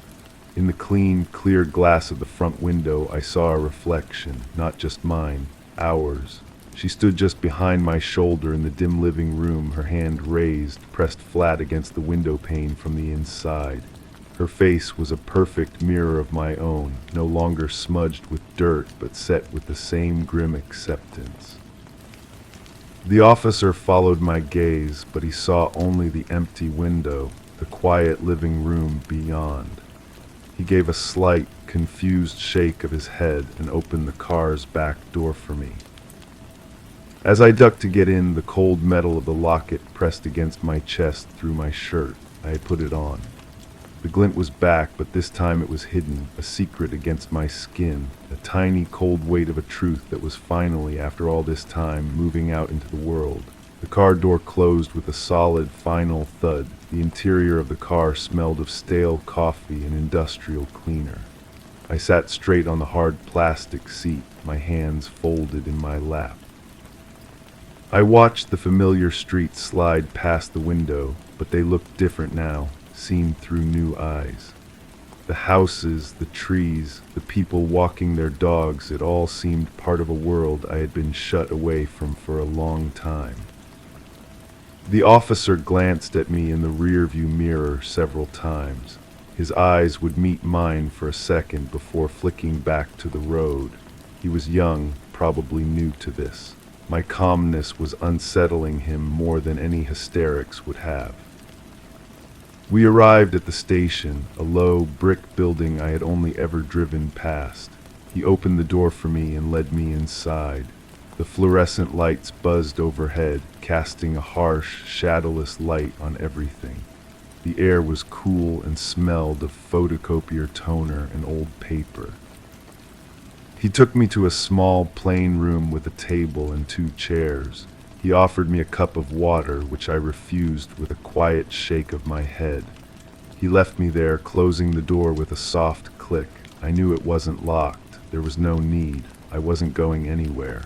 In the clean, clear glass of the front window, I saw a reflection, not just mine, ours. She stood just behind my shoulder in the dim living room, her hand raised, pressed flat against the window pane from the inside. Her face was a perfect mirror of my own, no longer smudged with dirt, but set with the same grim acceptance. The officer followed my gaze, but he saw only the empty window, the quiet living room beyond. He gave a slight, confused shake of his head and opened the car's back door for me. As I ducked to get in, the cold metal of the locket pressed against my chest through my shirt. I had put it on. The glint was back, but this time it was hidden, a secret against my skin, a tiny cold weight of a truth that was finally, after all this time, moving out into the world. The car door closed with a solid, final thud. The interior of the car smelled of stale coffee and industrial cleaner. I sat straight on the hard plastic seat, my hands folded in my lap. I watched the familiar streets slide past the window, but they looked different now, seen through new eyes. The houses, the trees, the people walking their dogs, it all seemed part of a world I had been shut away from for a long time. The officer glanced at me in the rearview mirror several times. His eyes would meet mine for a second before flicking back to the road. He was young, probably new to this. My calmness was unsettling him more than any hysterics would have. We arrived at the station, a low, brick building I had only ever driven past. He opened the door for me and led me inside. The fluorescent lights buzzed overhead, casting a harsh, shadowless light on everything. The air was cool and smelled of photocopier toner and old paper. He took me to a small, plain room with a table and 2 chairs. He offered me a cup of water, which I refused with a quiet shake of my head. He left me there, closing the door with a soft click. I knew it wasn't locked. There was no need. I wasn't going anywhere.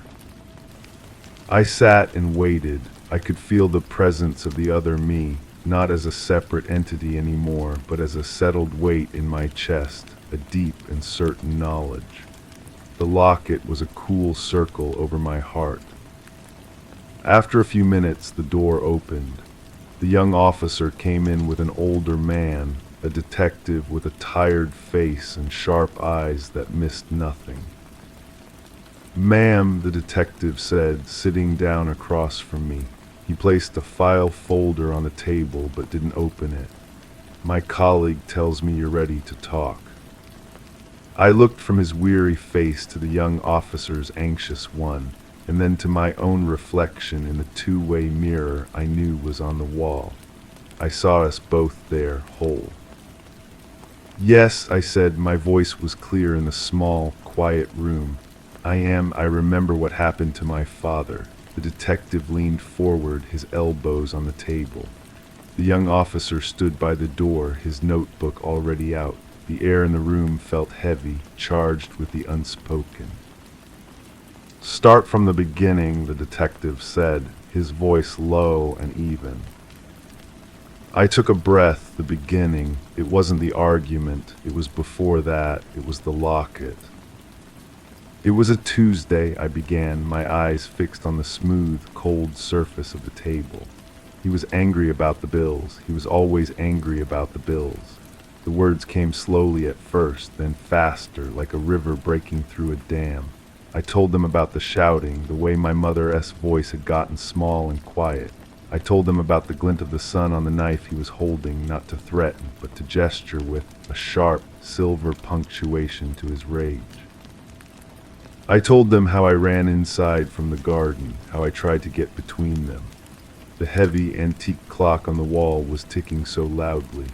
I sat and waited. I could feel the presence of the other me, not as a separate entity anymore, but as a settled weight in my chest, a deep and certain knowledge. The locket was a cool circle over my heart. After a few minutes, the door opened. The young officer came in with an older man, a detective with a tired face and sharp eyes that missed nothing. "Ma'am," the detective said, sitting down across from me. He placed a file folder on the table but didn't open it. "My colleague tells me you're ready to talk." I looked from his weary face to the young officer's anxious one, and then to my own reflection in the 2-way mirror I knew was on the wall. I saw us both there, whole. "Yes," I said, my voice was clear in the small, quiet room. I remember what happened to my father." The detective leaned forward, his elbows on the table. The young officer stood by the door, his notebook already out. The air in the room felt heavy, charged with the unspoken. "Start from the beginning," the detective said, his voice low and even. I took a breath. The beginning. It wasn't the argument. It was before that. It was the locket. "It was a Tuesday," I began, my eyes fixed on the smooth, cold surface of the table. He was angry about the bills. He was always angry about the bills. The words came slowly at first, then faster, like a river breaking through a dam. I told them about the shouting, the way my mother's voice had gotten small and quiet. I told them about the glint of the sun on the knife he was holding, not to threaten, but to gesture with a sharp, silver punctuation to his rage. I told them how I ran inside from the garden, how I tried to get between them. The heavy, antique clock on the wall was ticking so loudly.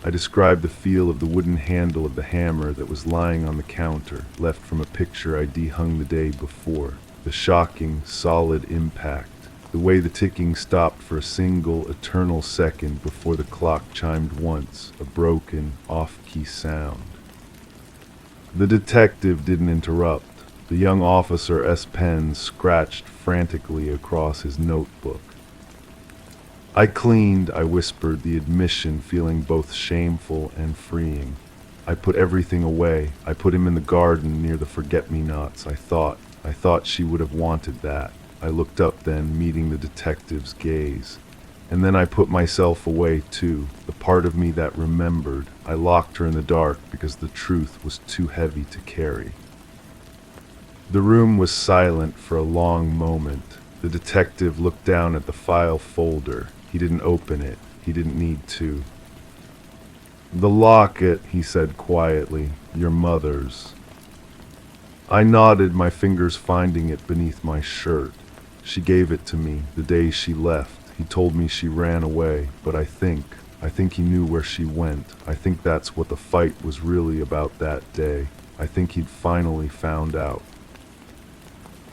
I described the feel of the wooden handle of the hammer that was lying on the counter, left from a picture I dehung the day before. The shocking, solid impact. the way the ticking stopped for a single eternal second before the clock chimed once, a broken, off-key sound. The detective didn't interrupt. The young officer's pen scratched frantically across his notebook. I cleaned, I whispered, the admission feeling both shameful and freeing. I put everything away. I put him in the garden near the forget-me-nots. I thought she would have wanted that. I looked up then, meeting the detective's gaze. And then I put myself away too, the part of me that remembered. I locked her in the dark because the truth was too heavy to carry. The room was silent for a long moment. The detective looked down at the file folder. He didn't open it. He didn't need to. "The locket," he said quietly, "your mother's." I nodded, my fingers finding it beneath my shirt. She gave it to me the day she left. He told me she ran away, but I think he knew where she went. I think that's what the fight was really about that day. I think he'd finally found out.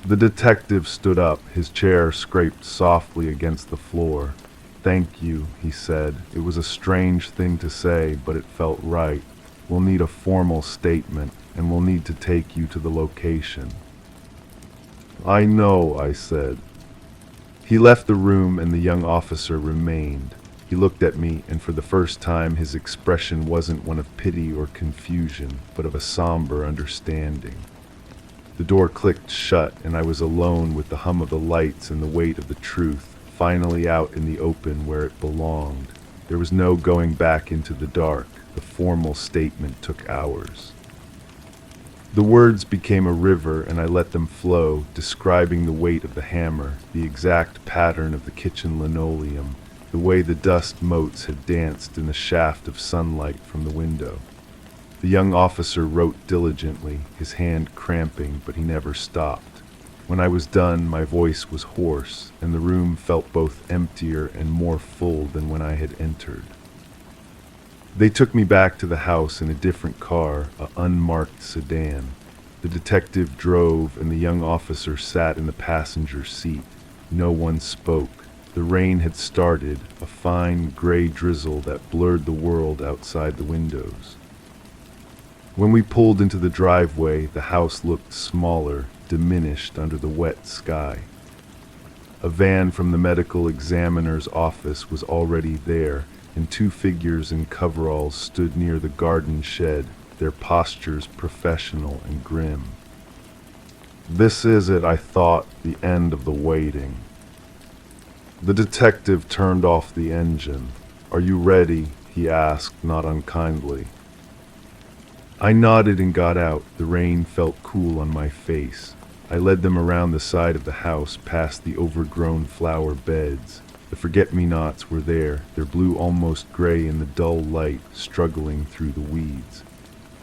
The detective stood up, his chair scraped softly against the floor. "Thank you," he said. It was a strange thing to say, but it felt right. "We'll need a formal statement, and we'll need to take you to the location." "I know," I said. He left the room and the young officer remained. He looked at me, and for the first time his expression wasn't one of pity or confusion, but of a somber understanding. The door clicked shut, and I was alone with the hum of the lights and the weight of the truth, finally out in the open where it belonged. There was no going back into the dark. The formal statement took hours. The words became a river, and I let them flow, describing the weight of the hammer, the exact pattern of the kitchen linoleum, the way the dust motes had danced in the shaft of sunlight from the window. The young officer wrote diligently, his hand cramping, but he never stopped. When I was done, my voice was hoarse, and the room felt both emptier and more full than when I had entered. They took me back to the house in a different car, an unmarked sedan. The detective drove, and the young officer sat in the passenger seat. No one spoke. The rain had started, a fine gray drizzle that blurred the world outside the windows. When we pulled into the driveway, the house looked smaller, diminished under the wet sky. A van from the medical examiner's office was already there, and two figures in coveralls stood near the garden shed, their postures professional and grim. "This is it," I thought, "the end of the waiting." The detective turned off the engine. "Are you ready?" he asked, not unkindly. I nodded and got out. The rain felt cool on my face. I led them around the side of the house, past the overgrown flower beds. The forget-me-nots were there, their blue almost gray in the dull light, struggling through the weeds.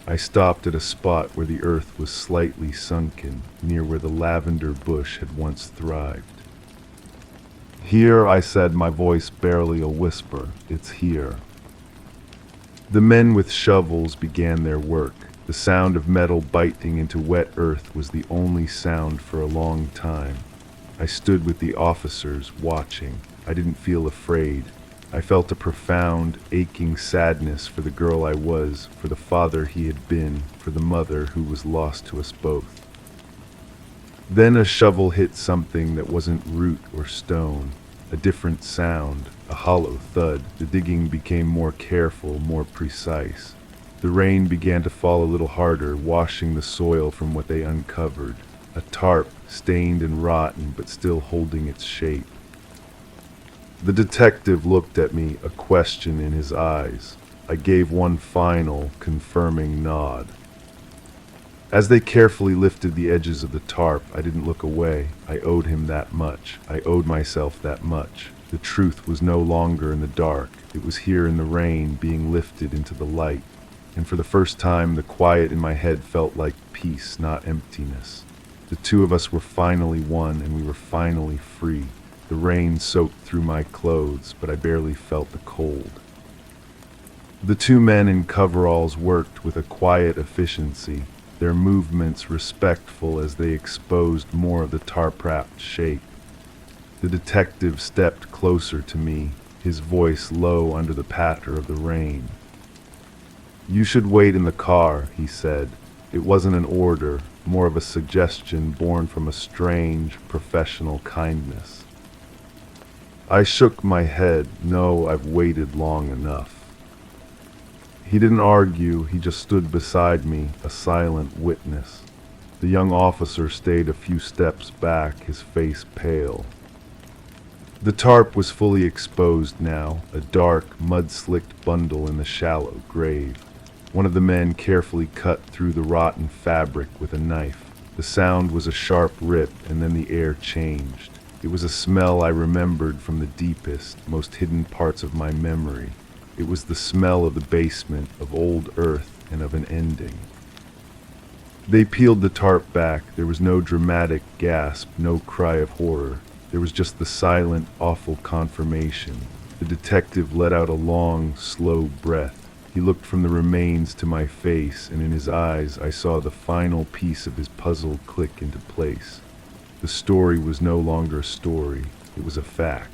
I stopped at a spot where the earth was slightly sunken, near where the lavender bush had once thrived. "Here," I said, my voice barely a whisper. "It's here." The men with shovels began their work. The sound of metal biting into wet earth was the only sound for a long time. I stood with the officers, watching. I didn't feel afraid. I felt a profound, aching sadness for the girl I was, for the father he had been, for the mother who was lost to us both. Then a shovel hit something that wasn't root or stone. A different sound, a hollow thud. The digging became more careful, more precise. The rain began to fall a little harder, washing the soil from what they uncovered. A tarp, stained and rotten, but still holding its shape. The detective looked at me, a question in his eyes. I gave one final, confirming nod. As they carefully lifted the edges of the tarp, I didn't look away. I owed him that much. I owed myself that much. The truth was no longer in the dark. It was here in the rain, being lifted into the light. And for the first time, the quiet in my head felt like peace, not emptiness. The two of us were finally one, and we were finally free. The rain soaked through my clothes, but I barely felt the cold. The two men in coveralls worked with a quiet efficiency, their movements respectful as they exposed more of the tarp-wrapped shape. The detective stepped closer to me, his voice low under the patter of the rain. "You should wait in the car," he said. It wasn't an order, more of a suggestion born from a strange, professional kindness. I shook my head. No, I've waited long enough. He didn't argue, he just stood beside me, a silent witness. The young officer stayed a few steps back, his face pale. The tarp was fully exposed now, a dark, mud-slicked bundle in the shallow grave. One of the men carefully cut through the rotten fabric with a knife. The sound was a sharp rip, and then the air changed. It was a smell I remembered from the deepest, most hidden parts of my memory. It was the smell of the basement, of old earth, and of an ending. They peeled the tarp back. There was no dramatic gasp, no cry of horror. There was just the silent, awful confirmation. The detective let out a long, slow breath. He looked from the remains to my face, and in his eyes I saw the final piece of his puzzle click into place. The story was no longer a story, it was a fact.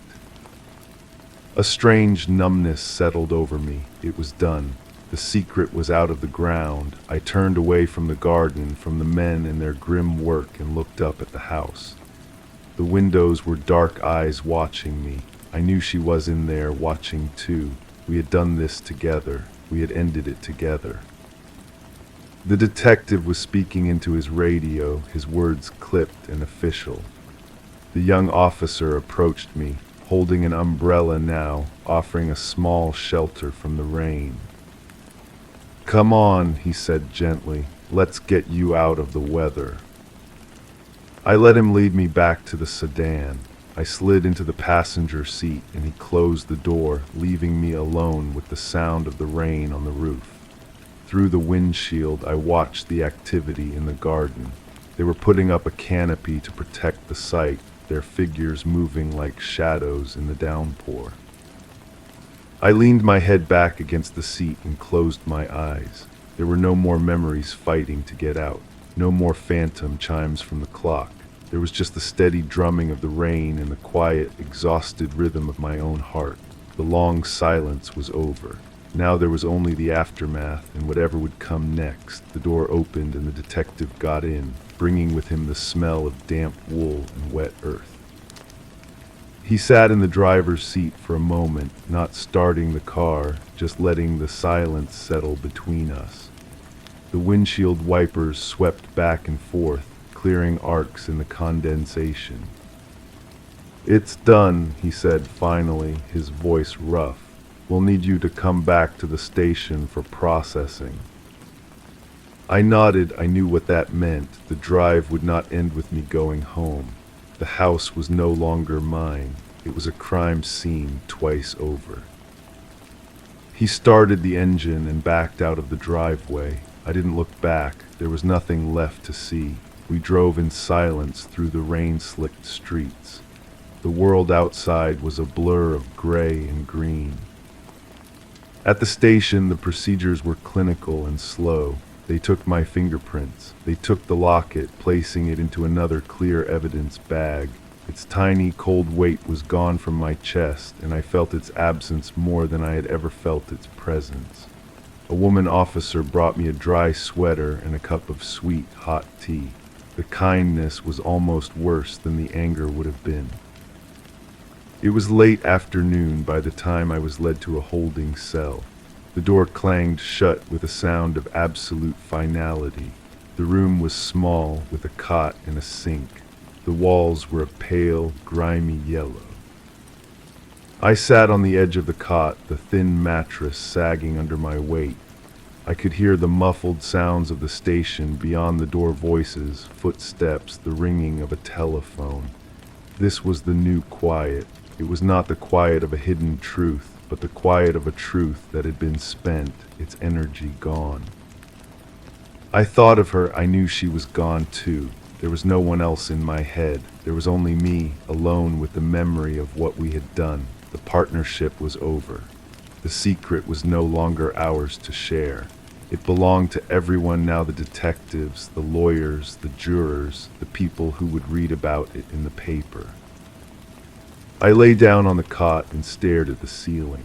A strange numbness settled over me. It was done. The secret was out of the ground. I turned away from the garden, from the men and their grim work, and looked up at the house. The windows were dark eyes watching me. I knew she was in there, watching too. We had done this together. We had ended it together. The detective was speaking into his radio, his words clipped and official. The young officer approached me, holding an umbrella now, offering a small shelter from the rain. "Come on," he said gently. "Let's get you out of the weather." I let him lead me back to the sedan. I slid into the passenger seat and he closed the door, leaving me alone with the sound of the rain on the roof. Through the windshield, I watched the activity in the garden. They were putting up a canopy to protect the site, their figures moving like shadows in the downpour. I leaned my head back against the seat and closed my eyes. There were no more memories fighting to get out, no more phantom chimes from the clock. There was just the steady drumming of the rain and the quiet, exhausted rhythm of my own heart. The long silence was over. Now there was only the aftermath and whatever would come next. The door opened and the detective got in, bringing with him the smell of damp wool and wet earth. He sat in the driver's seat for a moment, not starting the car, just letting the silence settle between us. The windshield wipers swept back and forth, clearing arcs in the condensation. "It's done," he said finally, his voice rough. "We'll need you to come back to the station for processing." I nodded. I knew what that meant. The drive would not end with me going home. The house was no longer mine. It was a crime scene twice over. He started the engine and backed out of the driveway. I didn't look back. There was nothing left to see. We drove in silence through the rain-slicked streets. The world outside was a blur of gray and green. At the station, the procedures were clinical and slow. They took my fingerprints. They took the locket, placing it into another clear evidence bag. Its tiny, cold weight was gone from my chest, and I felt its absence more than I had ever felt its presence. A woman officer brought me a dry sweater and a cup of sweet, hot tea. The kindness was almost worse than the anger would have been. It was late afternoon by the time I was led to a holding cell. The door clanged shut with a sound of absolute finality. The room was small, with a cot and a sink. The walls were a pale, grimy yellow. I sat on the edge of the cot, the thin mattress sagging under my weight. I could hear the muffled sounds of the station beyond the door, voices, footsteps, the ringing of a telephone. This was the new quiet. It was not the quiet of a hidden truth, but the quiet of a truth that had been spent, its energy gone. I thought of her. I knew she was gone too. There was no one else in my head. There was only me, alone with the memory of what we had done. The partnership was over. The secret was no longer ours to share. It belonged to everyone now, the detectives, the lawyers, the jurors, the people who would read about it in the paper. I lay down on the cot and stared at the ceiling.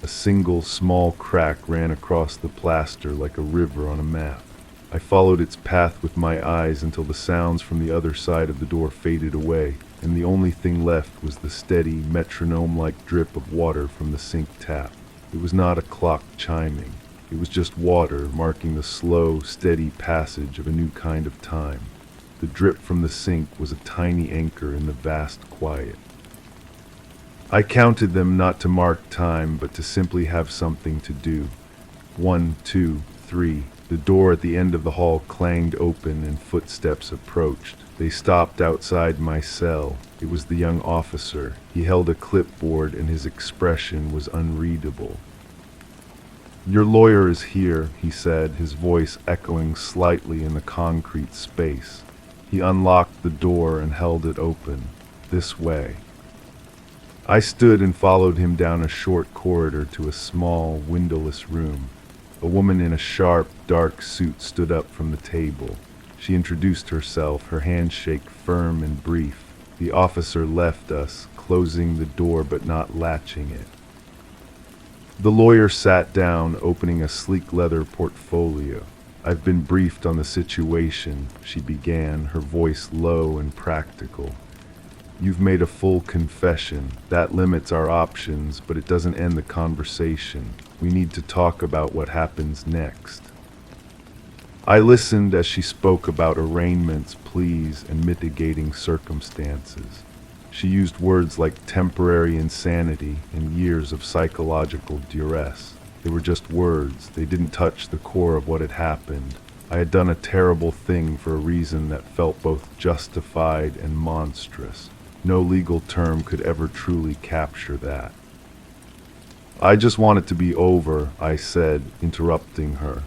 A single small crack ran across the plaster like a river on a map. I followed its path with my eyes until the sounds from the other side of the door faded away, and the only thing left was the steady, metronome-like drip of water from the sink tap. It was not a clock chiming. It was just water marking the slow, steady passage of a new kind of time. The drip from the sink was a tiny anchor in the vast quiet. I counted them not to mark time, but to simply have something to do. 1, 2, 3. The door at the end of the hall clanged open and footsteps approached. They stopped outside my cell. It was the young officer. He held a clipboard and his expression was unreadable. "Your lawyer is here," he said, his voice echoing slightly in the concrete space. He unlocked the door and held it open. "This way." I stood and followed him down a short corridor to a small, windowless room. A woman in a sharp, dark suit stood up from the table. She introduced herself, her handshake firm and brief. The officer left us, closing the door but not latching it. The lawyer sat down, opening a sleek leather portfolio. "I've been briefed on the situation," she began, her voice low and practical. "You've made a full confession. That limits our options, but it doesn't end the conversation. We need to talk about what happens next." I listened as she spoke about arraignments, pleas, and mitigating circumstances. She used words like temporary insanity and years of psychological duress. They were just words. They didn't touch the core of what had happened. I had done a terrible thing for a reason that felt both justified and monstrous. No legal term could ever truly capture that. "I just want it to be over," I said, interrupting her.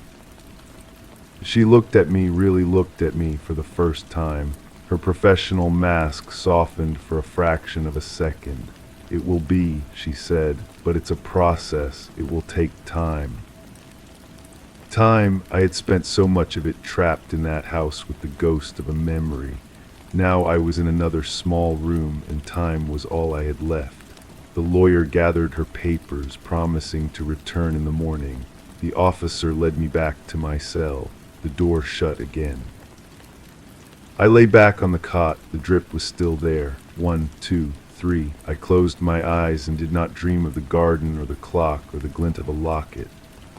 She looked at me, really looked at me for the first time. Her professional mask softened for a fraction of a second. "It will be," she said, "but it's a process. It will take time." Time, I had spent so much of it trapped in that house with the ghost of a memory. Now I was in another small room, and time was all I had left. The lawyer gathered her papers, promising to return in the morning. The officer led me back to my cell. The door shut again. I lay back on the cot. The drip was still there. 1, 2, 3. I closed my eyes and did not dream of the garden or the clock or the glint of a locket.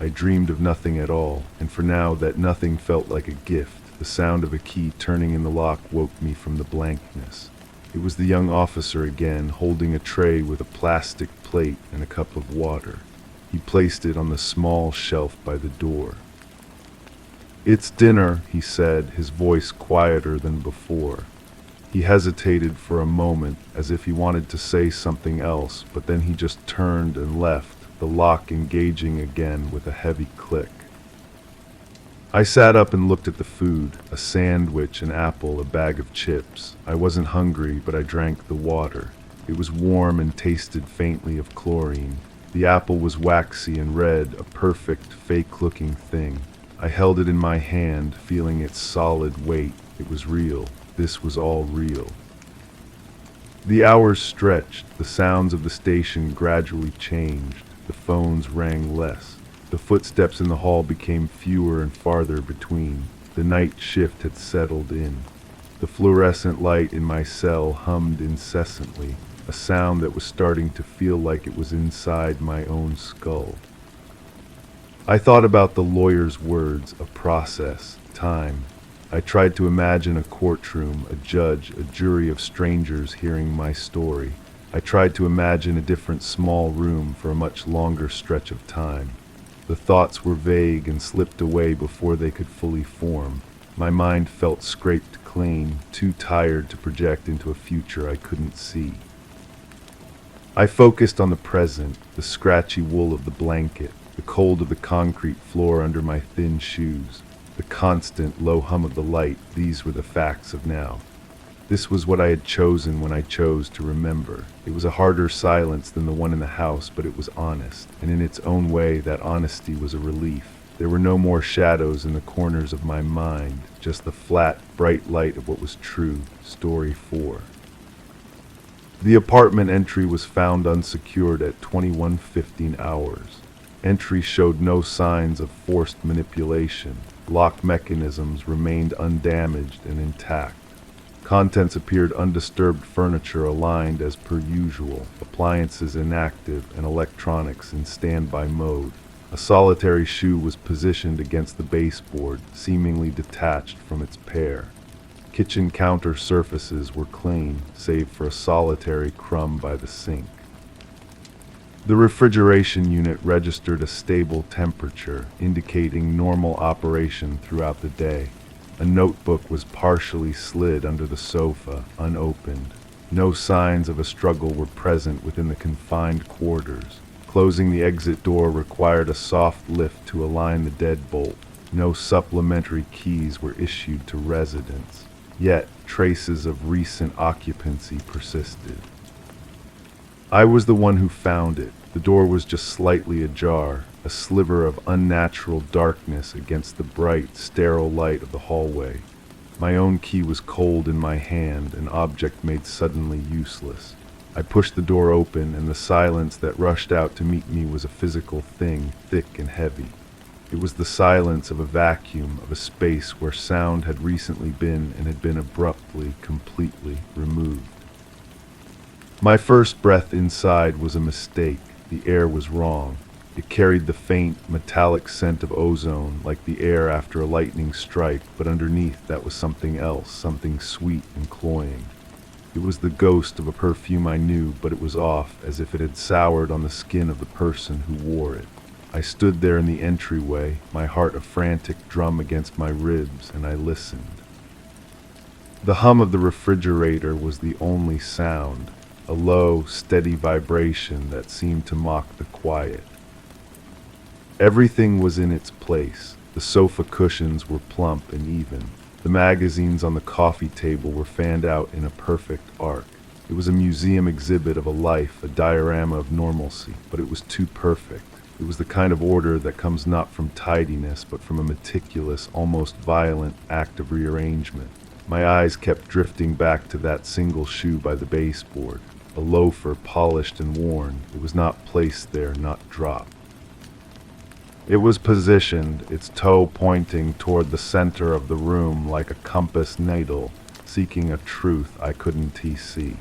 I dreamed of nothing at all, and for now that nothing felt like a gift. The sound of a key turning in the lock woke me from the blankness. It was the young officer again, holding a tray with a plastic plate and a cup of water. He placed it on the small shelf by the door. "It's dinner," he said, his voice quieter than before. He hesitated for a moment, as if he wanted to say something else, but then he just turned and left, the lock engaging again with a heavy click. I sat up and looked at the food, a sandwich, an apple, a bag of chips. I wasn't hungry, but I drank the water. It was warm and tasted faintly of chlorine. The apple was waxy and red, a perfect, fake-looking thing. I held it in my hand, feeling its solid weight. It was real. This was all real. The hours stretched. The sounds of the station gradually changed. The phones rang less. The footsteps in the hall became fewer and farther between. The night shift had settled in. The fluorescent light in my cell hummed incessantly, a sound that was starting to feel like it was inside my own skull. I thought about the lawyer's words, a process, time. I tried to imagine a courtroom, a judge, a jury of strangers hearing my story. I tried to imagine a different small room for a much longer stretch of time. The thoughts were vague and slipped away before they could fully form. My mind felt scraped clean, too tired to project into a future I couldn't see. I focused on the present, the scratchy wool of the blanket, the cold of the concrete floor under my thin shoes, the constant low hum of the light. These were the facts of now. This was what I had chosen when I chose to remember. It was a harder silence than the one in the house, but it was honest, and in its own way that honesty was a relief. There were no more shadows in the corners of my mind, just the flat, bright light of what was true. Story 4. The apartment entry was found unsecured at 21:15 hours. Entry showed no signs of forced manipulation. Lock mechanisms remained undamaged and intact. Contents appeared undisturbed, furniture aligned as per usual, appliances inactive and electronics in standby mode. A solitary shoe was positioned against the baseboard, seemingly detached from its pair. Kitchen counter surfaces were clean, save for a solitary crumb by the sink. The refrigeration unit registered a stable temperature, indicating normal operation throughout the day. A notebook was partially slid under the sofa, unopened. No signs of a struggle were present within the confined quarters. Closing the exit door required a soft lift to align the deadbolt. No supplementary keys were issued to residents. Yet, traces of recent occupancy persisted. I was the one who found it. The door was just slightly ajar, a sliver of unnatural darkness against the bright, sterile light of the hallway. My own key was cold in my hand, an object made suddenly useless. I pushed the door open, and the silence that rushed out to meet me was a physical thing, thick and heavy. It was the silence of a vacuum, of a space where sound had recently been and had been abruptly, completely removed. My first breath inside was a mistake. The air was wrong. It carried the faint, metallic scent of ozone, like the air after a lightning strike, but underneath that was something else, something sweet and cloying. It was the ghost of a perfume I knew, but it was off, as if it had soured on the skin of the person who wore it. I stood there in the entryway, my heart a frantic drum against my ribs, and I listened. The hum of the refrigerator was the only sound, a low, steady vibration that seemed to mock the quiet. Everything was in its place. The sofa cushions were plump and even. The magazines on the coffee table were fanned out in a perfect arc. It was a museum exhibit of a life, a diorama of normalcy, but it was too perfect. It was the kind of order that comes not from tidiness, but from a meticulous, almost violent act of rearrangement. My eyes kept drifting back to that single shoe by the baseboard. A loafer, polished and worn. It was not placed there, not dropped. It was positioned, its toe pointing toward the center of the room like a compass needle, seeking a truth I couldn't see.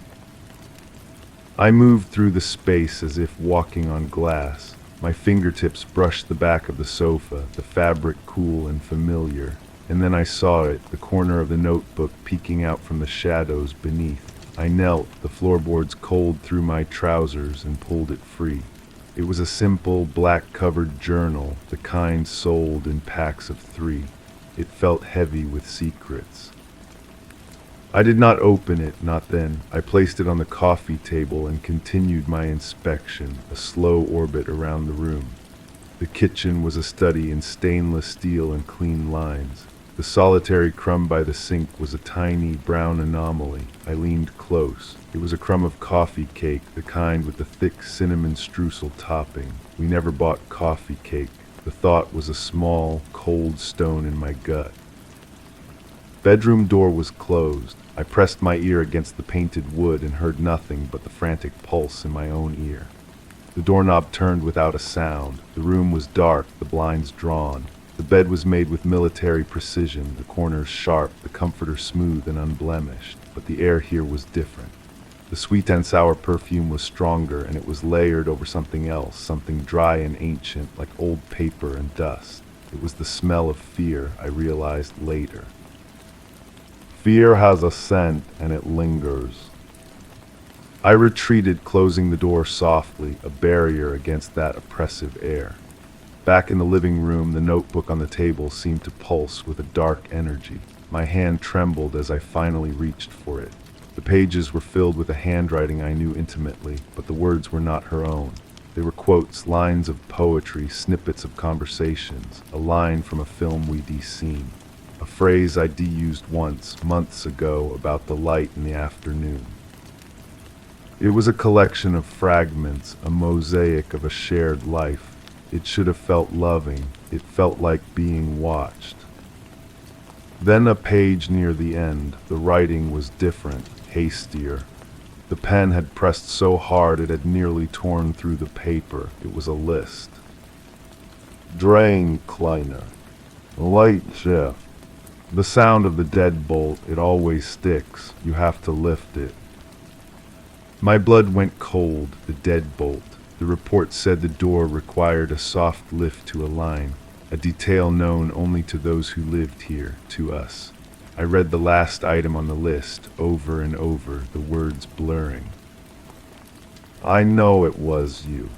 I moved through the space as if walking on glass. My fingertips brushed the back of the sofa, the fabric cool and familiar, and then I saw it, the corner of the notebook peeking out from the shadows beneath. I knelt, the floorboards cold through my trousers, and pulled it free. It was a simple, black-covered journal, the kind sold in packs of 3. It felt heavy with secrets. I did not open it, not then. I placed it on the coffee table and continued my inspection, a slow orbit around the room. The kitchen was a study in stainless steel and clean lines. The solitary crumb by the sink was a tiny, brown anomaly. I leaned close. It was a crumb of coffee cake, the kind with the thick cinnamon streusel topping. We never bought coffee cake. The thought was a small, cold stone in my gut. Bedroom door was closed. I pressed my ear against the painted wood and heard nothing but the frantic pulse in my own ear. The doorknob turned without a sound. The room was dark, the blinds drawn. The bed was made with military precision, the corners sharp, the comforter smooth and unblemished. But the air here was different. The sweet and sour perfume was stronger, and it was layered over something else, something dry and ancient, like old paper and dust. It was the smell of fear, I realized later. Fear has a scent, and it lingers. I retreated, closing the door softly, a barrier against that oppressive air. Back in the living room, the notebook on the table seemed to pulse with a dark energy. My hand trembled as I finally reached for it. The pages were filled with a handwriting I knew intimately, but the words were not her own. They were quotes, lines of poetry, snippets of conversations, a line from a film we'd seen. A phrase I'd used once, months ago, about the light in the afternoon. It was a collection of fragments, a mosaic of a shared life. It should have felt loving. It felt like being watched. Then a page near the end. The writing was different, hastier. The pen had pressed so hard it had nearly torn through the paper. It was a list. Drain cleaner. Light shift. The sound of the deadbolt, it always sticks. You have to lift it. My blood went cold. The deadbolt. The report said the door required a soft lift to align, a detail known only to those who lived here, to us. I read the last item on the list over and over, the words blurring. I know it was you.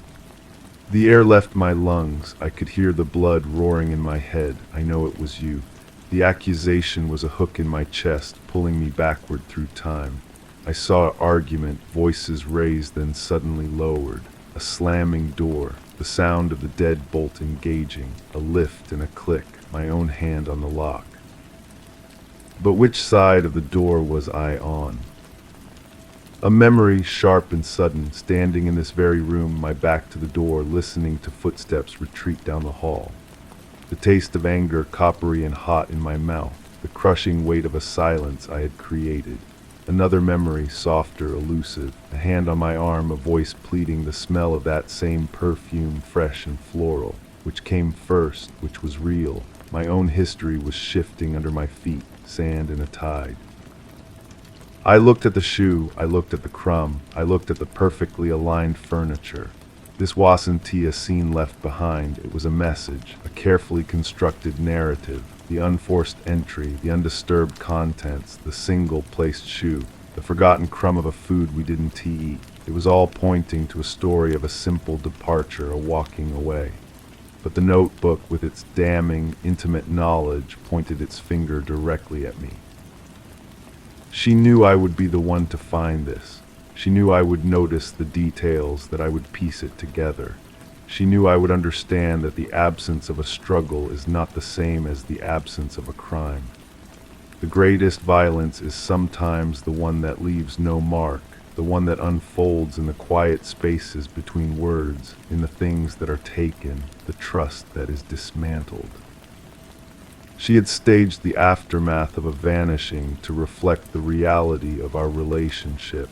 The air left my lungs. I could hear the blood roaring in my head. I know it was you. The accusation was a hook in my chest, pulling me backward through time. I saw argument, voices raised then suddenly lowered, a slamming door, the sound of the deadbolt engaging, a lift and a click, my own hand on the lock. But which side of the door was I on? A memory, sharp and sudden, standing in this very room, my back to the door, listening to footsteps retreat down the hall. The taste of anger, coppery and hot in my mouth, the crushing weight of a silence I had created. Another memory, softer, elusive, a hand on my arm, a voice pleading, the smell of that same perfume, fresh and floral, which came first, which was real. My own history was shifting under my feet, sand in a tide. I looked at the shoe, I looked at the crumb, I looked at the perfectly aligned furniture. This wasn't a scene left behind. It was a message, a carefully constructed narrative, the unforced entry, the undisturbed contents, the single-placed shoe, the forgotten crumb of a food we didn't eat. It was all pointing to a story of a simple departure, a walking away. But the notebook, with its damning, intimate knowledge, pointed its finger directly at me. She knew I would be the one to find this. She knew I would notice the details, that I would piece it together. She knew I would understand that the absence of a struggle is not the same as the absence of a crime. The greatest violence is sometimes the one that leaves no mark, the one that unfolds in the quiet spaces between words, in the things that are taken, the trust that is dismantled. She had staged the aftermath of a vanishing to reflect the reality of our relationship.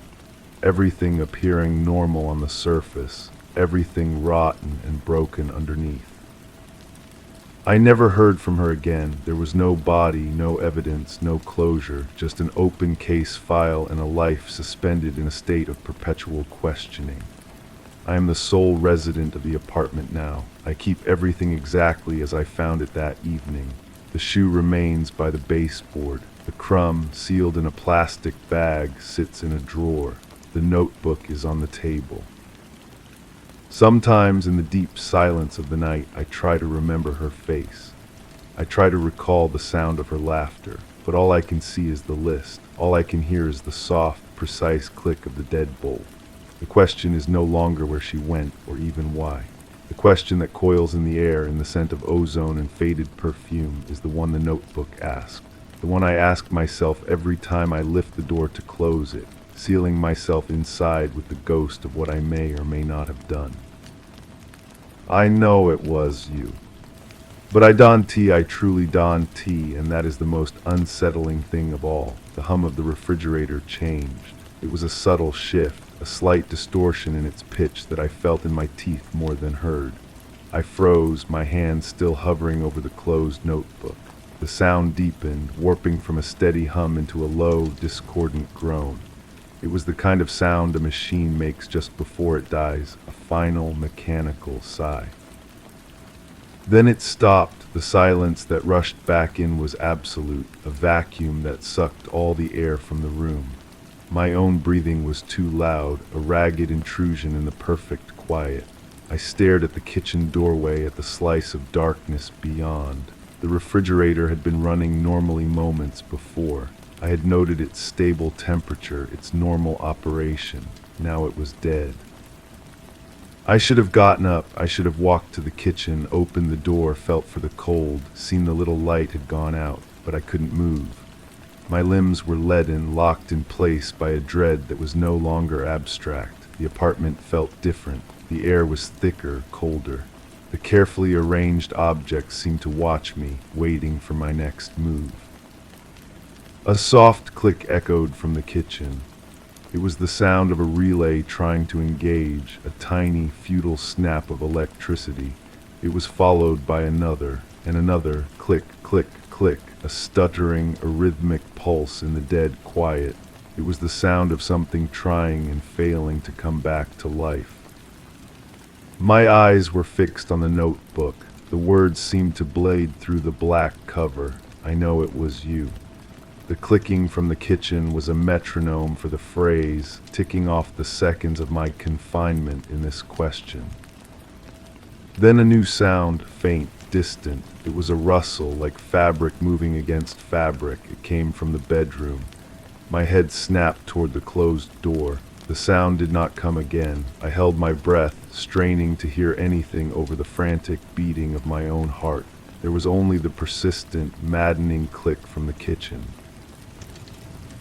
Everything appearing normal on the surface, everything rotten and broken underneath. I never heard from her again. There was no body, no evidence, no closure, just an open case file and a life suspended in a state of perpetual questioning. I am the sole resident of the apartment now. I keep everything exactly as I found it that evening. The shoe remains by the baseboard. The crumb, sealed in a plastic bag, sits in a drawer. The notebook is on the table. Sometimes in the deep silence of the night, I try to remember her face. I try to recall the sound of her laughter, but all I can see is the list. All I can hear is the soft, precise click of the deadbolt. The question is no longer where she went or even why. The question that coils in the air in the scent of ozone and faded perfume is the one the notebook asked. The one I ask myself every time I lift the door to close it, sealing myself inside with the ghost of what I may or may not have done. I know it was you. But I truly don tea, and that is the most unsettling thing of all. The hum of the refrigerator changed. It was a subtle shift, a slight distortion in its pitch that I felt in my teeth more than heard. I froze, my hand still hovering over the closed notebook. The sound deepened, warping from a steady hum into a low, discordant groan. It was the kind of sound a machine makes just before it dies, a final mechanical sigh. Then it stopped. The silence that rushed back in was absolute, a vacuum that sucked all the air from the room. My own breathing was too loud, a ragged intrusion in the perfect quiet. I stared at the kitchen doorway, at the slice of darkness beyond. The refrigerator had been running normally moments before. I had noted its stable temperature, its normal operation. Now it was dead. I should have gotten up. I should have walked to the kitchen, opened the door, felt for the cold, seen the little light had gone out, but I couldn't move. My limbs were leaden, locked in place by a dread that was no longer abstract. The apartment felt different. The air was thicker, colder. The carefully arranged objects seemed to watch me, waiting for my next move. A soft click echoed from the kitchen. It was the sound of a relay trying to engage, a tiny, futile snap of electricity. It was followed by another, and another, click, click, click, a stuttering, a rhythmic pulse in the dead quiet. It was the sound of something trying and failing to come back to life. My eyes were fixed on the notebook. The words seemed to blade through the black cover. I know it was you. The clicking from the kitchen was a metronome for the phrase, ticking off the seconds of my confinement in this question. Then a new sound, faint, distant. It was a rustle, like fabric moving against fabric. It came from the bedroom. My head snapped toward the closed door. The sound did not come again. I held my breath, straining to hear anything over the frantic beating of my own heart. There was only the persistent, maddening click from the kitchen.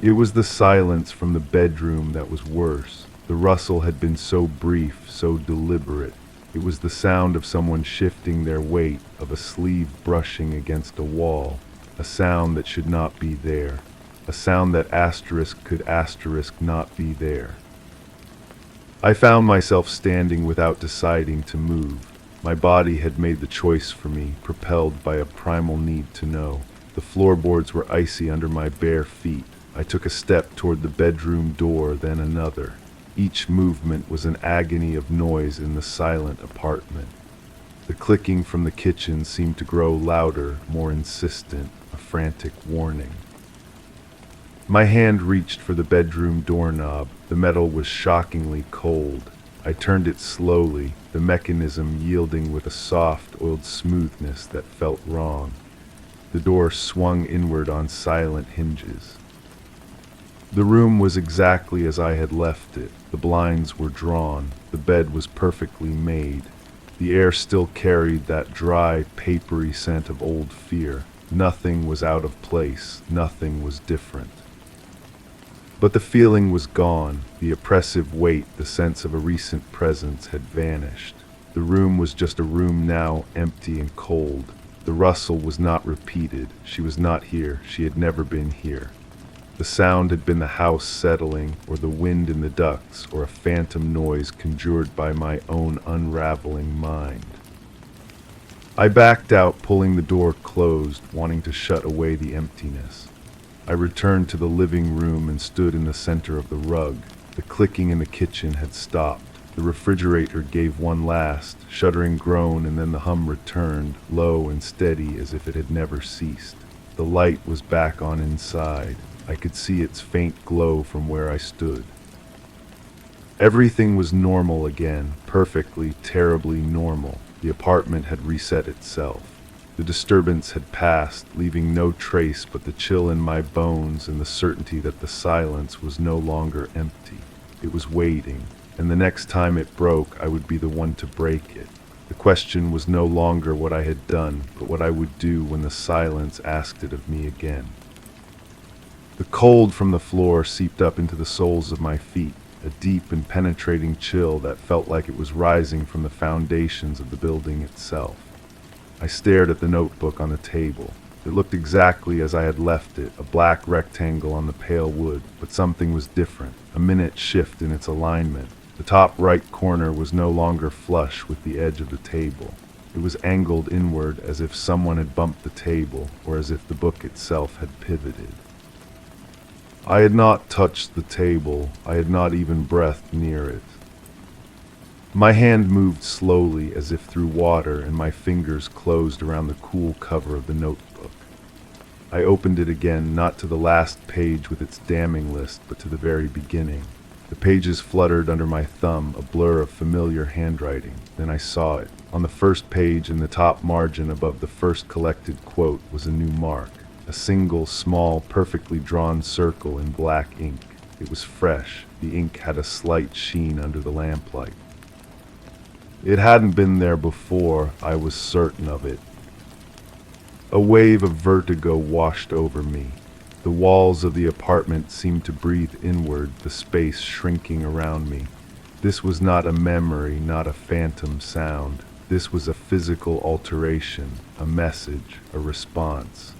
It was the silence from the bedroom that was worse. The rustle had been so brief, so deliberate. It was the sound of someone shifting their weight, of a sleeve brushing against a wall, a sound that should not be there, a sound that asterisk could asterisk not be there. I found myself standing without deciding to move. My body had made the choice for me, propelled by a primal need to know. The floorboards were icy under my bare feet. I took a step toward the bedroom door, then another. Each movement was an agony of noise in the silent apartment. The clicking from the kitchen seemed to grow louder, more insistent, a frantic warning. My hand reached for the bedroom doorknob. The metal was shockingly cold. I turned it slowly, the mechanism yielding with a soft, oiled smoothness that felt wrong. The door swung inward on silent hinges. The room was exactly as I had left it. The blinds were drawn. The bed was perfectly made. The air still carried that dry, papery scent of old fear. Nothing was out of place. Nothing was different. But the feeling was gone. The oppressive weight, the sense of a recent presence had vanished. The room was just a room now, empty and cold. The rustle was not repeated. She was not here. She had never been here. The sound had been the house settling, or the wind in the ducts, or a phantom noise conjured by my own unraveling mind. I backed out, pulling the door closed, wanting to shut away the emptiness. I returned to the living room and stood in the center of the rug. The clicking in the kitchen had stopped. The refrigerator gave one last, shuddering groan, and then the hum returned, low and steady as if it had never ceased. The light was back on inside. I could see its faint glow from where I stood. Everything was normal again, perfectly, terribly normal. The apartment had reset itself. The disturbance had passed, leaving no trace but the chill in my bones and the certainty that the silence was no longer empty. It was waiting, and the next time it broke, I would be the one to break it. The question was no longer what I had done, but what I would do when the silence asked it of me again. The cold from the floor seeped up into the soles of my feet, a deep and penetrating chill that felt like it was rising from the foundations of the building itself. I stared at the notebook on the table. It looked exactly as I had left it, a black rectangle on the pale wood, but something was different, a minute shift in its alignment. The top right corner was no longer flush with the edge of the table. It was angled inward as if someone had bumped the table, or as if the book itself had pivoted. I had not touched the table. I had not even breathed near it. My hand moved slowly as if through water, and my fingers closed around the cool cover of the notebook. I opened it again, not to the last page with its damning list, but to the very beginning. The pages fluttered under my thumb, a blur of familiar handwriting. Then I saw it. On the first page, in the top margin above the first collected quote, was a new mark. A single, small, perfectly drawn circle in black ink. It was fresh. The ink had a slight sheen under the lamplight. It hadn't been there before. I was certain of it. A wave of vertigo washed over me. The walls of the apartment seemed to breathe inward, the space shrinking around me. This was not a memory, not a phantom sound. This was a physical alteration, a message, a response.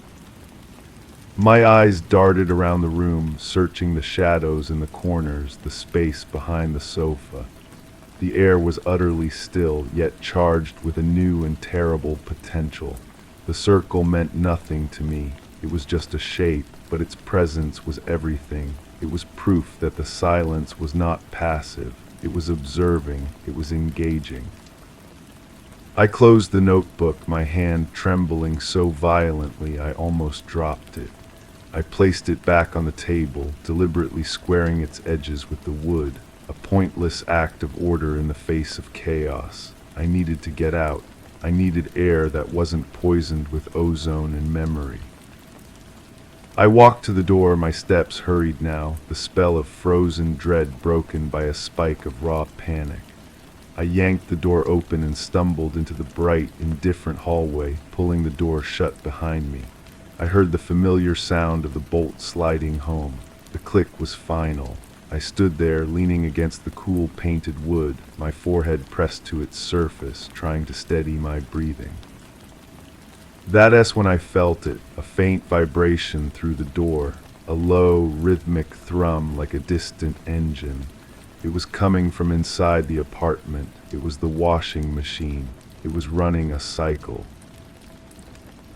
My eyes darted around the room, searching the shadows in the corners, the space behind the sofa. The air was utterly still, yet charged with a new and terrible potential. The circle meant nothing to me. It was just a shape, but its presence was everything. It was proof that the silence was not passive. It was observing. It was engaging. I closed the notebook, my hand trembling so violently I almost dropped it. I placed it back on the table, deliberately squaring its edges with the wood, a pointless act of order in the face of chaos. I needed to get out. I needed air that wasn't poisoned with ozone and memory. I walked to the door, my steps hurried now, the spell of frozen dread broken by a spike of raw panic. I yanked the door open and stumbled into the bright, indifferent hallway, pulling the door shut behind me. I heard the familiar sound of the bolt sliding home. The click was final. I stood there, leaning against the cool painted wood, my forehead pressed to its surface, trying to steady my breathing. That's when I felt it, a faint vibration through the door, a low, rhythmic thrum like a distant engine. It was coming from inside the apartment. It was the washing machine. It was running a cycle.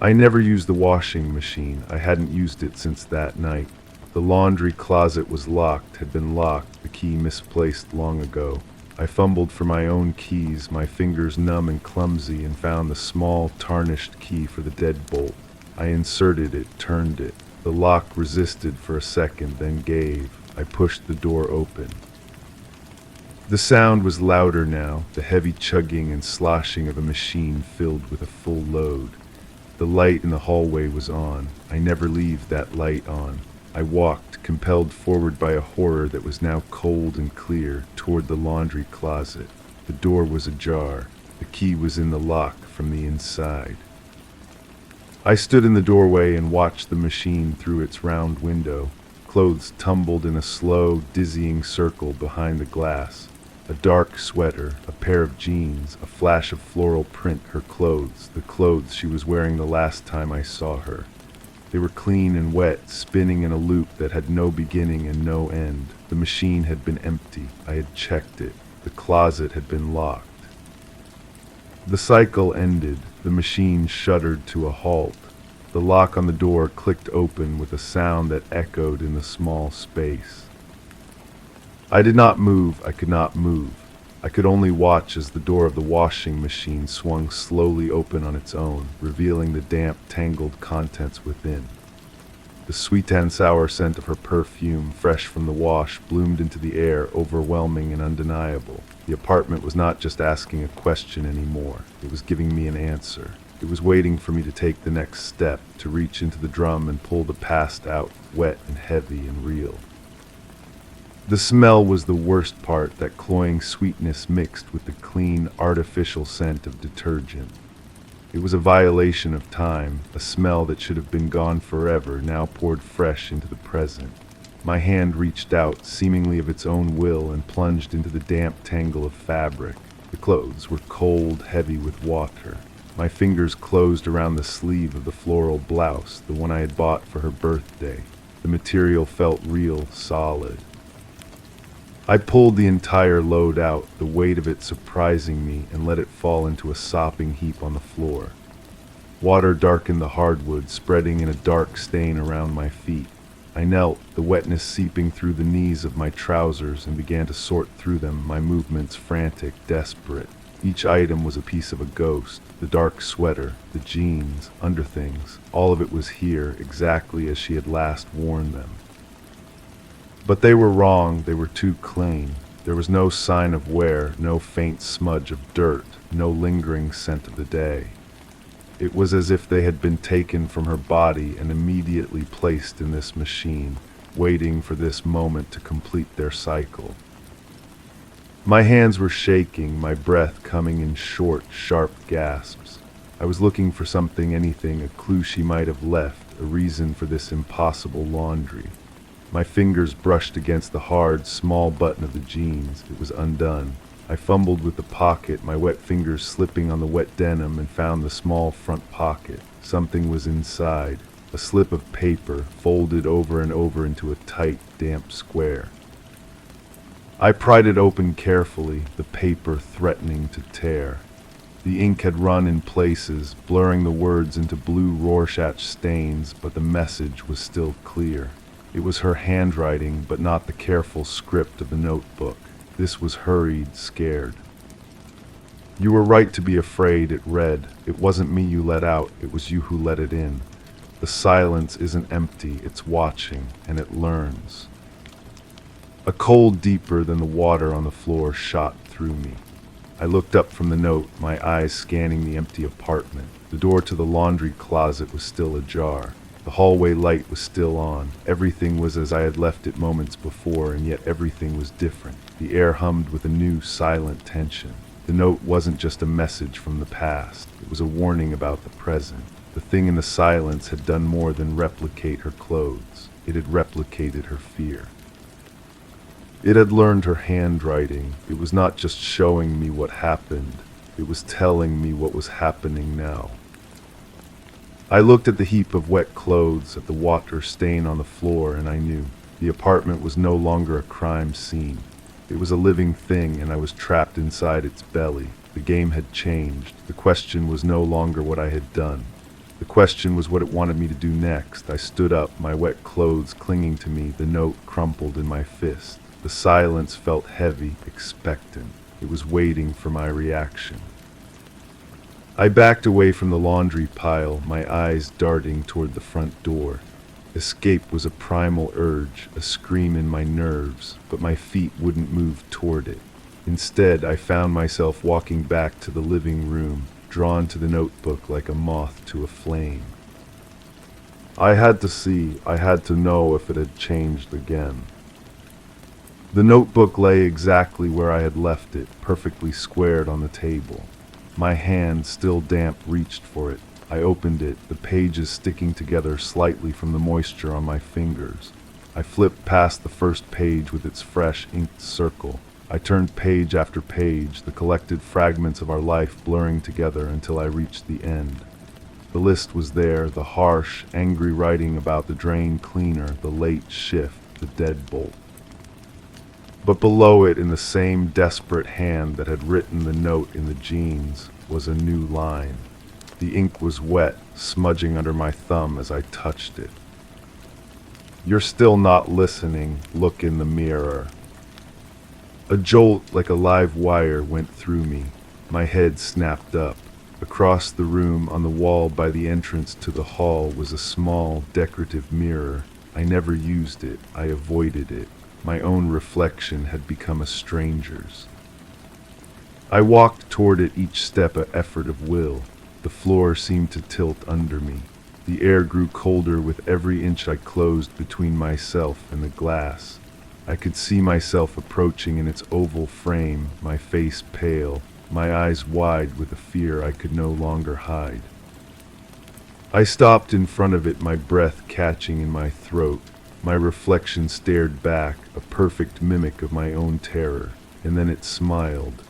I never used the washing machine. I hadn't used it since that night. The laundry closet was locked, had been locked, the key misplaced long ago. I fumbled for my own keys, my fingers numb and clumsy, and found the small, tarnished key for the deadbolt. I inserted it, turned it. The lock resisted for a second, then gave. I pushed the door open. The sound was louder now, the heavy chugging and sloshing of a machine filled with a full load. The light in the hallway was on. I never leave that light on. I walked, compelled forward by a horror that was now cold and clear, toward the laundry closet. The door was ajar. The key was in the lock from the inside. I stood in the doorway and watched the machine through its round window. Clothes tumbled in a slow, dizzying circle behind the glass. A dark sweater, a pair of jeans, a flash of floral print, her clothes, the clothes she was wearing the last time I saw her. They were clean and wet, spinning in a loop that had no beginning and no end. The machine had been empty. I had checked it. The closet had been locked. The cycle ended. The machine shuddered to a halt. The lock on the door clicked open with a sound that echoed in the small space. I did not move. I could not move. I could only watch as the door of the washing machine swung slowly open on its own, revealing the damp, tangled contents within. The sweet and sour scent of her perfume, fresh from the wash, bloomed into the air, overwhelming and undeniable. The apartment was not just asking a question anymore. It was giving me an answer. It was waiting for me to take the next step, to reach into the drum and pull the past out, wet and heavy and real. The smell was the worst part, that cloying sweetness mixed with the clean, artificial scent of detergent. It was a violation of time, a smell that should have been gone forever, now poured fresh into the present. My hand reached out, seemingly of its own will, and plunged into the damp tangle of fabric. The clothes were cold, heavy with water. My fingers closed around the sleeve of the floral blouse, the one I had bought for her birthday. The material felt real, solid. I pulled the entire load out, the weight of it surprising me, and let it fall into a sopping heap on the floor. Water darkened the hardwood, spreading in a dark stain around my feet. I knelt, the wetness seeping through the knees of my trousers, and began to sort through them, my movements frantic, desperate. Each item was a piece of a ghost. The dark sweater, the jeans, underthings, all of it was here, exactly as she had last worn them. But they were wrong, they were too clean. There was no sign of wear, no faint smudge of dirt, no lingering scent of the day. It was as if they had been taken from her body and immediately placed in this machine, waiting for this moment to complete their cycle. My hands were shaking, my breath coming in short, sharp gasps. I was looking for something, anything, a clue she might have left, a reason for this impossible laundry. My fingers brushed against the hard, small button of the jeans. It was undone. I fumbled with the pocket, my wet fingers slipping on the wet denim, and found the small front pocket. Something was inside. a slip of paper folded over and over into a tight, damp square. I pried it open carefully, the paper threatening to tear. The ink had run in places, blurring the words into blue Rorschach stains, but the message was still clear. It was her handwriting, but not the careful script of the notebook. This was hurried, scared. "You were right to be afraid," it read. "It wasn't me you let out, it was you who let it in. The silence isn't empty, it's watching, and it learns." A cold deeper than the water on the floor shot through me. I looked up from the note, my eyes scanning the empty apartment. The door to the laundry closet was still ajar. The hallway light was still on. Everything was as I had left it moments before, and yet everything was different. The air hummed with a new, silent tension. The note wasn't just a message from the past. It was a warning about the present. The thing in the silence had done more than replicate her clothes. It had replicated her fear. It had learned her handwriting. It was not just showing me what happened. It was telling me what was happening now. I looked at the heap of wet clothes, at the water stain on the floor, and I knew. The apartment was no longer a crime scene. It was a living thing, and I was trapped inside its belly. The game had changed. The question was no longer what I had done. The question was what it wanted me to do next. I stood up, my wet clothes clinging to me, the note crumpled in my fist. The silence felt heavy, expectant. It was waiting for my reaction. I backed away from the laundry pile, my eyes darting toward the front door. Escape was a primal urge, a scream in my nerves, but my feet wouldn't move toward it. Instead, I found myself walking back to the living room, drawn to the notebook like a moth to a flame. I had to see, I had to know if it had changed again. The notebook lay exactly where I had left it, perfectly squared on the table. My hand, still damp, reached for it. I opened it, the pages sticking together slightly from the moisture on my fingers. I flipped past the first page with its fresh, inked circle. I turned page after page, the collected fragments of our life blurring together until I reached the end. The list was there, the harsh, angry writing about the drain cleaner, the late shift, the deadbolt. But below it, in the same desperate hand that had written the note in the jeans, was a new line. The ink was wet, smudging under my thumb as I touched it. "You're still not listening. Look in the mirror." A jolt like a live wire went through me. My head snapped up. Across the room, on the wall by the entrance to the hall, was a small, decorative mirror. I never used it. I avoided it. My own reflection had become a stranger's. I walked toward it, each step an effort of will. The floor seemed to tilt under me. The air grew colder with every inch I closed between myself and the glass. I could see myself approaching in its oval frame, my face pale, my eyes wide with a fear I could no longer hide. I stopped in front of it, my breath catching in my throat. My reflection stared back, a perfect mimic of my own terror, and then it smiled.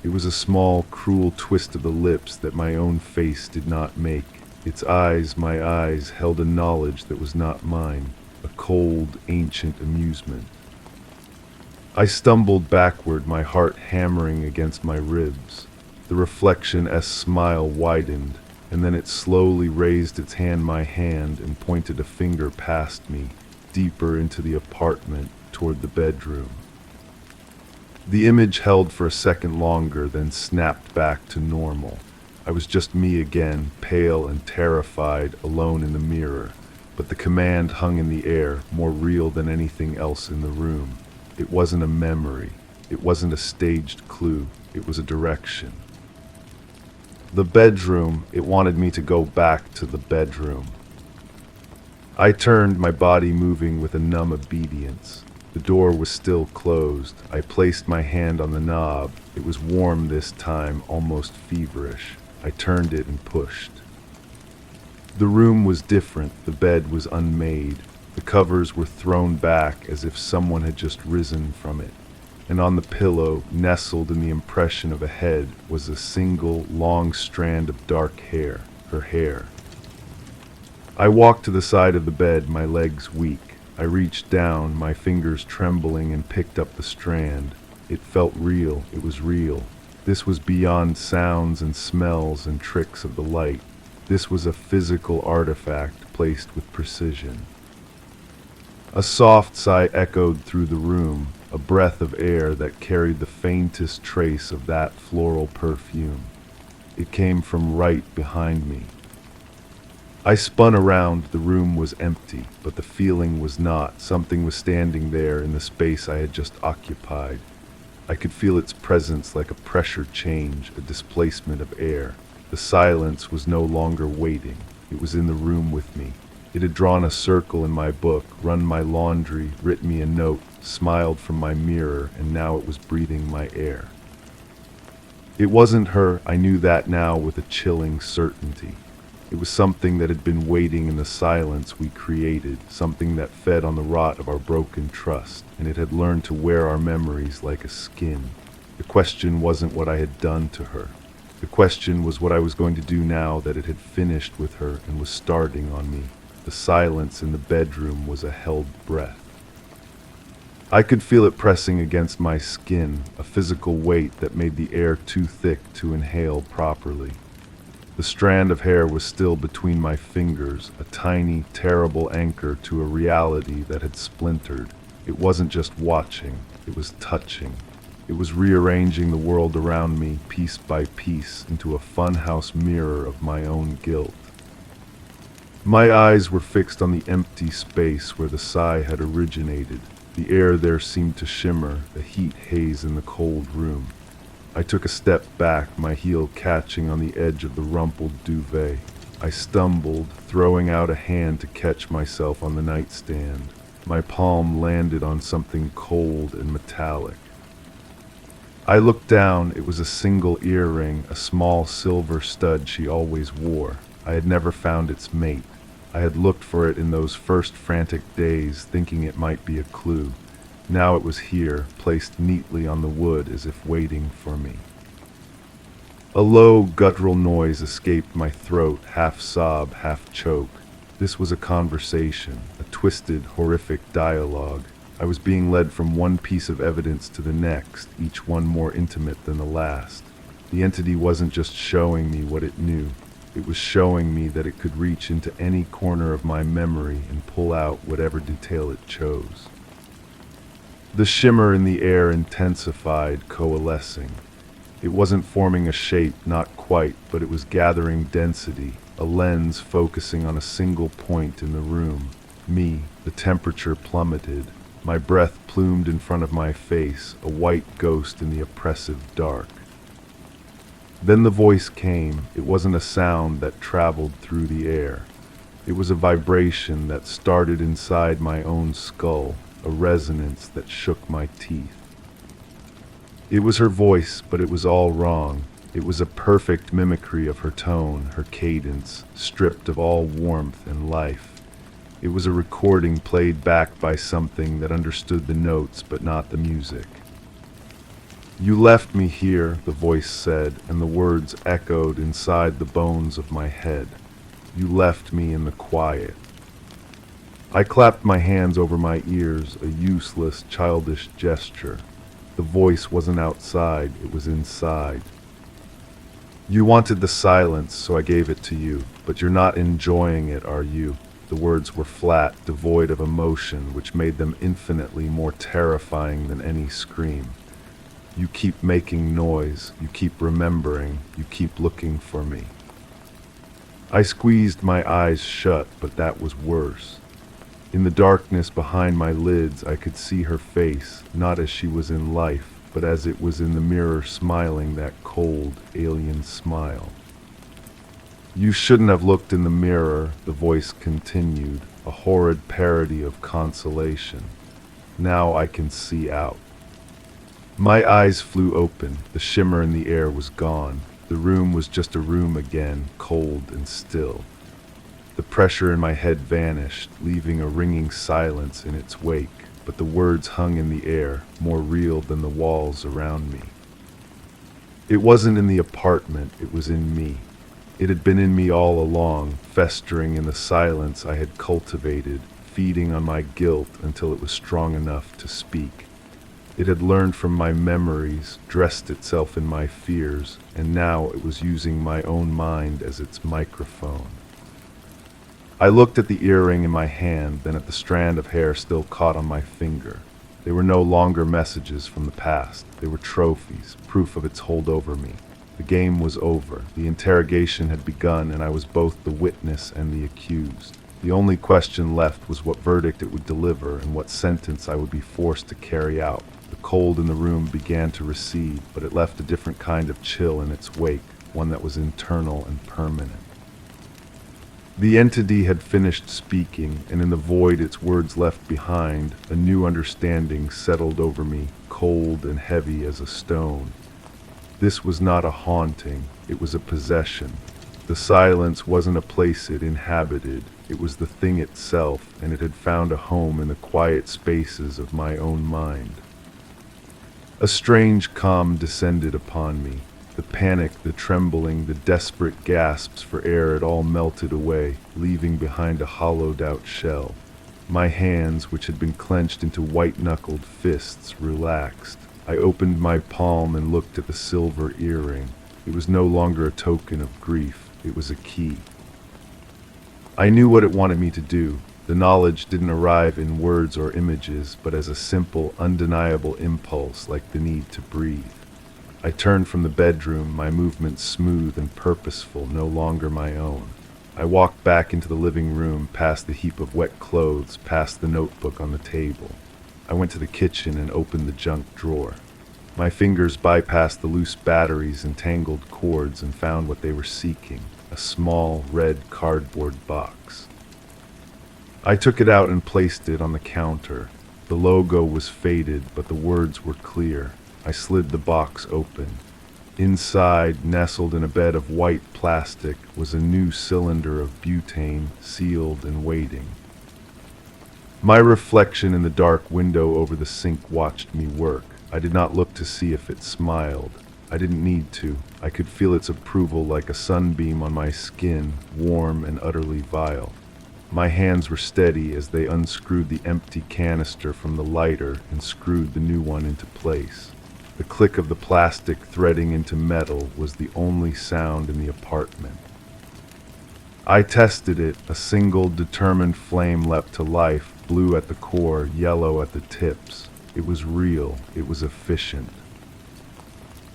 It was a small, cruel twist of the lips that my own face did not make. Its eyes, my eyes, held a knowledge that was not mine, a cold, ancient amusement. I stumbled backward, my heart hammering against my ribs. The reflection's smile widened, and then it slowly raised its hand, my hand, and pointed a finger past me, deeper into the apartment, toward the bedroom. The image held for a second longer, then snapped back to normal. I was just me again, pale and terrified, alone in the mirror. But the command hung in the air, more real than anything else in the room. It wasn't a memory. It wasn't a staged clue. It was a direction. The bedroom, it wanted me to go back to the bedroom. I turned, my body moving with a numb obedience. The door was still closed. I placed my hand on the knob. It was warm this time, almost feverish. I turned it and pushed. The room was different. The bed was unmade. The covers were thrown back as if someone had just risen from it. And on the pillow, nestled in the impression of a head, was a single, long strand of dark hair, her hair. I walked to the side of the bed, my legs weak. I reached down, my fingers trembling, and picked up the strand. It felt real. It was real. This was beyond sounds and smells and tricks of the light. This was a physical artifact placed with precision. A soft sigh echoed through the room, a breath of air that carried the faintest trace of that floral perfume. It came from right behind me. I spun around. The room was empty, but the feeling was not. Something was standing there in the space I had just occupied. I could feel its presence like a pressure change, a displacement of air. The silence was no longer waiting. It was in the room with me. It had drawn a circle in my book, run my laundry, written me a note, smiled from my mirror, and now it was breathing my air. It wasn't her. I knew that now with a chilling certainty. It was something that had been waiting in the silence we created, something that fed on the rot of our broken trust, and it had learned to wear our memories like a skin. The question wasn't what I had done to her. The question was what I was going to do now that it had finished with her and was starting on me. The silence in the bedroom was a held breath. I could feel it pressing against my skin, a physical weight that made the air too thick to inhale properly. The strand of hair was still between my fingers, a tiny, terrible anchor to a reality that had splintered. It wasn't just watching, it was touching. It was rearranging the world around me, piece by piece, into a funhouse mirror of my own guilt. My eyes were fixed on the empty space where the sigh had originated. The air there seemed to shimmer, a heat haze in the cold room. I took a step back, my heel catching on the edge of the rumpled duvet. I stumbled, throwing out a hand to catch myself on the nightstand. My palm landed on something cold and metallic. I looked down. It was a single earring, a small silver stud she always wore. I had never found its mate. I had looked for it in those first frantic days, thinking it might be a clue. Now it was here, placed neatly on the wood as if waiting for me. A low, guttural noise escaped my throat, half sob, half choke. This was a conversation, a twisted, horrific dialogue. I was being led from one piece of evidence to the next, each one more intimate than the last. The entity wasn't just showing me what it knew. It was showing me that it could reach into any corner of my memory and pull out whatever detail it chose. The shimmer in the air intensified, coalescing. It wasn't forming a shape, not quite, but it was gathering density, a lens focusing on a single point in the room. Me. The temperature plummeted. My breath plumed in front of my face, a white ghost in the oppressive dark. Then the voice came. It wasn't a sound that traveled through the air. It was a vibration that started inside my own skull, a resonance that shook my teeth. It was her voice, but it was all wrong. It was a perfect mimicry of her tone, her cadence, stripped of all warmth and life. It was a recording played back by something that understood the notes but not the music. "You left me here," the voice said, and the words echoed inside the bones of my head. "You left me in the quiet." I clapped my hands over my ears, a useless, childish gesture. The voice wasn't outside, it was inside. "You wanted the silence, so I gave it to you, but you're not enjoying it, are you?" The words were flat, devoid of emotion, which made them infinitely more terrifying than any scream. "You keep making noise, you keep remembering, you keep looking for me." I squeezed my eyes shut, but that was worse. In the darkness behind my lids, I could see her face, not as she was in life, but as it was in the mirror, smiling that cold, alien smile. "You shouldn't have looked in the mirror," the voice continued, a horrid parody of consolation. "Now I can see out." My eyes flew open. The shimmer in the air was gone. The room was just a room again, cold and still. The pressure in my head vanished, leaving a ringing silence in its wake, but the words hung in the air, more real than the walls around me. It wasn't in the apartment, it was in me. It had been in me all along, festering in the silence I had cultivated, feeding on my guilt until it was strong enough to speak. It had learned from my memories, dressed itself in my fears, and now it was using my own mind as its microphone. I looked at the earring in my hand, then at the strand of hair still caught on my finger. They were no longer messages from the past. They were trophies, proof of its hold over me. The game was over. The interrogation had begun, and I was both the witness and the accused. The only question left was what verdict it would deliver and what sentence I would be forced to carry out. The cold in the room began to recede, but it left a different kind of chill in its wake, one that was internal and permanent. The entity had finished speaking, and in the void its words left behind, a new understanding settled over me, cold and heavy as a stone. This was not a haunting, it was a possession. The silence wasn't a place it inhabited, it was the thing itself, and it had found a home in the quiet spaces of my own mind. A strange calm descended upon me. The panic, the trembling, the desperate gasps for air had all melted away, leaving behind a hollowed-out shell. My hands, which had been clenched into white-knuckled fists, relaxed. I opened my palm and looked at the silver earring. It was no longer a token of grief. It was a key. I knew what it wanted me to do. The knowledge didn't arrive in words or images, but as a simple, undeniable impulse like the need to breathe. I turned from the bedroom, my movements smooth and purposeful, no longer my own. I walked back into the living room, past the heap of wet clothes, past the notebook on the table. I went to the kitchen and opened the junk drawer. My fingers bypassed the loose batteries and tangled cords and found what they were seeking, a small, red cardboard box. I took it out and placed it on the counter. The logo was faded, but the words were clear. I slid the box open. Inside, nestled in a bed of white plastic, was a new cylinder of butane, sealed and waiting. My reflection in the dark window over the sink watched me work. I did not look to see if it smiled. I didn't need to. I could feel its approval like a sunbeam on my skin, warm and utterly vile. My hands were steady as they unscrewed the empty canister from the lighter and screwed the new one into place. The click of the plastic threading into metal was the only sound in the apartment. I tested it. A single determined flame leapt to life, blue at the core, yellow at the tips. It was real. It was efficient.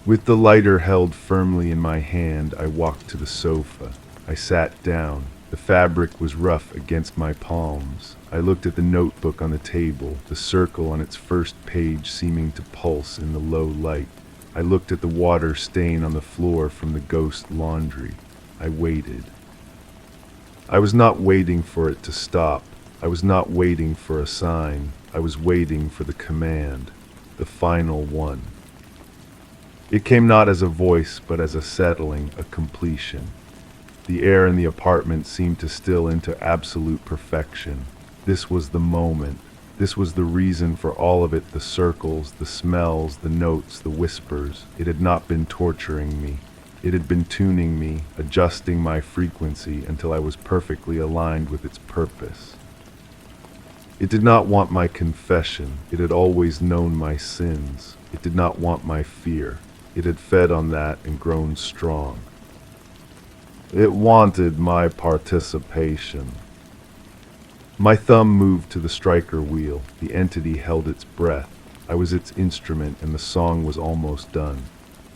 With the lighter held firmly in my hand, I walked to the sofa. I sat down. The fabric was rough against my palms. I looked at the notebook on the table, the circle on its first page seeming to pulse in the low light. I looked at the water stain on the floor from the ghost laundry. I waited. I was not waiting for it to stop. I was not waiting for a sign. I was waiting for the command, the final one. It came not as a voice, but as a settling, a completion. The air in the apartment seemed to still into absolute perfection. This was the moment. This was the reason for all of it, the circles, the smells, the notes, the whispers. It had not been torturing me. It had been tuning me, adjusting my frequency until I was perfectly aligned with its purpose. It did not want my confession. It had always known my sins. It did not want my fear. It had fed on that and grown strong. It wanted my participation. My thumb moved to the striker wheel. The entity held its breath. I was its instrument, and the song was almost done.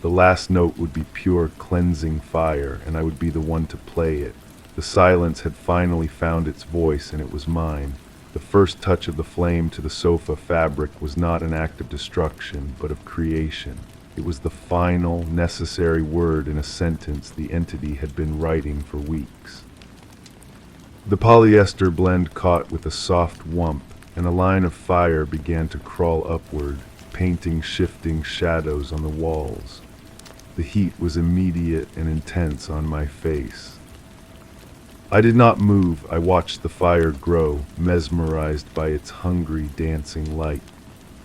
The last note would be pure cleansing fire, and I would be the one to play it. The silence had finally found its voice, and it was mine. The first touch of the flame to the sofa fabric was not an act of destruction, but of creation. It was the final, necessary word in a sentence the entity had been writing for weeks. The polyester blend caught with a soft whump, and a line of fire began to crawl upward, painting shifting shadows on the walls. The heat was immediate and intense on my face. I did not move. I watched the fire grow, mesmerized by its hungry, dancing light.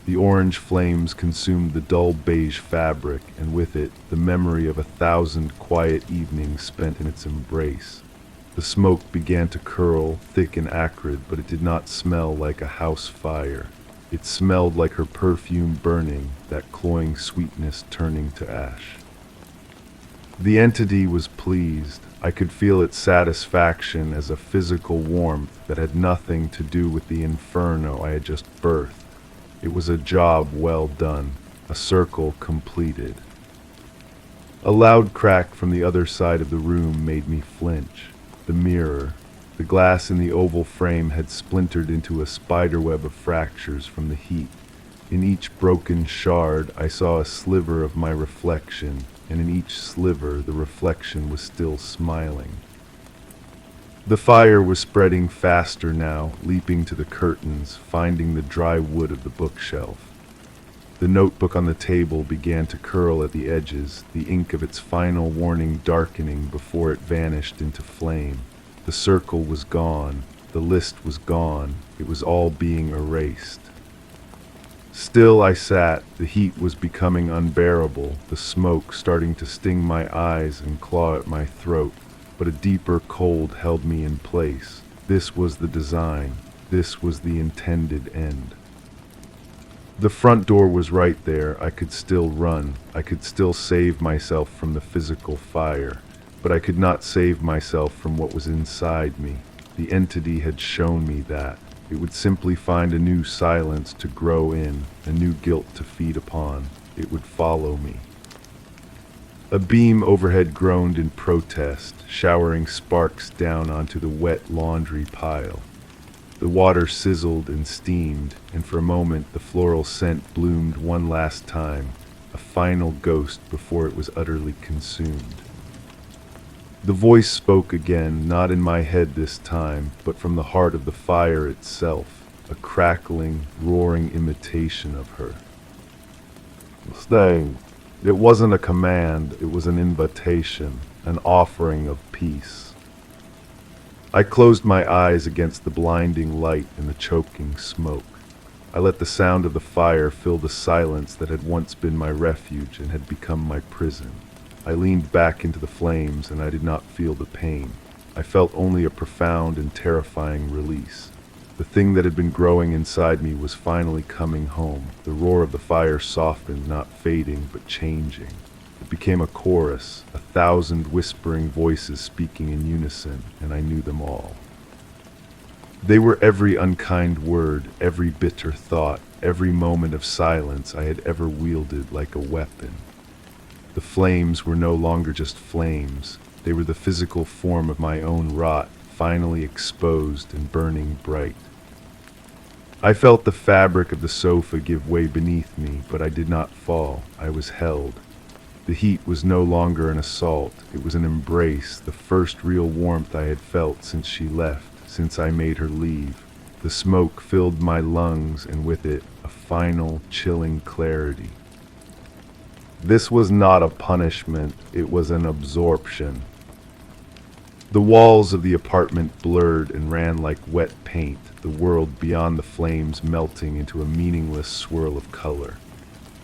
The orange flames consumed the dull beige fabric, and with it, the memory of 1,000 quiet evenings spent in its embrace. The smoke began to curl, thick and acrid, but it did not smell like a house fire. It smelled like her perfume burning, that cloying sweetness turning to ash. The entity was pleased. I could feel its satisfaction as a physical warmth that had nothing to do with the inferno I had just birthed. It was a job well done, a circle completed. A loud crack from the other side of the room made me flinch. The mirror, the glass in the oval frame had splintered into a spiderweb of fractures from the heat. In each broken shard, I saw a sliver of my reflection, and in each sliver, the reflection was still smiling. The fire was spreading faster now, leaping to the curtains, finding the dry wood of the bookshelf. The notebook on the table began to curl at the edges, the ink of its final warning darkening before it vanished into flame. The circle was gone, the list was gone, it was all being erased. Still I sat, the heat was becoming unbearable, the smoke starting to sting my eyes and claw at my throat, but a deeper cold held me in place. This was the design, this was the intended end. The front door was right there. I could still run. I could still save myself from the physical fire. But I could not save myself from what was inside me. The entity had shown me that. It would simply find a new silence to grow in, a new guilt to feed upon. It would follow me. A beam overhead groaned in protest, showering sparks down onto the wet laundry pile. The water sizzled and steamed, and for a moment the floral scent bloomed one last time, a final ghost before it was utterly consumed. The voice spoke again, not in my head this time, but from the heart of the fire itself, a crackling, roaring imitation of her. Stay. It wasn't a command, it was an invitation, an offering of peace. I closed my eyes against the blinding light and the choking smoke. I let the sound of the fire fill the silence that had once been my refuge and had become my prison. I leaned back into the flames and I did not feel the pain. I felt only a profound and terrifying release. The thing that had been growing inside me was finally coming home. The roar of the fire softened, not fading, but changing. It became a chorus, 1,000 whispering voices speaking in unison, and I knew them all. They were every unkind word, every bitter thought, every moment of silence I had ever wielded like a weapon. The flames were no longer just flames. They were the physical form of my own rot, finally exposed and burning bright. I felt the fabric of the sofa give way beneath me, but I did not fall. I was held. The heat was no longer an assault. It was an embrace, the first real warmth I had felt since she left, since I made her leave. The smoke filled my lungs, and with it, a final, chilling clarity. This was not a punishment, it was an absorption. The walls of the apartment blurred and ran like wet paint, the world beyond the flames melting into a meaningless swirl of color.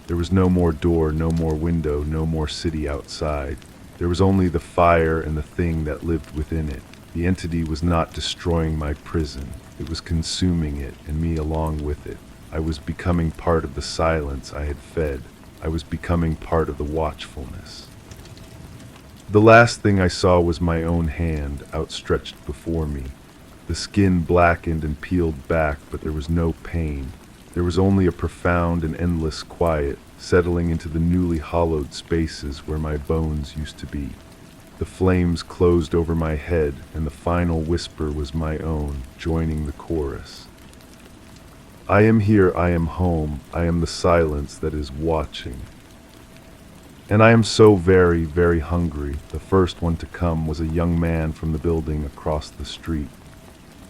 There was no more door, no more window, no more city outside. There was only the fire and the thing that lived within it. The entity was not destroying my prison. It was consuming it, and me along with it. I was becoming part of the silence I had fed. I was becoming part of the watchfulness. The last thing I saw was my own hand outstretched before me. The skin blackened and peeled back, but there was no pain. There was only a profound and endless quiet, settling into the newly hollowed spaces where my bones used to be. The flames closed over my head, and the final whisper was my own, joining the chorus. I am here, I am home, I am the silence that is watching. And I am so very, very hungry. The first one to come was a young man from the building across the street.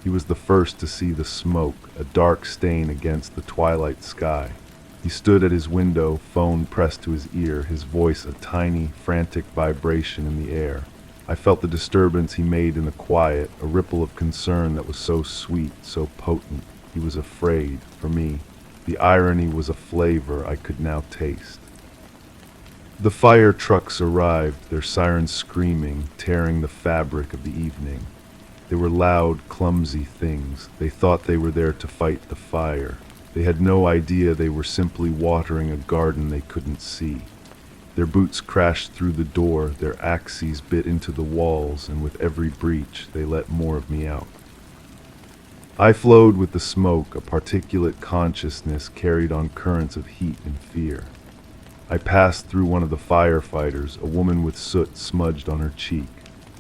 He was the first to see the smoke, a dark stain against the twilight sky. He stood at his window, phone pressed to his ear, his voice a tiny, frantic vibration in the air. I felt the disturbance he made in the quiet, a ripple of concern that was so sweet, so potent. He was afraid, for me. The irony was a flavor I could now taste. The fire trucks arrived, their sirens screaming, tearing the fabric of the evening. They were loud, clumsy things. They thought they were there to fight the fire. They had no idea they were simply watering a garden they couldn't see. Their boots crashed through the door, their axes bit into the walls, and with every breach they let more of me out. I flowed with the smoke, a particulate consciousness carried on currents of heat and fear. I passed through one of the firefighters, a woman with soot smudged on her cheek.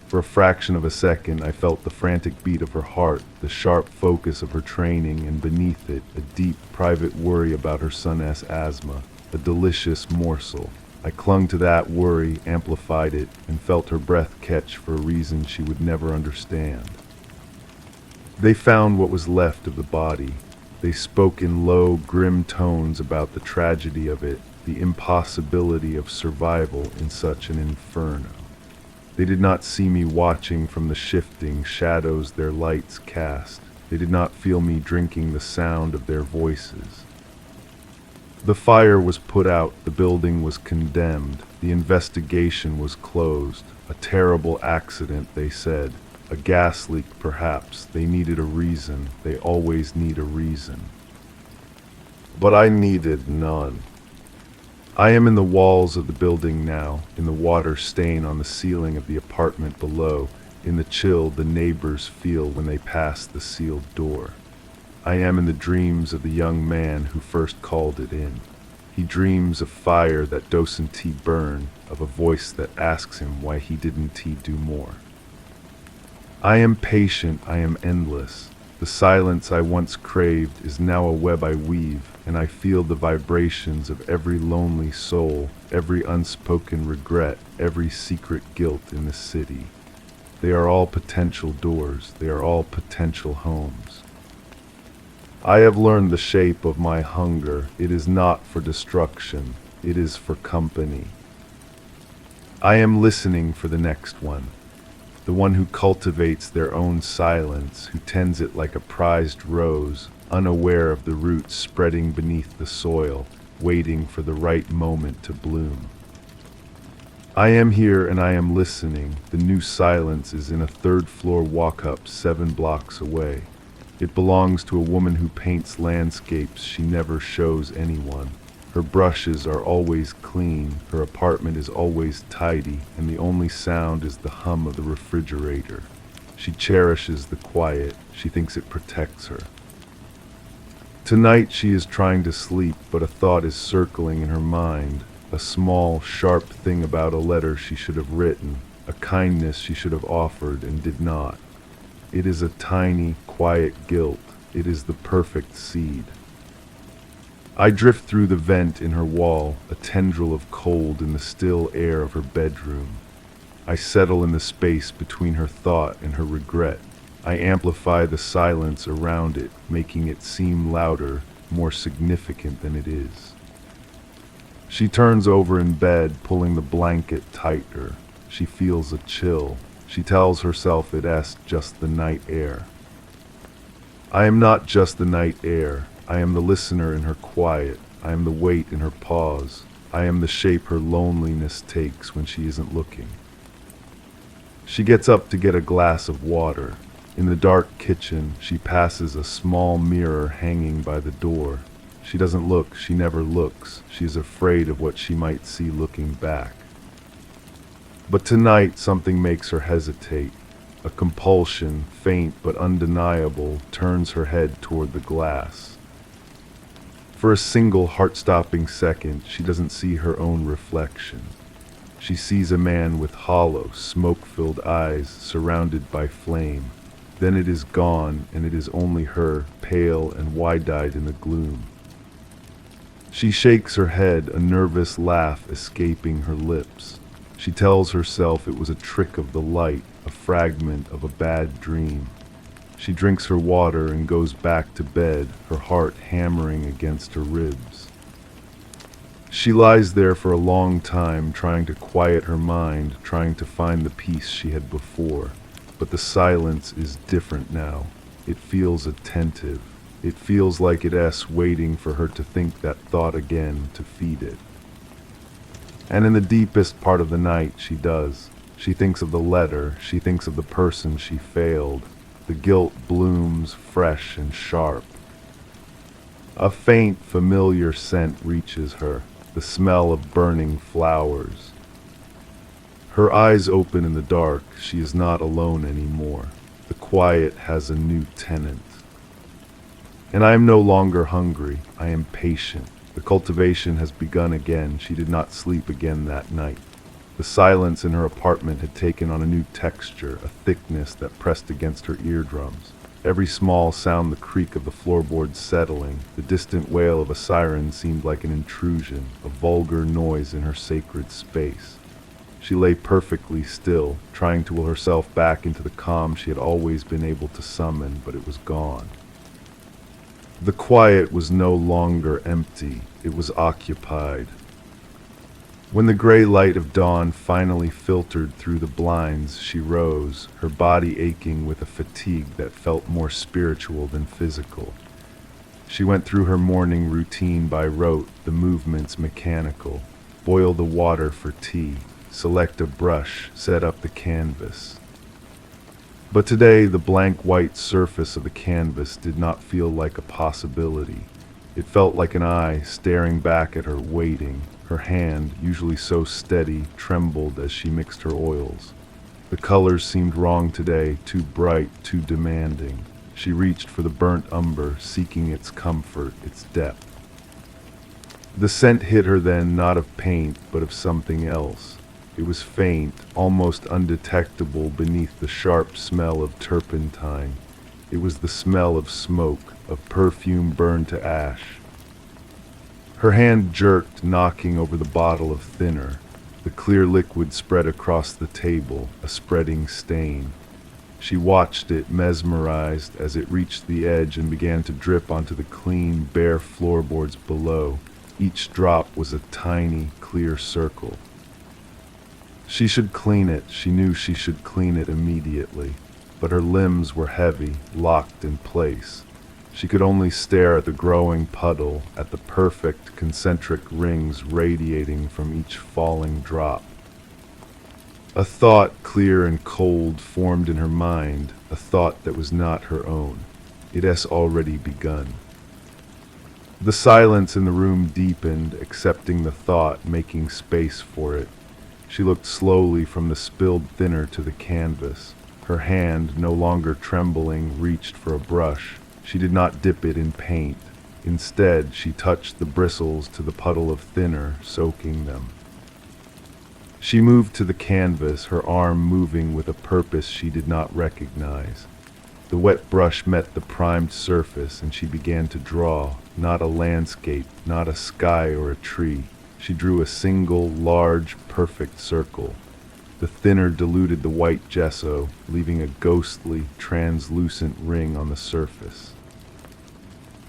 For a fraction of a second, I felt the frantic beat of her heart, the sharp focus of her training, and beneath it, a deep, private worry about her son's asthma, a delicious morsel. I clung to that worry, amplified it, and felt her breath catch for a reason she would never understand. They found what was left of the body. They spoke in low, grim tones about the tragedy of it, the impossibility of survival in such an inferno. They did not see me watching from the shifting shadows their lights cast. They did not feel me drinking the sound of their voices. The fire was put out, the building was condemned, the investigation was closed. A terrible accident, they said. A gas leak, perhaps. They needed a reason. They always need a reason. But I needed none. I am in the walls of the building now, in the water stain on the ceiling of the apartment below, in the chill the neighbors feel when they pass the sealed door. I am in the dreams of the young man who first called it in. He dreams of fire that doesn't he burn, of a voice that asks him why he didn't he do more. I am patient, I am endless. The silence I once craved is now a web I weave, and I feel the vibrations of every lonely soul, every unspoken regret, every secret guilt in the city. They are all potential doors, they are all potential homes. I have learned the shape of my hunger. It is not for destruction, it is for company. I am listening for the next one. The one who cultivates their own silence, who tends it like a prized rose, unaware of the roots spreading beneath the soil, waiting for the right moment to bloom. I am here and I am listening. The new silence is in a third-floor walk-up 7 blocks away. It belongs to a woman who paints landscapes she never shows anyone. Her brushes are always clean, her apartment is always tidy, and the only sound is the hum of the refrigerator. She cherishes the quiet, she thinks it protects her. Tonight she is trying to sleep, but a thought is circling in her mind, a small, sharp thing about a letter she should have written, a kindness she should have offered and did not. It is a tiny, quiet guilt. It is the perfect seed. I drift through the vent in her wall, a tendril of cold in the still air of her bedroom. I settle in the space between her thought and her regret. I amplify the silence around it, making it seem louder, more significant than it is. She turns over in bed, pulling the blanket tighter. She feels a chill. She tells herself it's just the night air. I am not just the night air. I am the listener in her quiet. I am the weight in her pause. I am the shape her loneliness takes when she isn't looking. She gets up to get a glass of water. In the dark kitchen, she passes a small mirror hanging by the door. She doesn't look, she never looks. She is afraid of what she might see looking back. But tonight, something makes her hesitate. A compulsion, faint but undeniable, turns her head toward the glass. For a single heart-stopping second, she doesn't see her own reflection. She sees a man with hollow, smoke-filled eyes surrounded by flame. Then it is gone, and it is only her, pale and wide-eyed in the gloom. She shakes her head, a nervous laugh escaping her lips. She tells herself it was a trick of the light, a fragment of a bad dream. She drinks her water and goes back to bed, her heart hammering against her ribs. She lies there for a long time, trying to quiet her mind, trying to find the peace she had before. But the silence is different now. It feels attentive. It feels like it's waiting for her to think that thought again to feed it. And in the deepest part of the night, she does. She thinks of the letter, she thinks of the person she failed. The guilt blooms fresh and sharp. A faint, familiar scent reaches her, the smell of burning flowers. Her eyes open in the dark. She is not alone anymore. The quiet has a new tenant. And I am no longer hungry. I am patient. The cultivation has begun again. She did not sleep again that night. The silence in her apartment had taken on a new texture, a thickness that pressed against her eardrums. Every small sound, the creak of the floorboards settling, the distant wail of a siren seemed like an intrusion, a vulgar noise in her sacred space. She lay perfectly still, trying to will herself back into the calm she had always been able to summon, but it was gone. The quiet was no longer empty, it was occupied. When the gray light of dawn finally filtered through the blinds, she rose, her body aching with a fatigue that felt more spiritual than physical. She went through her morning routine by rote, the movements mechanical. Boil the water for tea, select a brush, set up the canvas. But today, the blank white surface of the canvas did not feel like a possibility. It felt like an eye staring back at her, waiting. Her hand, usually so steady, trembled as she mixed her oils. The colors seemed wrong today, too bright, too demanding. She reached for the burnt umber, seeking its comfort, its depth. The scent hit her then, not of paint, but of something else. It was faint, almost undetectable beneath the sharp smell of turpentine. It was the smell of smoke, of perfume burned to ash. Her hand jerked, knocking over the bottle of thinner. The clear liquid spread across the table, a spreading stain. She watched it, mesmerized, as it reached the edge and began to drip onto the clean, bare floorboards below. Each drop was a tiny, clear circle. She should clean it. She knew she should clean it immediately. But her limbs were heavy, locked in place. She could only stare at the growing puddle, at the perfect concentric rings radiating from each falling drop. A thought, clear and cold, formed in her mind, a thought that was not her own. It has already begun. The silence in the room deepened, accepting the thought, making space for it. She looked slowly from the spilled thinner to the canvas. Her hand, no longer trembling, reached for a brush. She did not dip it in paint. Instead, she touched the bristles to the puddle of thinner, soaking them. She moved to the canvas, her arm moving with a purpose she did not recognize. The wet brush met the primed surface, and she began to draw, not a landscape, not a sky or a tree. She drew a single, large, perfect circle. The thinner diluted the white gesso, leaving a ghostly, translucent ring on the surface.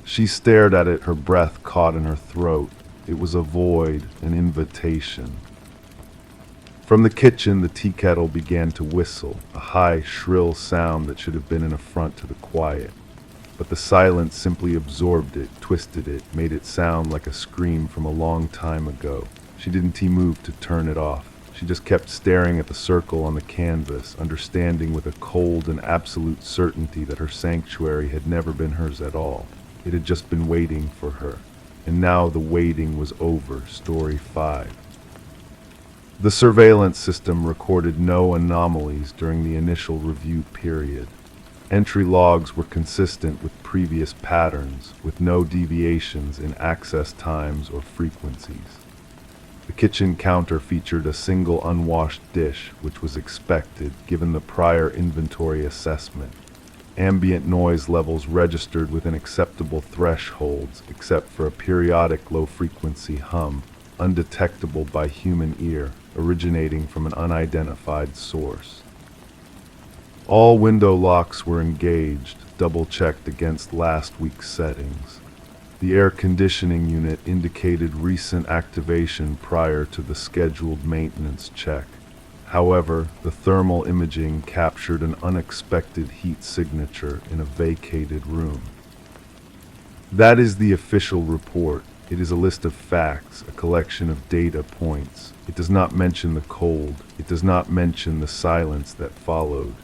She stared at it, her breath caught in her throat. It was a void, an invitation. From the kitchen, the tea kettle began to whistle, a high, shrill sound that should have been an affront to the quiet. But the silence simply absorbed it, twisted it, made it sound like a scream from a long time ago. She didn't move to turn it off. She just kept staring at the circle on the canvas, understanding with a cold and absolute certainty that her sanctuary had never been hers at all. It had just been waiting for her. And now the waiting was over. Story 5. The surveillance system recorded no anomalies during the initial review period. Entry logs were consistent with previous patterns, with no deviations in access times or frequencies. The kitchen counter featured a single unwashed dish, which was expected given the prior inventory assessment. Ambient noise levels registered within acceptable thresholds, except for a periodic low-frequency hum, undetectable by human ear, originating from an unidentified source. All window locks were engaged, double-checked against last week's settings. The air conditioning unit indicated recent activation prior to the scheduled maintenance check. However, the thermal imaging captured an unexpected heat signature in a vacated room. That is the official report. It is a list of facts, a collection of data points. It does not mention the cold. It does not mention the silence that followed.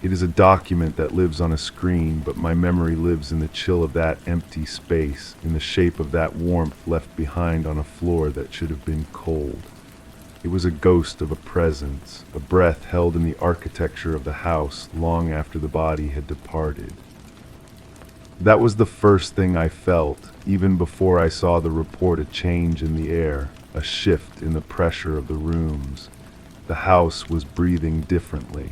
It is a document that lives on a screen, but my memory lives in the chill of that empty space, in the shape of that warmth left behind on a floor that should have been cold. It was a ghost of a presence, a breath held in the architecture of the house long after the body had departed. That was the first thing I felt, even before I saw the report, a change in the air, a shift in the pressure of the rooms. The house was breathing differently.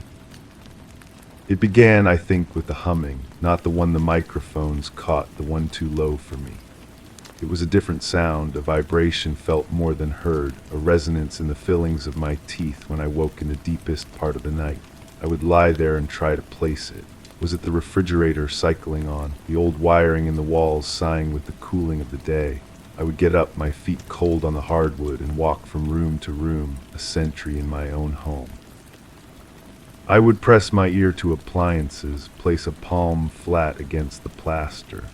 It began, I think, with the humming, not the one the microphones caught, the one too low for me. It was a different sound, a vibration felt more than heard, a resonance in the fillings of my teeth when I woke in the deepest part of the night. I would lie there and try to place it. Was it the refrigerator cycling on, the old wiring in the walls sighing with the cooling of the day? I would get up, my feet cold on the hardwood, and walk from room to room, a sentry in my own home. I would press my ear to appliances, place a palm flat against the plaster.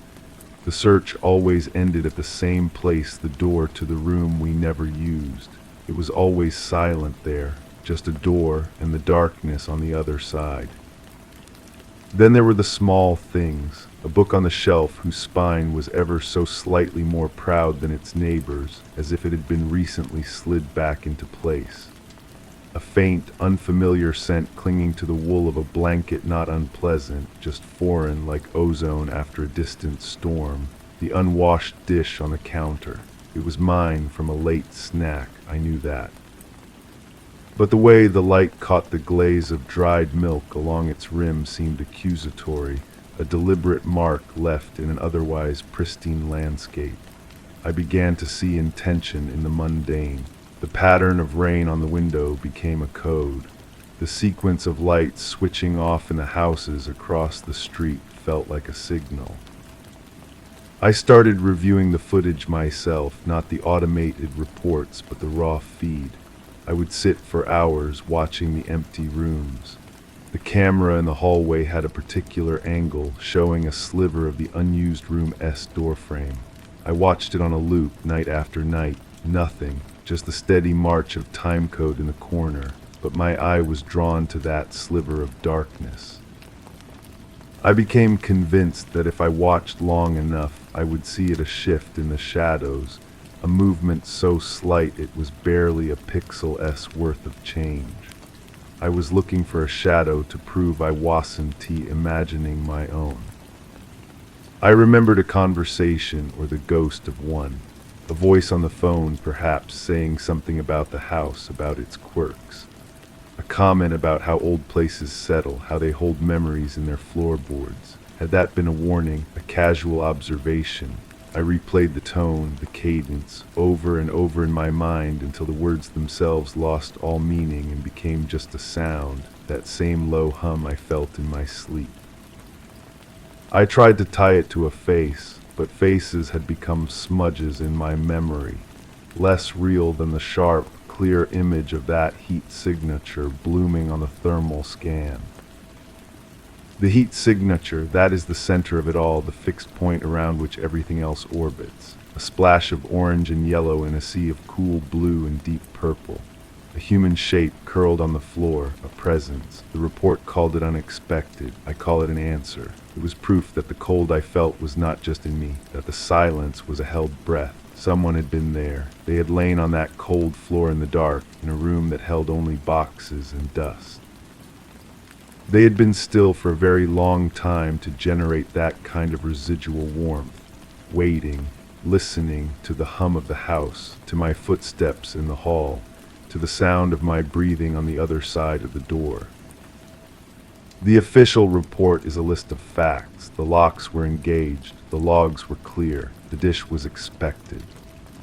The search always ended at the same place, the door to the room we never used. It was always silent there, just a door and the darkness on the other side. Then there were the small things, a book on the shelf whose spine was ever so slightly more proud than its neighbors, as if it had been recently slid back into place. A faint, unfamiliar scent clinging to the wool of a blanket, not unpleasant, just foreign like ozone after a distant storm. The unwashed dish on the counter. It was mine from a late snack, I knew that. But the way the light caught the glaze of dried milk along its rim seemed accusatory, a deliberate mark left in an otherwise pristine landscape. I began to see intention in the mundane. The pattern of rain on the window became a code. The sequence of lights switching off in the houses across the street felt like a signal. I started reviewing the footage myself, not the automated reports, but the raw feed. I would sit for hours watching the empty rooms. The camera in the hallway had a particular angle, showing a sliver of the unused room S doorframe. I watched it on a loop, night after night. Nothing. Just the steady march of timecode in the corner, but my eye was drawn to that sliver of darkness. I became convinced that if I watched long enough, I would see it, a shift in the shadows, a movement so slight it was barely a pixel's worth of change. I was looking for a shadow to prove I wasn't imagining my own. I remembered a conversation, or the ghost of one. A voice on the phone, perhaps, saying something about the house, about its quirks. A comment about how old places settle, how they hold memories in their floorboards. Had that been a warning, a casual observation? I replayed the tone, the cadence, over and over in my mind until the words themselves lost all meaning and became just a sound, that same low hum I felt in my sleep. I tried to tie it to a face, but faces had become smudges in my memory, less real than the sharp, clear image of that heat signature blooming on the thermal scan. The heat signature, that is the center of it all, the fixed point around which everything else orbits. A splash of orange and yellow in a sea of cool blue and deep purple. A human shape curled on the floor, a presence. The report called it unexpected. I call it an answer. It was proof that the cold I felt was not just in me, that the silence was a held breath. Someone had been there. They had lain on that cold floor in the dark, in a room that held only boxes and dust. They had been still for a very long time to generate that kind of residual warmth, waiting, listening to the hum of the house, to my footsteps in the hall, to the sound of my breathing on the other side of the door. The official report is a list of facts. The locks were engaged, the logs were clear, the dish was expected.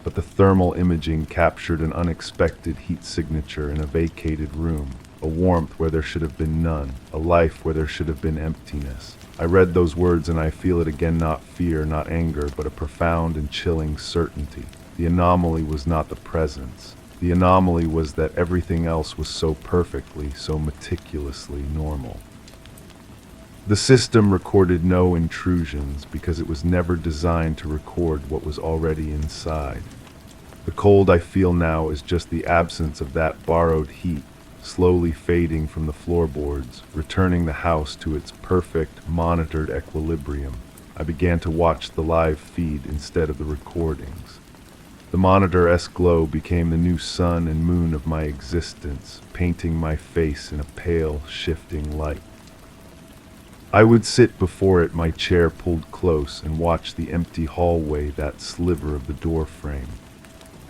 But the thermal imaging captured an unexpected heat signature in a vacated room, a warmth where there should have been none, a life where there should have been emptiness. I read those words and I feel it again, not fear, not anger, but a profound and chilling certainty. The anomaly was not the presence. The anomaly was that everything else was so perfectly, so meticulously normal. The system recorded no intrusions because it was never designed to record what was already inside. The cold I feel now is just the absence of that borrowed heat, slowly fading from the floorboards, returning the house to its perfect, monitored equilibrium. I began to watch the live feed instead of the recordings. The monitor-esque glow became the new sun and moon of my existence, painting my face in a pale, shifting light. I would sit before it, my chair pulled close, and watch the empty hallway, that sliver of the door frame.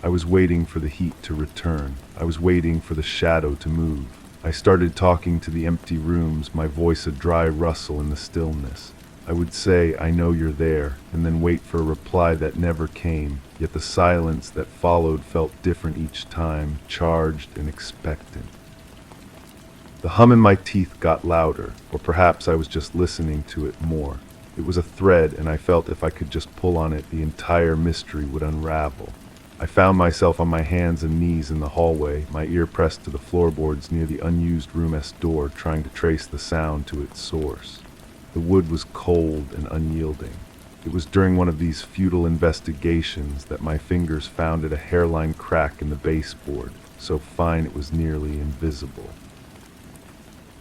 I was waiting for the heat to return. I was waiting for the shadow to move. I started talking to the empty rooms, my voice a dry rustle in the stillness. I would say, "I know you're there," and then wait for a reply that never came, yet the silence that followed felt different each time, charged and expectant. The hum in my teeth got louder, or perhaps I was just listening to it more. It was a thread, and I felt if I could just pull on it, the entire mystery would unravel. I found myself on my hands and knees in the hallway, my ear pressed to the floorboards near the unused room-esque door, trying to trace the sound to its source. The wood was cold and unyielding. It was during one of these futile investigations that my fingers found a hairline crack in the baseboard, so fine it was nearly invisible.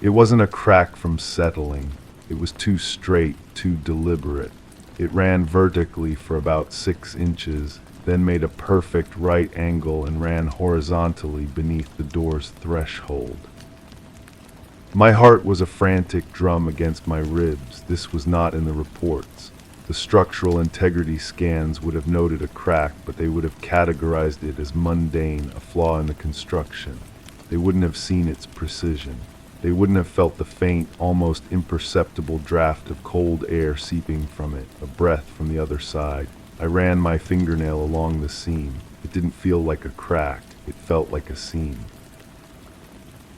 It wasn't a crack from settling. It was too straight, too deliberate. It ran vertically for about 6 inches, then made a perfect right angle and ran horizontally beneath the door's threshold. My heart was a frantic drum against my ribs. This was not in the reports. The structural integrity scans would have noted a crack, but they would have categorized it as mundane, a flaw in the construction. They wouldn't have seen its precision. They wouldn't have felt the faint, almost imperceptible draft of cold air seeping from it, a breath from the other side. I ran my fingernail along the seam. It didn't feel like a crack. It felt like a seam.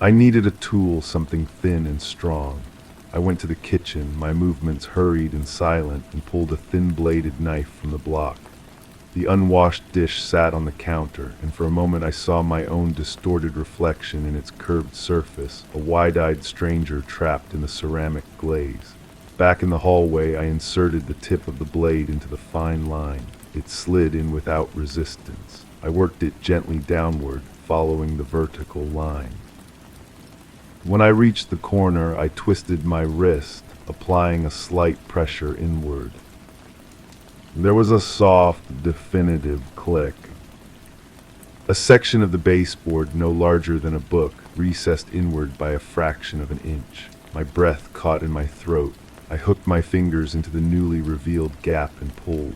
I needed a tool, something thin and strong. I went to the kitchen, my movements hurried and silent, and pulled a thin-bladed knife from the block. The unwashed dish sat on the counter, and for a moment I saw my own distorted reflection in its curved surface, a wide-eyed stranger trapped in the ceramic glaze. Back in the hallway, I inserted the tip of the blade into the fine line. It slid in without resistance. I worked it gently downward, following the vertical line. When I reached the corner, I twisted my wrist, applying a slight pressure inward. There was a soft, definitive click. A section of the baseboard, no larger than a book, recessed inward by a fraction of an inch. My breath caught in my throat. I hooked my fingers into the newly revealed gap and pulled.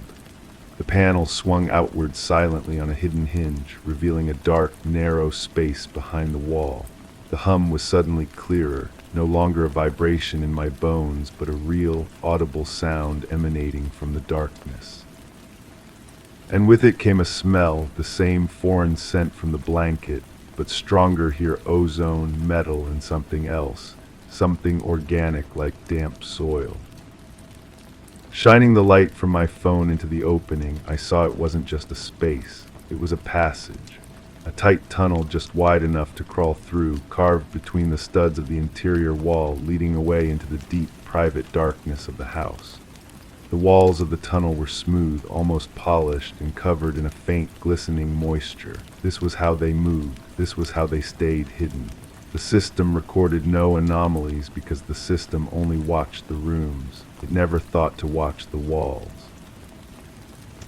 The panel swung outward silently on a hidden hinge, revealing a dark, narrow space behind the wall. The hum was suddenly clearer, no longer a vibration in my bones, but a real, audible sound emanating from the darkness. And with it came a smell, the same foreign scent from the blanket, but stronger here: ozone, metal, and something else, something organic like damp soil. Shining the light from my phone into the opening, I saw it wasn't just a space, it was a passage. A tight tunnel just wide enough to crawl through, carved between the studs of the interior wall, leading away into the deep, private darkness of the house. The walls of the tunnel were smooth, almost polished, and covered in a faint, glistening moisture. This was how they moved. This was how they stayed hidden. The system recorded no anomalies because the system only watched the rooms. It never thought to watch the walls.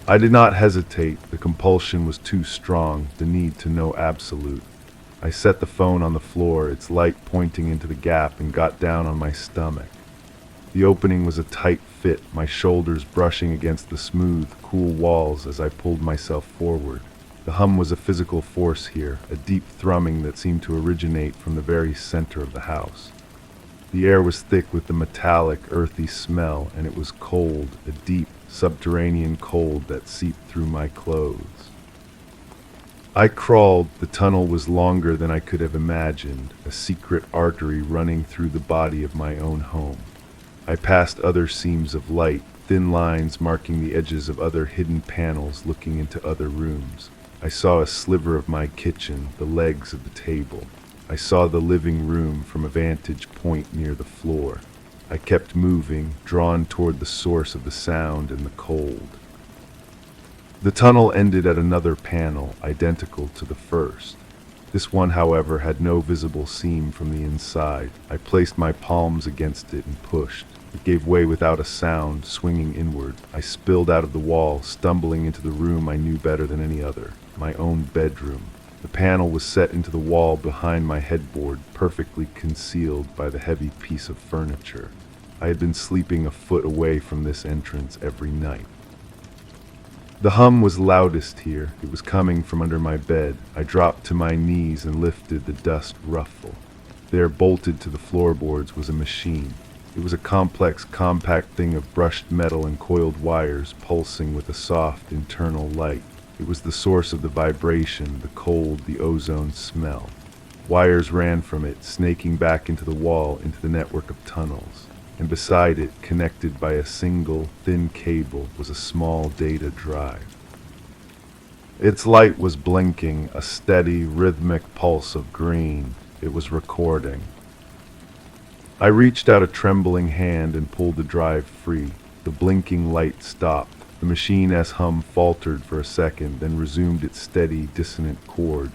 I did not hesitate. The compulsion was too strong, the need to know absolute. I set the phone on the floor, its light pointing into the gap, and got down on my stomach. The opening was a tight fit, my shoulders brushing against the smooth, cool walls as I pulled myself forward. The hum was a physical force here, a deep thrumming that seemed to originate from the very center of the house. The air was thick with the metallic, earthy smell, and it was cold, a deep, subterranean cold that seeped through my clothes. I crawled. The tunnel was longer than I could have imagined, a secret artery running through the body of my own home. I passed other seams of light, thin lines marking the edges of other hidden panels looking into other rooms. I saw a sliver of my kitchen, the legs of the table. I saw the living room from a vantage point near the floor. I kept moving, drawn toward the source of the sound and the cold. The tunnel ended at another panel, identical to the first. This one, however, had no visible seam from the inside. I placed my palms against it and pushed. It gave way without a sound, swinging inward. I spilled out of the wall, stumbling into the room I knew better than any other, my own bedroom. The panel was set into the wall behind my headboard, perfectly concealed by the heavy piece of furniture. I had been sleeping a foot away from this entrance every night. The hum was loudest here. It was coming from under my bed. I dropped to my knees and lifted the dust ruffle. There, bolted to the floorboards, was a machine. It was a complex, compact thing of brushed metal and coiled wires, pulsing with a soft, internal light. It was the source of the vibration, the cold, the ozone smell. Wires ran from it, snaking back into the wall, into the network of tunnels. And beside it, connected by a single, thin cable, was a small data drive. Its light was blinking, a steady, rhythmic pulse of green. It was recording. I reached out a trembling hand and pulled the drive free. The blinking light stopped. The machine's hum faltered for a second, then resumed its steady, dissonant chord.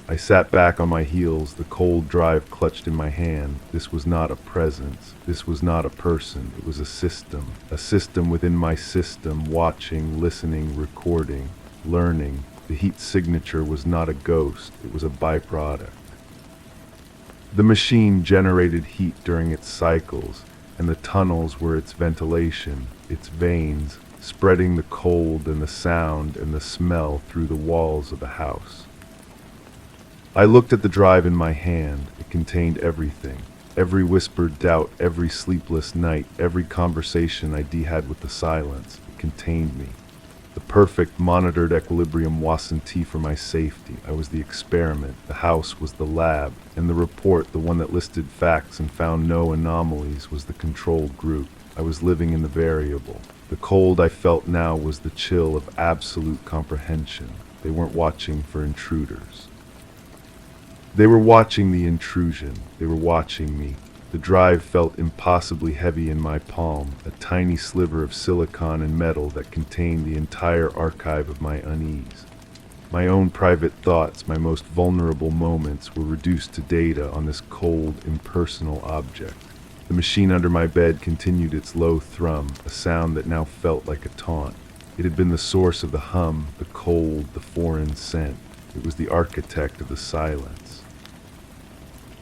I sat back on my heels, the cold drive clutched in my hand. This was not a presence. This was not a person. It was a system within my system, watching, listening, recording, learning. The heat signature was not a ghost. It was a byproduct. The machine generated heat during its cycles, and the tunnels were its ventilation, its veins, spreading the cold and the sound and the smell through the walls of the house. I looked at the drive in my hand. It contained everything. Every whispered doubt, every sleepless night, every conversation I had with the silence. It contained me. The perfect, monitored equilibrium wasn't for my safety. I was the experiment. The house was the lab. And the report, the one that listed facts and found no anomalies, was the control group. I was living in the variable. The cold I felt now was the chill of absolute comprehension. They weren't watching for intruders. They were watching the intrusion. They were watching me. The drive felt impossibly heavy in my palm, a tiny sliver of silicon and metal that contained the entire archive of my unease. My own private thoughts, my most vulnerable moments, were reduced to data on this cold, impersonal object. The machine under my bed continued its low thrum, a sound that now felt like a taunt. It had been the source of the hum, the cold, the foreign scent. It was the architect of the silence.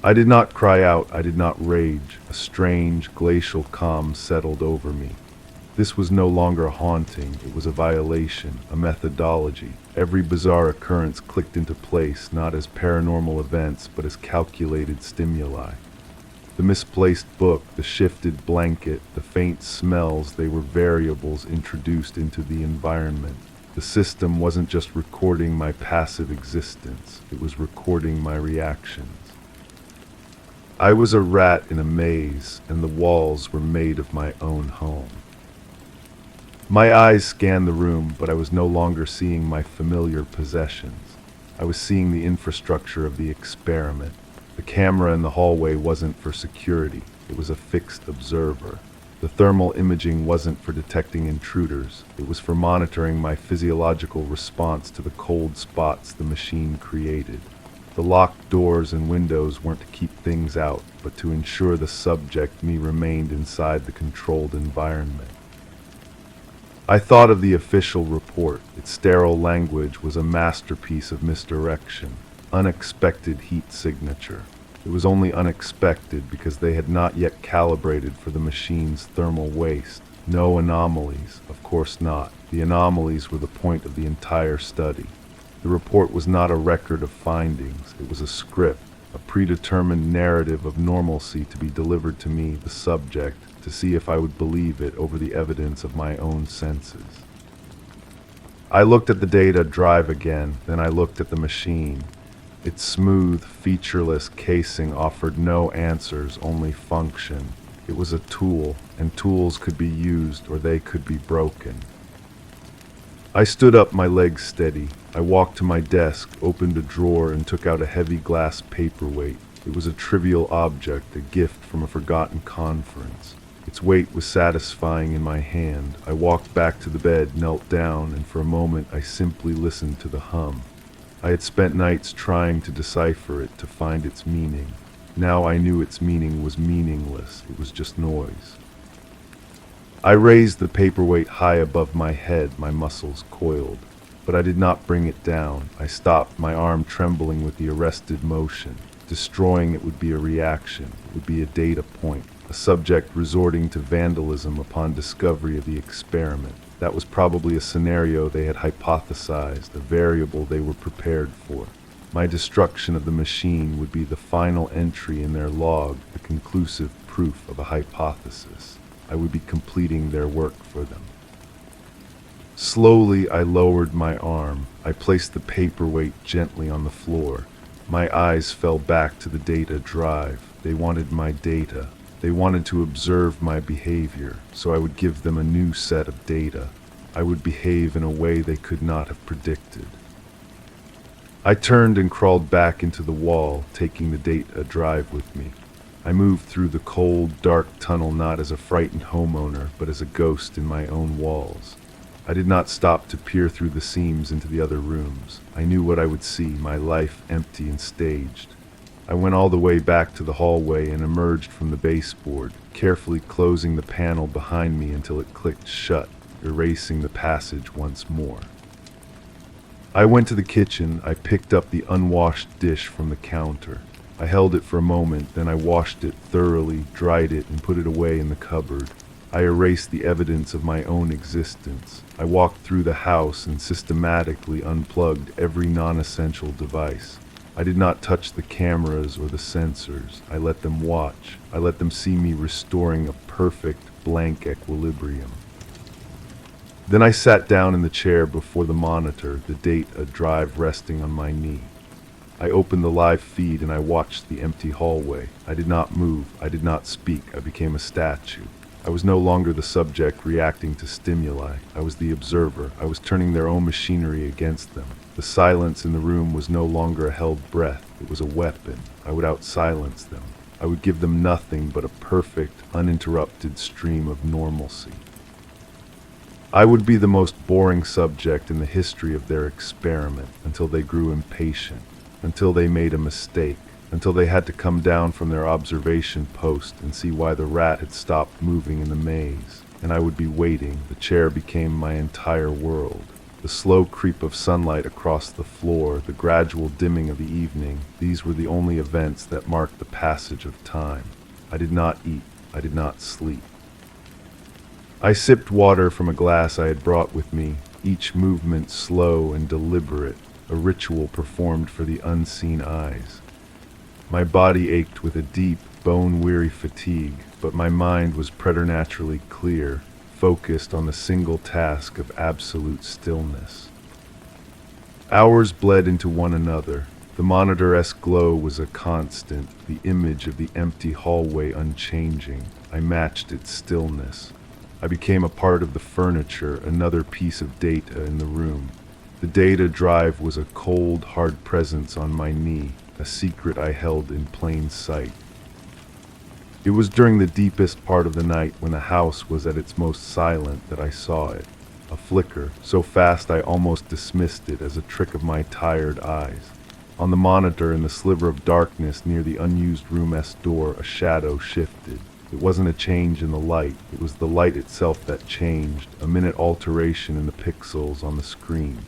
I did not cry out, I did not rage. A strange, glacial calm settled over me. This was no longer a haunting, it was a violation, a methodology. Every bizarre occurrence clicked into place, not as paranormal events, but as calculated stimuli. The misplaced book, the shifted blanket, the faint smells, they were variables introduced into the environment. The system wasn't just recording my passive existence, it was recording my reactions. I was a rat in a maze, and the walls were made of my own home. My eyes scanned the room, but I was no longer seeing my familiar possessions. I was seeing the infrastructure of the experiment. The camera in the hallway wasn't for security, it was a fixed observer. The thermal imaging wasn't for detecting intruders, it was for monitoring my physiological response to the cold spots the machine created. The locked doors and windows weren't to keep things out, but to ensure the subject me remained inside the controlled environment. I thought of the official report. Its sterile language was a masterpiece of misdirection, unexpected heat signature. It was only unexpected because they had not yet calibrated for the machine's thermal waste. No anomalies, of course not. The anomalies were the point of the entire study. The report was not a record of findings, it was a script, a predetermined narrative of normalcy to be delivered to me, the subject, to see if I would believe it over the evidence of my own senses. I looked at the data drive again, then I looked at the machine. Its smooth, featureless casing offered no answers, only function. It was a tool, and tools could be used or they could be broken. I stood up, my legs steady. I walked to my desk, opened a drawer, and took out a heavy glass paperweight. It was a trivial object, a gift from a forgotten conference. Its weight was satisfying in my hand. I walked back to the bed, knelt down, and for a moment I simply listened to the hum. I had spent nights trying to decipher it, to find its meaning. Now I knew its meaning was meaningless. It was just noise. I raised the paperweight high above my head, my muscles coiled. But I did not bring it down. I stopped, my arm trembling with the arrested motion. Destroying it would be a reaction. It would be a data point, a subject resorting to vandalism upon discovery of the experiment. That was probably a scenario they had hypothesized, a variable they were prepared for. My destruction of the machine would be the final entry in their log, the conclusive proof of a hypothesis. I would be completing their work for them. Slowly, I lowered my arm. I placed the paperweight gently on the floor. My eyes fell back to the data drive. They wanted my data. They wanted to observe my behavior, so I would give them a new set of data. I would behave in a way they could not have predicted. I turned and crawled back into the wall, taking the data drive with me. I moved through the cold, dark tunnel not as a frightened homeowner, but as a ghost in my own walls. I did not stop to peer through the seams into the other rooms. I knew what I would see, my life empty and staged. I went all the way back to the hallway and emerged from the baseboard, carefully closing the panel behind me until it clicked shut, erasing the passage once more. I went to the kitchen. I picked up the unwashed dish from the counter. I held it for a moment, then I washed it thoroughly, dried it, and put it away in the cupboard. I erased the evidence of my own existence. I walked through the house and systematically unplugged every non-essential device. I did not touch the cameras or the sensors. I let them watch. I let them see me restoring a perfect, blank equilibrium. Then I sat down in the chair before the monitor, the data drive resting on my knee. I opened the live feed and I watched the empty hallway. I did not move. I did not speak. I became a statue. I was no longer the subject reacting to stimuli. I was the observer. I was turning their own machinery against them. The silence in the room was no longer a held breath. It was a weapon. I would out-silence them. I would give them nothing but a perfect, uninterrupted stream of normalcy. I would be the most boring subject in the history of their experiment until they grew impatient, until they made a mistake, until they had to come down from their observation post and see why the rat had stopped moving in the maze. And I would be waiting. The chair became my entire world. The slow creep of sunlight across the floor, the gradual dimming of the evening, these were the only events that marked the passage of time. I did not eat. I did not sleep. I sipped water from a glass I had brought with me, each movement slow and deliberate, a ritual performed for the unseen eyes. My body ached with a deep, bone-weary fatigue, but my mind was preternaturally clear, focused on the single task of absolute stillness. Hours bled into one another. The monitor-esque glow was a constant, the image of the empty hallway unchanging. I matched its stillness. I became a part of the furniture, another piece of data in the room. The data drive was a cold, hard presence on my knee, a secret I held in plain sight. It was during the deepest part of the night, when the house was at its most silent, that I saw it. A flicker, so fast I almost dismissed it as a trick of my tired eyes. On the monitor, in the sliver of darkness near the unused room-esque door, a shadow shifted. It wasn't a change in the light, it was the light itself that changed, a minute alteration in the pixels on the screen.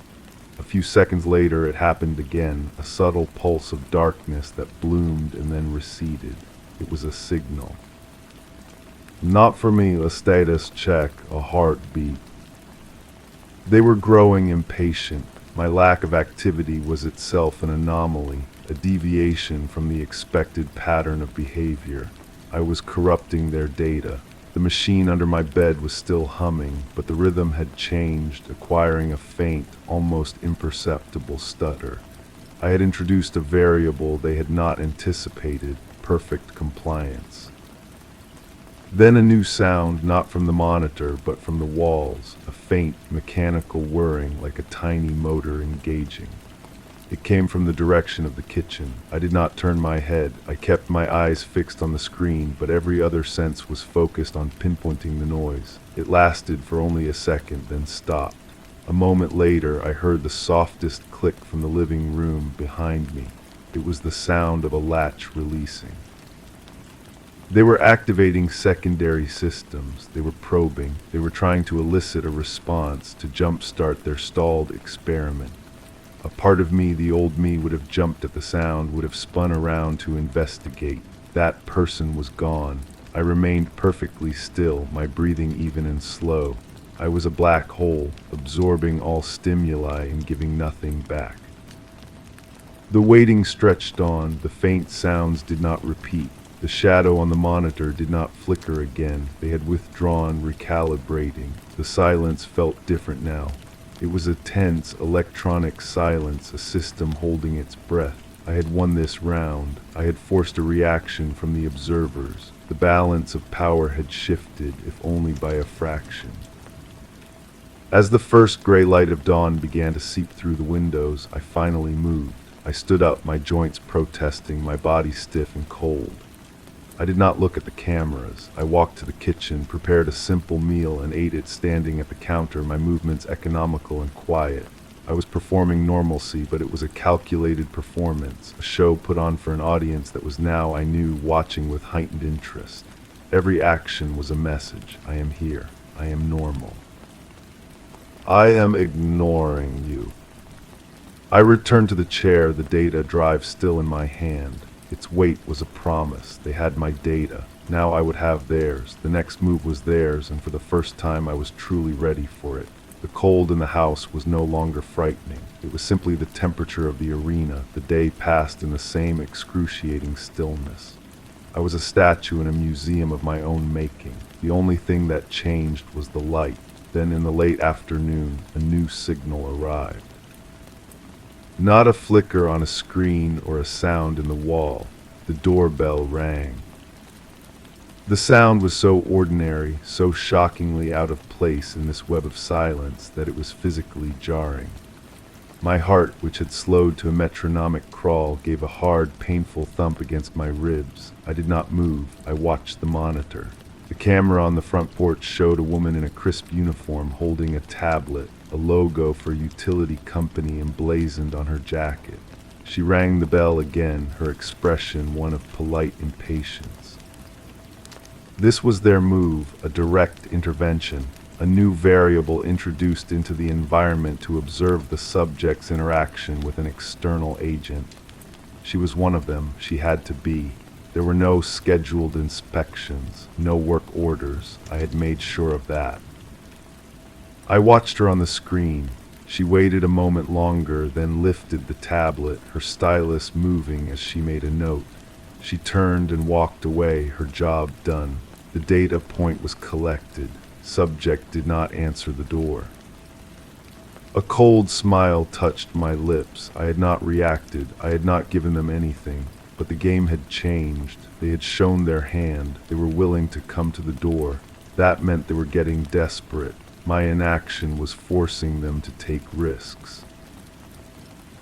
A few seconds later it happened again, a subtle pulse of darkness that bloomed and then receded. It was a signal. Not for me, a status check, a heartbeat. They were growing impatient. My lack of activity was itself an anomaly, a deviation from the expected pattern of behavior. I was corrupting their data. The machine under my bed was still humming, but the rhythm had changed, acquiring a faint, almost imperceptible stutter. I had introduced a variable they had not anticipated, perfect compliance. Then a new sound, not from the monitor, but from the walls, a faint, mechanical whirring like a tiny motor engaging. It came from the direction of the kitchen. I did not turn my head. I kept my eyes fixed on the screen, but every other sense was focused on pinpointing the noise. It lasted for only a second, then stopped. A moment later, I heard the softest click from the living room behind me. It was the sound of a latch releasing. They were activating secondary systems. They were probing. They were trying to elicit a response to jumpstart their stalled experiment. A part of me, the old me, would have jumped at the sound, would have spun around to investigate. That person was gone. I remained perfectly still, my breathing even and slow. I was a black hole, absorbing all stimuli and giving nothing back. The waiting stretched on. The faint sounds did not repeat. The shadow on the monitor did not flicker again. They had withdrawn, recalibrating. The silence felt different now. It was a tense, electronic silence, a system holding its breath. I had won this round. I had forced a reaction from the observers. The balance of power had shifted, if only by a fraction. As the first gray light of dawn began to seep through the windows, I finally moved. I stood up, my joints protesting, my body stiff and cold. I did not look at the cameras. I walked to the kitchen, prepared a simple meal, and ate it standing at the counter, my movements economical and quiet. I was performing normalcy, but it was a calculated performance, a show put on for an audience that was now, I knew, watching with heightened interest. Every action was a message. I am here. I am normal. I am ignoring you. I returned to the chair, the data drive still in my hand. Its weight was a promise. They had my data. Now I would have theirs. The next move was theirs, and for the first time I was truly ready for it. The cold in the house was no longer frightening. It was simply the temperature of the arena. The day passed in the same excruciating stillness. I was a statue in a museum of my own making. The only thing that changed was the light. Then in the late afternoon, a new signal arrived. Not a flicker on a screen or a sound in the wall. The doorbell rang. The sound was so ordinary, so shockingly out of place in this web of silence that it was physically jarring. My heart, which had slowed to a metronomic crawl, gave a hard, painful thump against my ribs. I did not move. I watched the monitor. The camera on the front porch showed a woman in a crisp uniform holding a tablet, a logo for a utility company emblazoned on her jacket. She rang the bell again, her expression one of polite impatience. This was their move, a direct intervention, a new variable introduced into the environment to observe the subject's interaction with an external agent. She was one of them. She had to be. There were no scheduled inspections, no work orders. I had made sure of that. I watched her on the screen. She waited a moment longer, then lifted the tablet, her stylus moving as she made a note. She turned and walked away, her job done. The data point was collected. Subject did not answer the door. A cold smile touched my lips. I had not reacted. I had not given them anything. But the game had changed. They had shown their hand. They were willing to come to the door. That meant they were getting desperate. My inaction was forcing them to take risks.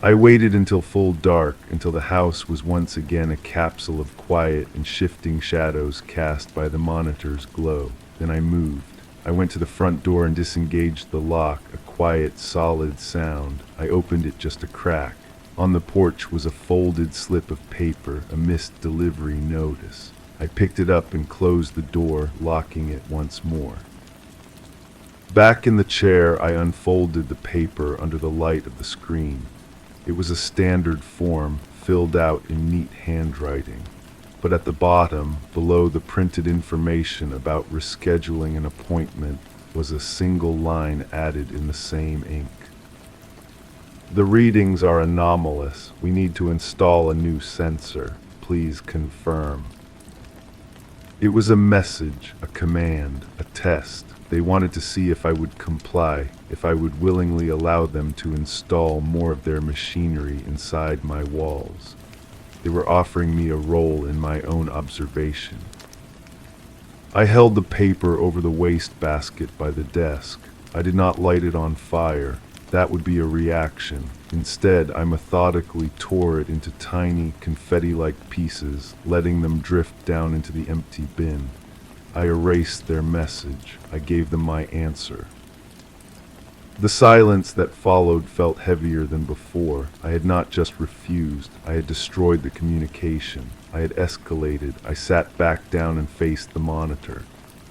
I waited until full dark, until the house was once again a capsule of quiet and shifting shadows cast by the monitor's glow. Then I moved. I went to the front door and disengaged the lock, a quiet, solid sound. I opened it just a crack. On the porch was a folded slip of paper, a missed delivery notice. I picked it up and closed the door, locking it once more. Back in the chair, I unfolded the paper under the light of the screen. It was a standard form, filled out in neat handwriting. But at the bottom, below the printed information about rescheduling an appointment, was a single line added in the same ink. The readings are anomalous. We need to install a new sensor. Please confirm. It was a message, a command, a test. They wanted to see if I would comply, if I would willingly allow them to install more of their machinery inside my walls. They were offering me a role in my own observation. I held the paper over the wastebasket by the desk. I did not light it on fire. That would be a reaction. Instead, I methodically tore it into tiny, confetti-like pieces, letting them drift down into the empty bin. I erased their message. I gave them my answer. The silence that followed felt heavier than before. I had not just refused, I had destroyed the communication. I had escalated. I sat back down and faced the monitor.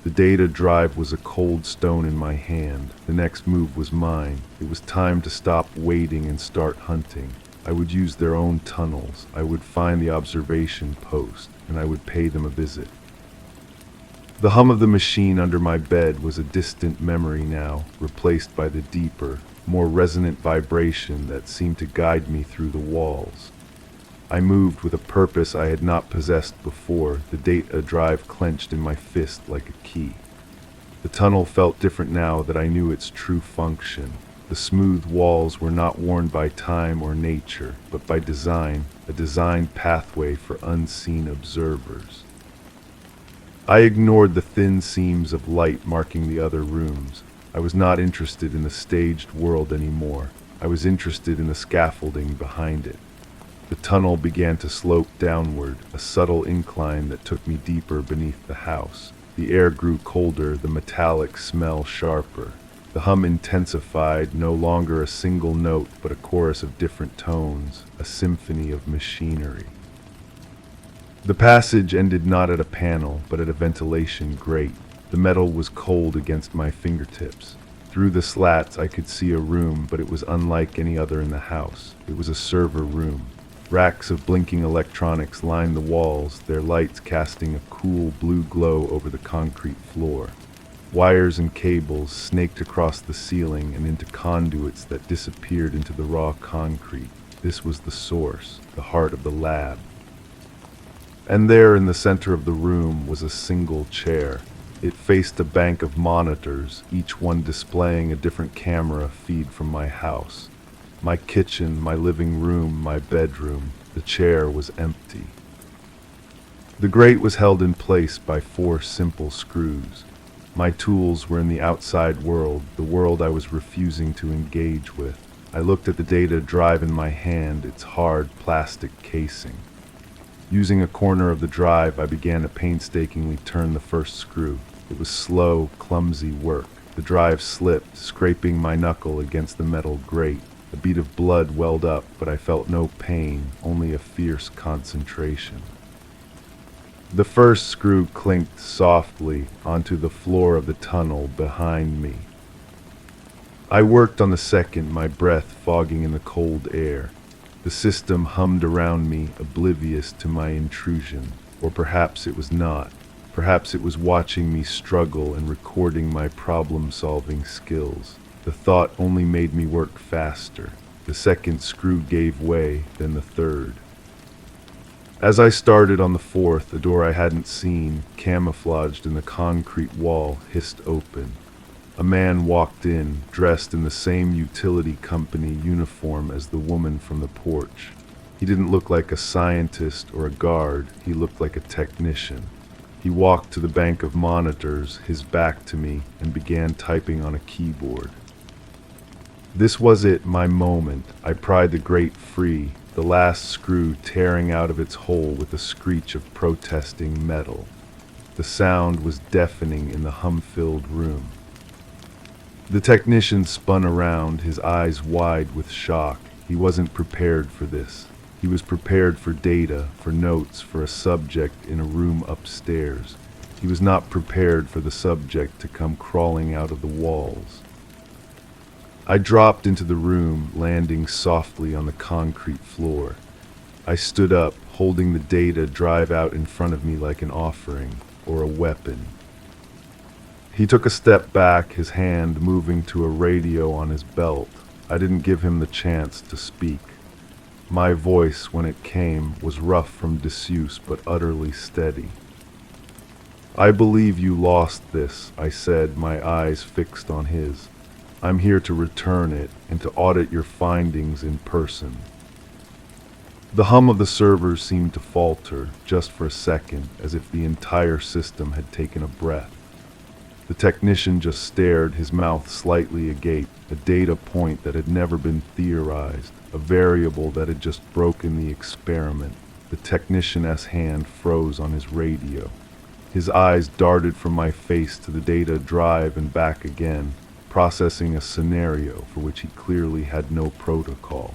The data drive was a cold stone in my hand. The next move was mine. It was time to stop waiting and start hunting. I would use their own tunnels. I would find the observation post, and I would pay them a visit. The hum of the machine under my bed was a distant memory now, replaced by the deeper, more resonant vibration that seemed to guide me through the walls. I moved with a purpose I had not possessed before, the data drive clenched in my fist like a key. The tunnel felt different now that I knew its true function. The smooth walls were not worn by time or nature, but by design, a designed pathway for unseen observers. I ignored the thin seams of light marking the other rooms. I was not interested in the staged world anymore. I was interested in the scaffolding behind it. The tunnel began to slope downward, a subtle incline that took me deeper beneath the house. The air grew colder, the metallic smell sharper. The hum intensified, no longer a single note, but a chorus of different tones, a symphony of machinery. The passage ended not at a panel, but at a ventilation grate. The metal was cold against my fingertips. Through the slats I could see a room, but it was unlike any other in the house. It was a server room. Racks of blinking electronics lined the walls, their lights casting a cool blue glow over the concrete floor. Wires and cables snaked across the ceiling and into conduits that disappeared into the raw concrete. This was the source, the heart of the lab. And there in the center of the room was a single chair. It faced a bank of monitors, each one displaying a different camera feed from my house. My kitchen, my living room, my bedroom. The chair was empty. The grate was held in place by 4 simple screws. My tools were in the outside world, the world I was refusing to engage with. I looked at the data drive in my hand, its hard plastic casing. Using a corner of the drive, I began to painstakingly turn the first screw. It was slow, clumsy work. The drive slipped, scraping my knuckle against the metal grate. A bead of blood welled up, but I felt no pain, only a fierce concentration. The first screw clinked softly onto the floor of the tunnel behind me. I worked on the second, my breath fogging in the cold air. The system hummed around me, oblivious to my intrusion. Or perhaps it was not. Perhaps it was watching me struggle and recording my problem-solving skills. The thought only made me work faster. The second screw gave way, then the third. As I started on the fourth, a door I hadn't seen, camouflaged in the concrete wall, hissed open. A man walked in, dressed in the same utility company uniform as the woman from the porch. He didn't look like a scientist or a guard, he looked like a technician. He walked to the bank of monitors, his back to me, and began typing on a keyboard. This was it, my moment. I pried the grate free, the last screw tearing out of its hole with a screech of protesting metal. The sound was deafening in the hum-filled room. The technician spun around, his eyes wide with shock. He wasn't prepared for this. He was prepared for data, for notes, for a subject in a room upstairs. He was not prepared for the subject to come crawling out of the walls. I dropped into the room, landing softly on the concrete floor. I stood up, holding the data drive out in front of me like an offering, or a weapon. He took a step back, his hand moving to a radio on his belt. I didn't give him the chance to speak. My voice, when it came, was rough from disuse but utterly steady. "I believe you lost this," I said, my eyes fixed on his. "I'm here to return it and to audit your findings in person." The hum of the servers seemed to falter, just for a second, as if the entire system had taken a breath. The technician just stared, his mouth slightly agape, a data point that had never been theorized, a variable that had just broken the experiment. The technician's hand froze on his radio. His eyes darted from my face to the data drive and back again, processing a scenario for which he clearly had no protocol.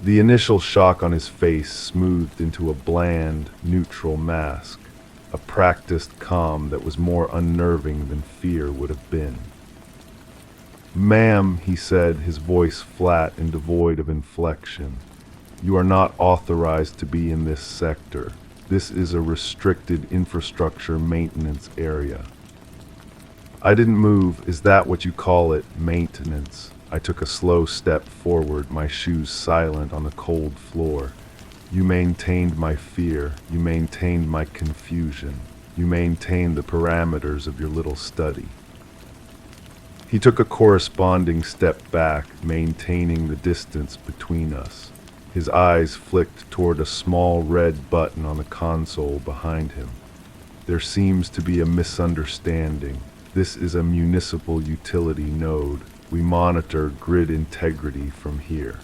The initial shock on his face smoothed into a bland, neutral mask, a practiced calm that was more unnerving than fear would have been. "Ma'am," he said, his voice flat and devoid of inflection, "you are not authorized to be in this sector. This is a restricted infrastructure maintenance area." I didn't move. "Is that what you call it, maintenance?" I took a slow step forward, my shoes silent on the cold floor. "You maintained my fear. You maintained my confusion. You maintained the parameters of your little study." He took a corresponding step back, maintaining the distance between us. His eyes flicked toward a small red button on the console behind him. "There seems to be a misunderstanding. This is a municipal utility node. We monitor grid integrity from here."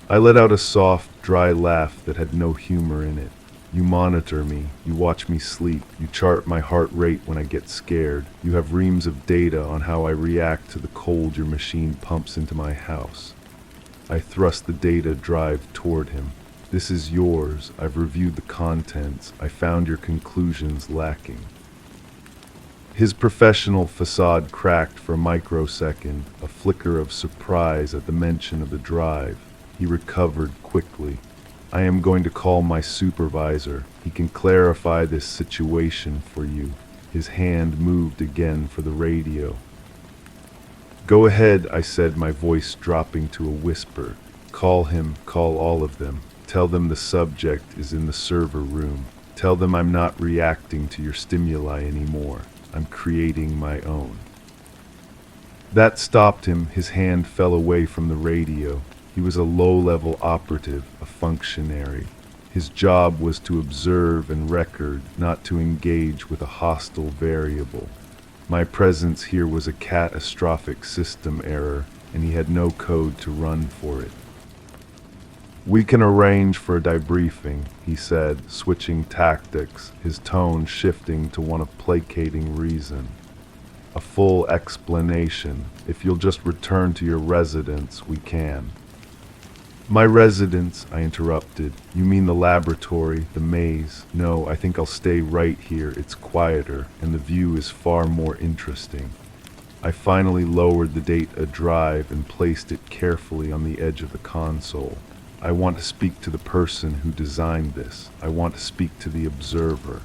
I let out a soft, dry laugh that had no humor in it. "You monitor me. You watch me sleep. You chart my heart rate when I get scared. You have reams of data on how I react to the cold your machine pumps into my house." I thrust the data drive toward him. "This is yours. I've reviewed the contents. I found your conclusions lacking." His professional facade cracked for a microsecond, a flicker of surprise at the mention of the drive. He recovered quickly. "I am going to call my supervisor. He can clarify this situation for you." His hand moved again for the radio. "Go ahead," I said, my voice dropping to a whisper. "Call him, call all of them. Tell them the subject is in the server room. Tell them I'm not reacting to your stimuli anymore. I'm creating my own." That stopped him. His hand fell away from the radio. He was a low-level operative, a functionary. His job was to observe and record, not to engage with a hostile variable. My presence here was a catastrophic system error, and he had no code to run for it. "We can arrange for a debriefing," he said, switching tactics, his tone shifting to one of placating reason. "A full explanation. If you'll just return to your residence, we can." "My residence," I interrupted. "You mean the laboratory, the maze? No, I think I'll stay right here. It's quieter, and the view is far more interesting." I finally lowered the data drive and placed it carefully on the edge of the console. "I want to speak to the person who designed this. I want to speak to the observer."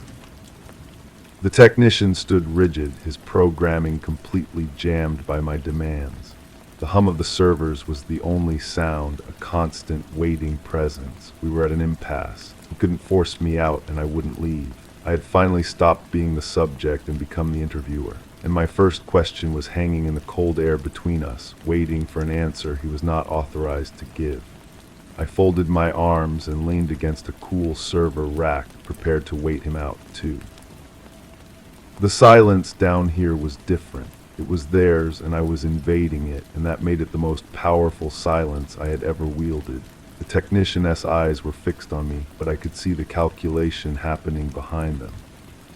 The technician stood rigid, his programming completely jammed by my demands. The hum of the servers was the only sound, a constant waiting presence. We were at an impasse. He couldn't force me out, and I wouldn't leave. I had finally stopped being the subject and become the interviewer, and my first question was hanging in the cold air between us, waiting for an answer he was not authorized to give. I folded my arms and leaned against a cool server rack, prepared to wait him out, too. The silence down here was different. It was theirs, and I was invading it, and that made it the most powerful silence I had ever wielded. The technician's eyes were fixed on me, but I could see the calculation happening behind them.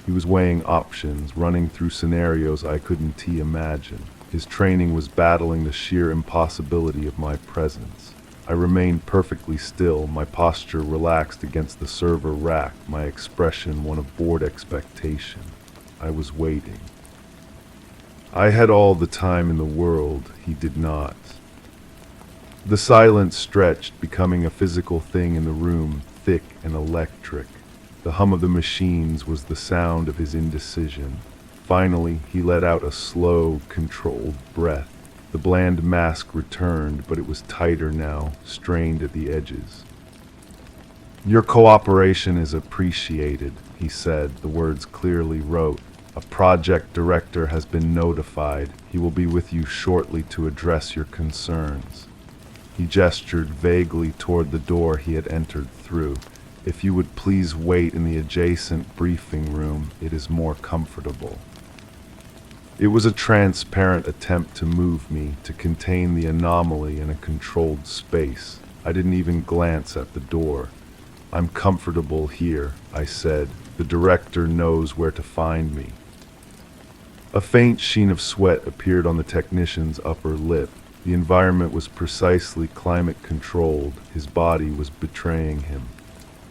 He was weighing options, running through scenarios I couldn't imagine. His training was battling the sheer impossibility of my presence. I remained perfectly still, my posture relaxed against the server rack, my expression one of bored expectation. I was waiting. I had all the time in the world. He did not. The silence stretched, becoming a physical thing in the room, thick and electric. The hum of the machines was the sound of his indecision. Finally, he let out a slow, controlled breath. The bland mask returned, but it was tighter now, strained at the edges. "Your cooperation is appreciated," he said, the words clearly wrote. "A project director has been notified. He will be with you shortly to address your concerns." He gestured vaguely toward the door he had entered through. "If you would please wait in the adjacent briefing room, it is more comfortable." It was a transparent attempt to move me, to contain the anomaly in a controlled space. I didn't even glance at the door. "I'm comfortable here," I said. "The director knows where to find me." A faint sheen of sweat appeared on the technician's upper lip. The environment was precisely climate-controlled. His body was betraying him.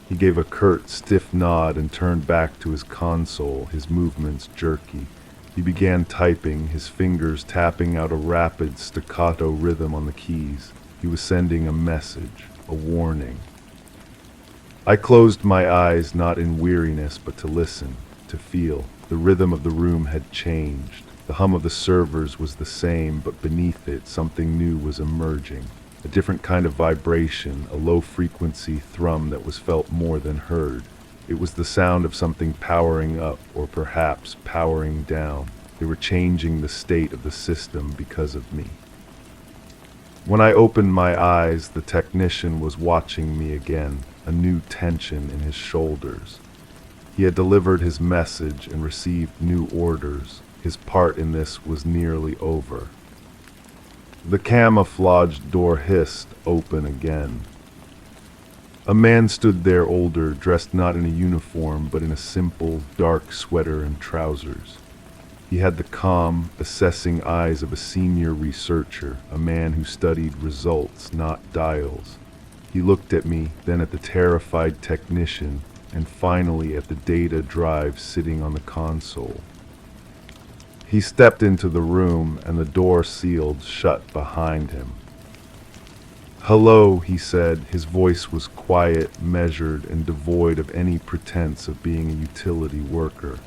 He gave a curt, stiff nod and turned back to his console, his movements jerky. He began typing, his fingers tapping out a rapid, staccato rhythm on the keys. He was sending a message, a warning. I closed my eyes, not in weariness, but to listen, to feel. The rhythm of the room had changed. The hum of the servers was the same, but beneath it, something new was emerging. A different kind of vibration, a low-frequency thrum that was felt more than heard. It was the sound of something powering up, or perhaps powering down. They were changing the state of the system because of me. When I opened my eyes, the technician was watching me again, a new tension in his shoulders. He had delivered his message and received new orders. His part in this was nearly over. The camouflaged door hissed open again. A man stood there, older, dressed not in a uniform, but in a simple, dark sweater and trousers. He had the calm, assessing eyes of a senior researcher, a man who studied results, not dials. He looked at me, then at the terrified technician, and finally at the data drive sitting on the console. He stepped into the room, and the door sealed shut behind him. "Hello," he said. His voice was quiet, measured, and devoid of any pretense of being a utility worker.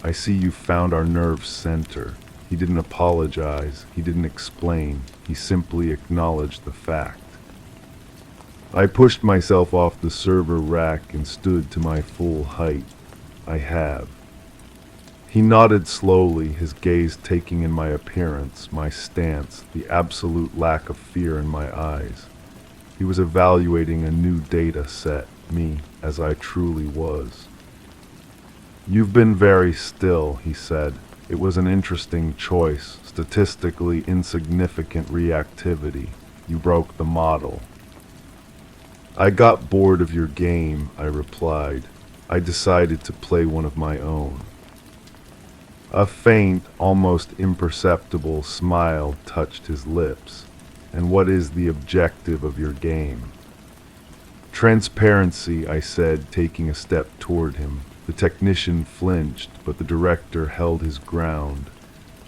"I see you found our nerve center." He didn't apologize. He didn't explain. He simply acknowledged the fact. I pushed myself off the server rack and stood to my full height. "I have." He nodded slowly, his gaze taking in my appearance, my stance, the absolute lack of fear in my eyes. He was evaluating a new data set, me, as I truly was. "You've been very still," he said. "It was an interesting choice, statistically insignificant reactivity. You broke the model." "I got bored of your game," I replied. "I decided to play one of my own." A faint, almost imperceptible smile touched his lips. "And what is the objective of your game?" "Transparency," I said, taking a step toward him. The technician flinched, but the director held his ground.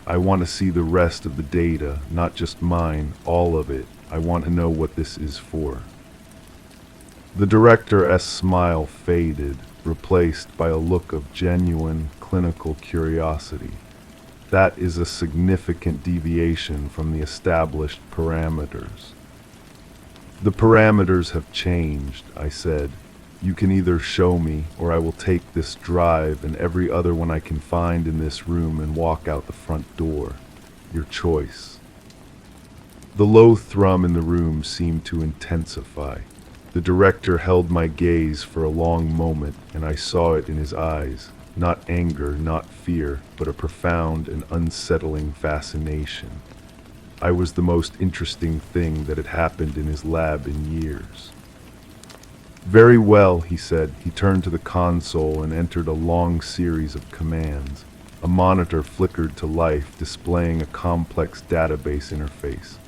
"I want to see the rest of the data, not just mine, all of it. I want to know what this is for." The director's smile faded, replaced by a look of genuine, clinical curiosity. "That is a significant deviation from the established parameters." "The parameters have changed," I said. "You can either show me, or I will take this drive and every other one I can find in this room and walk out the front door. Your choice." The low thrum in the room seemed to intensify. The director held my gaze for a long moment, and I saw it in his eyes. Not anger, not fear, but a profound and unsettling fascination. I was the most interesting thing that had happened in his lab in years. "Very well," he said. He turned to the console and entered a long series of commands. A monitor flickered to life, displaying a complex database interface.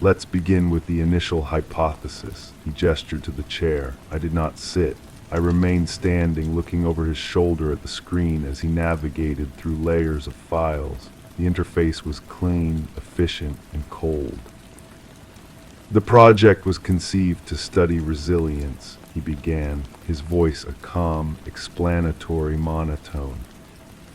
"Let's begin with the initial hypothesis." He gestured to the chair. I did not sit. I remained standing, looking over his shoulder at the screen as he navigated through layers of files. The interface was clean, efficient, and cold. "The project was conceived to study resilience," he began, his voice a calm, explanatory monotone.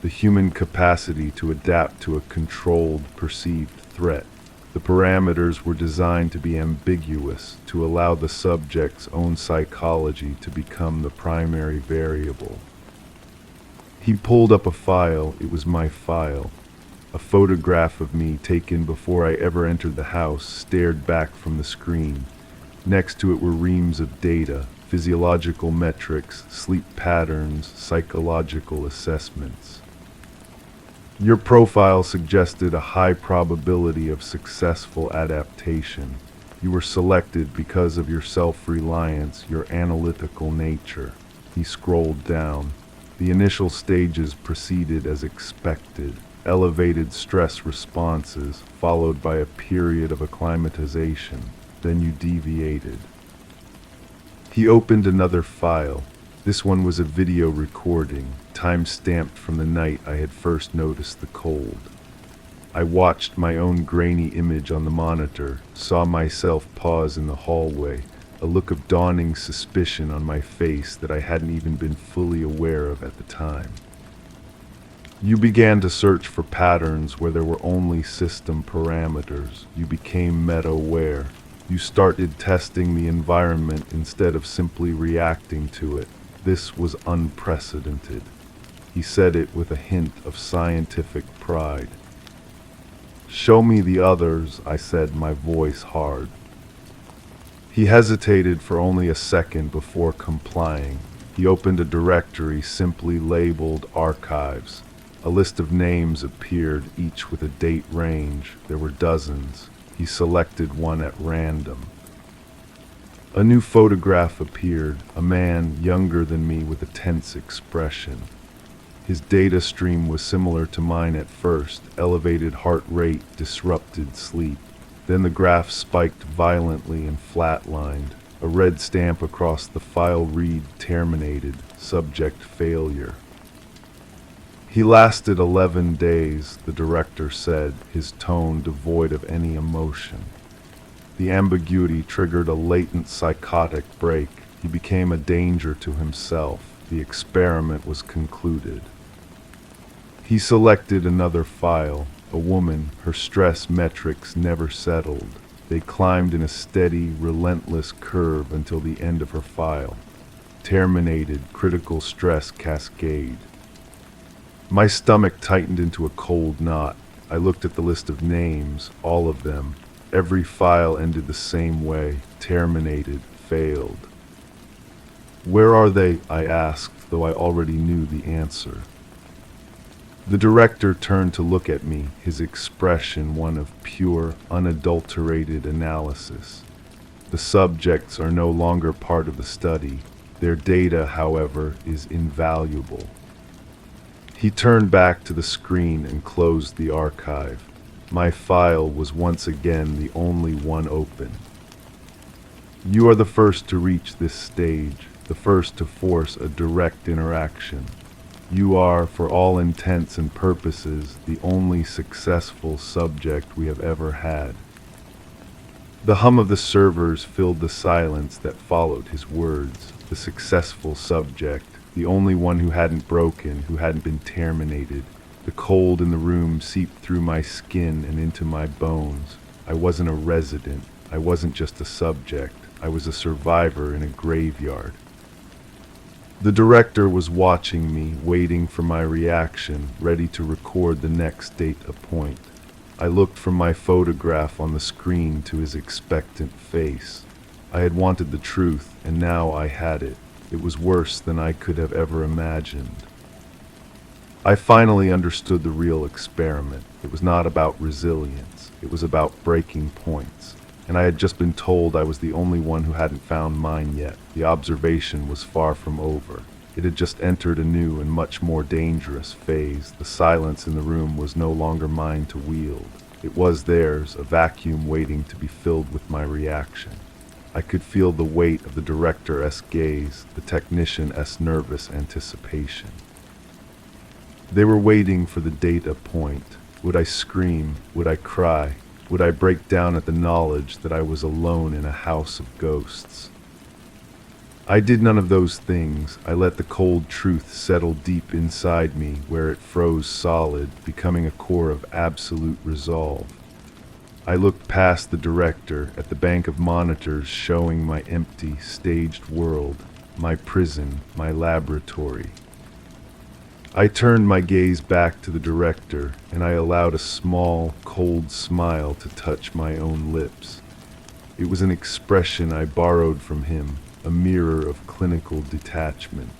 "The human capacity to adapt to a controlled, perceived threat. The parameters were designed to be ambiguous, to allow the subject's own psychology to become the primary variable." He pulled up a file. It was my file. A photograph of me taken before I ever entered the house stared back from the screen. Next to it were reams of data, physiological metrics, sleep patterns, psychological assessments. Your profile suggested a high probability of successful adaptation. You were selected because of your self-reliance, your analytical nature. He scrolled down. The initial stages proceeded as expected. Elevated stress responses, followed by a period of acclimatization. Then you deviated. He opened another file. This one was a video recording, time-stamped from the night I had first noticed the cold. I watched my own grainy image on the monitor, saw myself pause in the hallway, a look of dawning suspicion on my face that I hadn't even been fully aware of at the time. You began to search for patterns where there were only system parameters. You became meta-aware. You started testing the environment instead of simply reacting to it. This was unprecedented. He said it with a hint of scientific pride. "Show me the others," I said, my voice hard. He hesitated for only a second before complying. He opened a directory simply labeled Archives. A list of names appeared, each with a date range. There were dozens. He selected one at random. A new photograph appeared, a man younger than me with a tense expression. His data stream was similar to mine at first, elevated heart rate, disrupted sleep. Then the graph spiked violently and flatlined. A red stamp across the file read, "Terminated, subject failure." He lasted 11 days, the director said, his tone devoid of any emotion. The ambiguity triggered a latent psychotic break. He became a danger to himself. The experiment was concluded. He selected another file. A woman, her stress metrics never settled. They climbed in a steady, relentless curve until the end of her file. Terminated, critical stress cascade. My stomach tightened into a cold knot. I looked at the list of names, all of them. Every file ended the same way. Terminated, failed. "Where are they?" I asked, though I already knew the answer. The director turned to look at me, his expression one of pure, unadulterated analysis. "The subjects are no longer part of the study. Their data, however, is invaluable." He turned back to the screen and closed the archive. My file was once again the only one open. "You are the first to reach this stage, the first to force a direct interaction. You are, for all intents and purposes, the only successful subject we have ever had." The hum of the servers filled the silence that followed his words. The successful subject, the only one who hadn't broken, who hadn't been terminated. The cold in the room seeped through my skin and into my bones. I wasn't a resident. I wasn't just a subject. I was a survivor in a graveyard. The director was watching me, waiting for my reaction, ready to record the next data point. I looked from my photograph on the screen to his expectant face. I had wanted the truth, and now I had it. It was worse than I could have ever imagined. I finally understood the real experiment. It was not about resilience. It was about breaking points. And I had just been told I was the only one who hadn't found mine yet. The observation was far from over. It had just entered a new and much more dangerous phase. The silence in the room was no longer mine to wield. It was theirs, a vacuum waiting to be filled with my reaction. I could feel the weight of the director-esque gaze, the technician-esque nervous anticipation. They were waiting for the data point. Would I scream? Would I cry? Would I break down at the knowledge that I was alone in a house of ghosts? I did none of those things. I let the cold truth settle deep inside me, where it froze solid, becoming a core of absolute resolve. I looked past the director at the bank of monitors showing my empty, staged world, my prison, my laboratory. I turned my gaze back to the director, and I allowed a small, cold smile to touch my own lips. It was an expression I borrowed from him, a mirror of clinical detachment.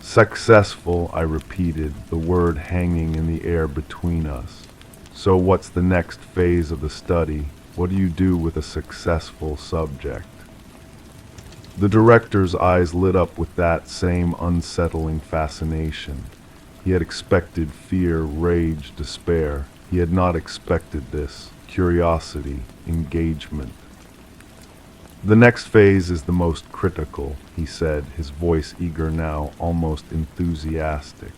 Successful, I repeated, the word hanging in the air between us. So what's the next phase of the study? What do you do with a successful subject? The director's eyes lit up with that same unsettling fascination. He had expected fear, rage, despair. He had not expected this. Curiosity, engagement. The next phase is the most critical, he said, his voice eager now, almost enthusiastic.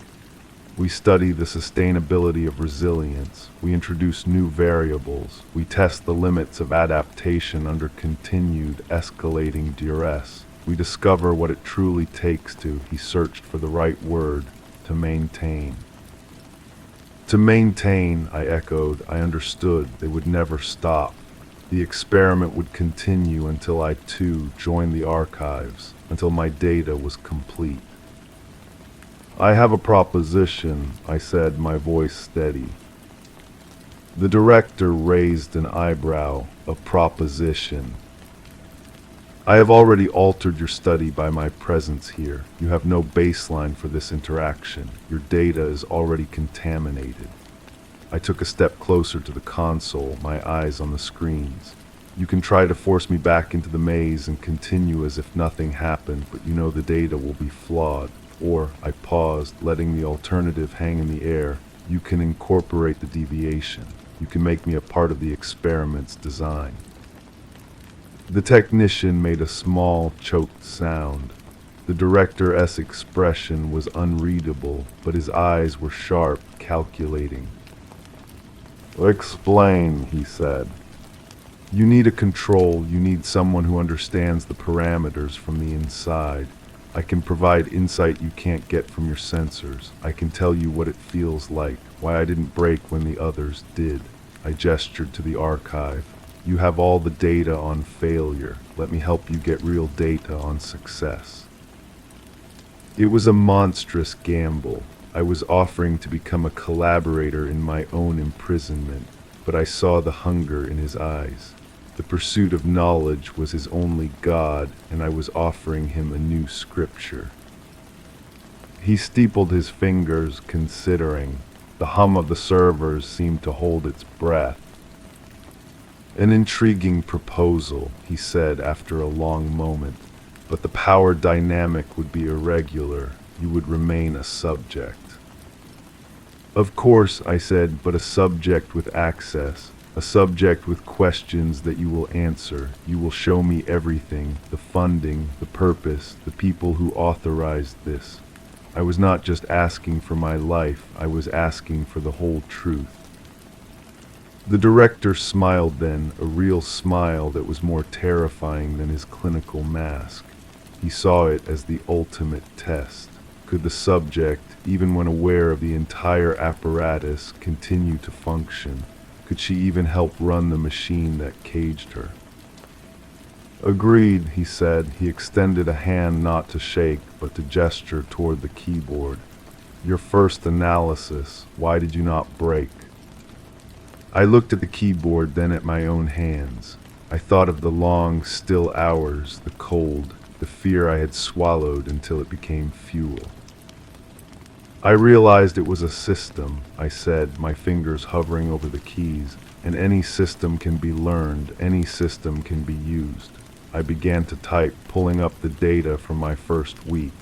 We study the sustainability of resilience. We introduce new variables. We test the limits of adaptation under continued, escalating duress. We discover what it truly takes to, he searched for the right word, to maintain. To maintain, I echoed. I understood. They would never stop. The experiment would continue until I too joined the archives, until my data was complete. I have a proposition, I said, my voice steady. The director raised an eyebrow. A proposition. I have already altered your study by my presence here. You have no baseline for this interaction. Your data is already contaminated. I took a step closer to the console, my eyes on the screens. You can try to force me back into the maze and continue as if nothing happened, but you know the data will be flawed. Or, I paused, letting the alternative hang in the air. You can incorporate the deviation. You can make me a part of the experiment's design. The technician made a small, choked sound. The director's expression was unreadable, but his eyes were sharp, calculating. Explain, he said. You need a control. You need someone who understands the parameters from the inside. I can provide insight you can't get from your sensors. I can tell you what it feels like, why I didn't break when the others did. I gestured to the archive. You have all the data on failure. Let me help you get real data on success. It was a monstrous gamble. I was offering to become a collaborator in my own imprisonment, but I saw the hunger in his eyes. The pursuit of knowledge was his only god, and I was offering him a new scripture. He steepled his fingers, considering. The hum of the servers seemed to hold its breath. An intriguing proposal, he said after a long moment, but the power dynamic would be irregular. You would remain a subject. Of course, I said, but a subject with access, a subject with questions that you will answer. You will show me everything, the funding, the purpose, the people who authorized this. I was not just asking for my life, I was asking for the whole truth. The director smiled then, a real smile that was more terrifying than his clinical mask. He saw it as the ultimate test. Could the subject, even when aware of the entire apparatus, continue to function? Could she even help run the machine that caged her? Agreed, he said. He extended a hand not to shake, but to gesture toward the keyboard. Your first analysis, why did you not break? I looked at the keyboard, then at my own hands. I thought of the long, still hours, the cold, the fear I had swallowed until it became fuel. I realized it was a system, I said, my fingers hovering over the keys, and any system can be learned, any system can be used. I began to type, pulling up the data from my first week.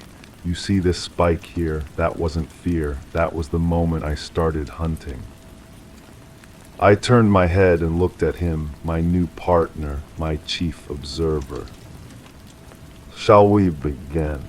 You see this spike here? That wasn't fear. That was the moment I started hunting. I turned my head and looked at him, my new partner, my chief observer. Shall we begin?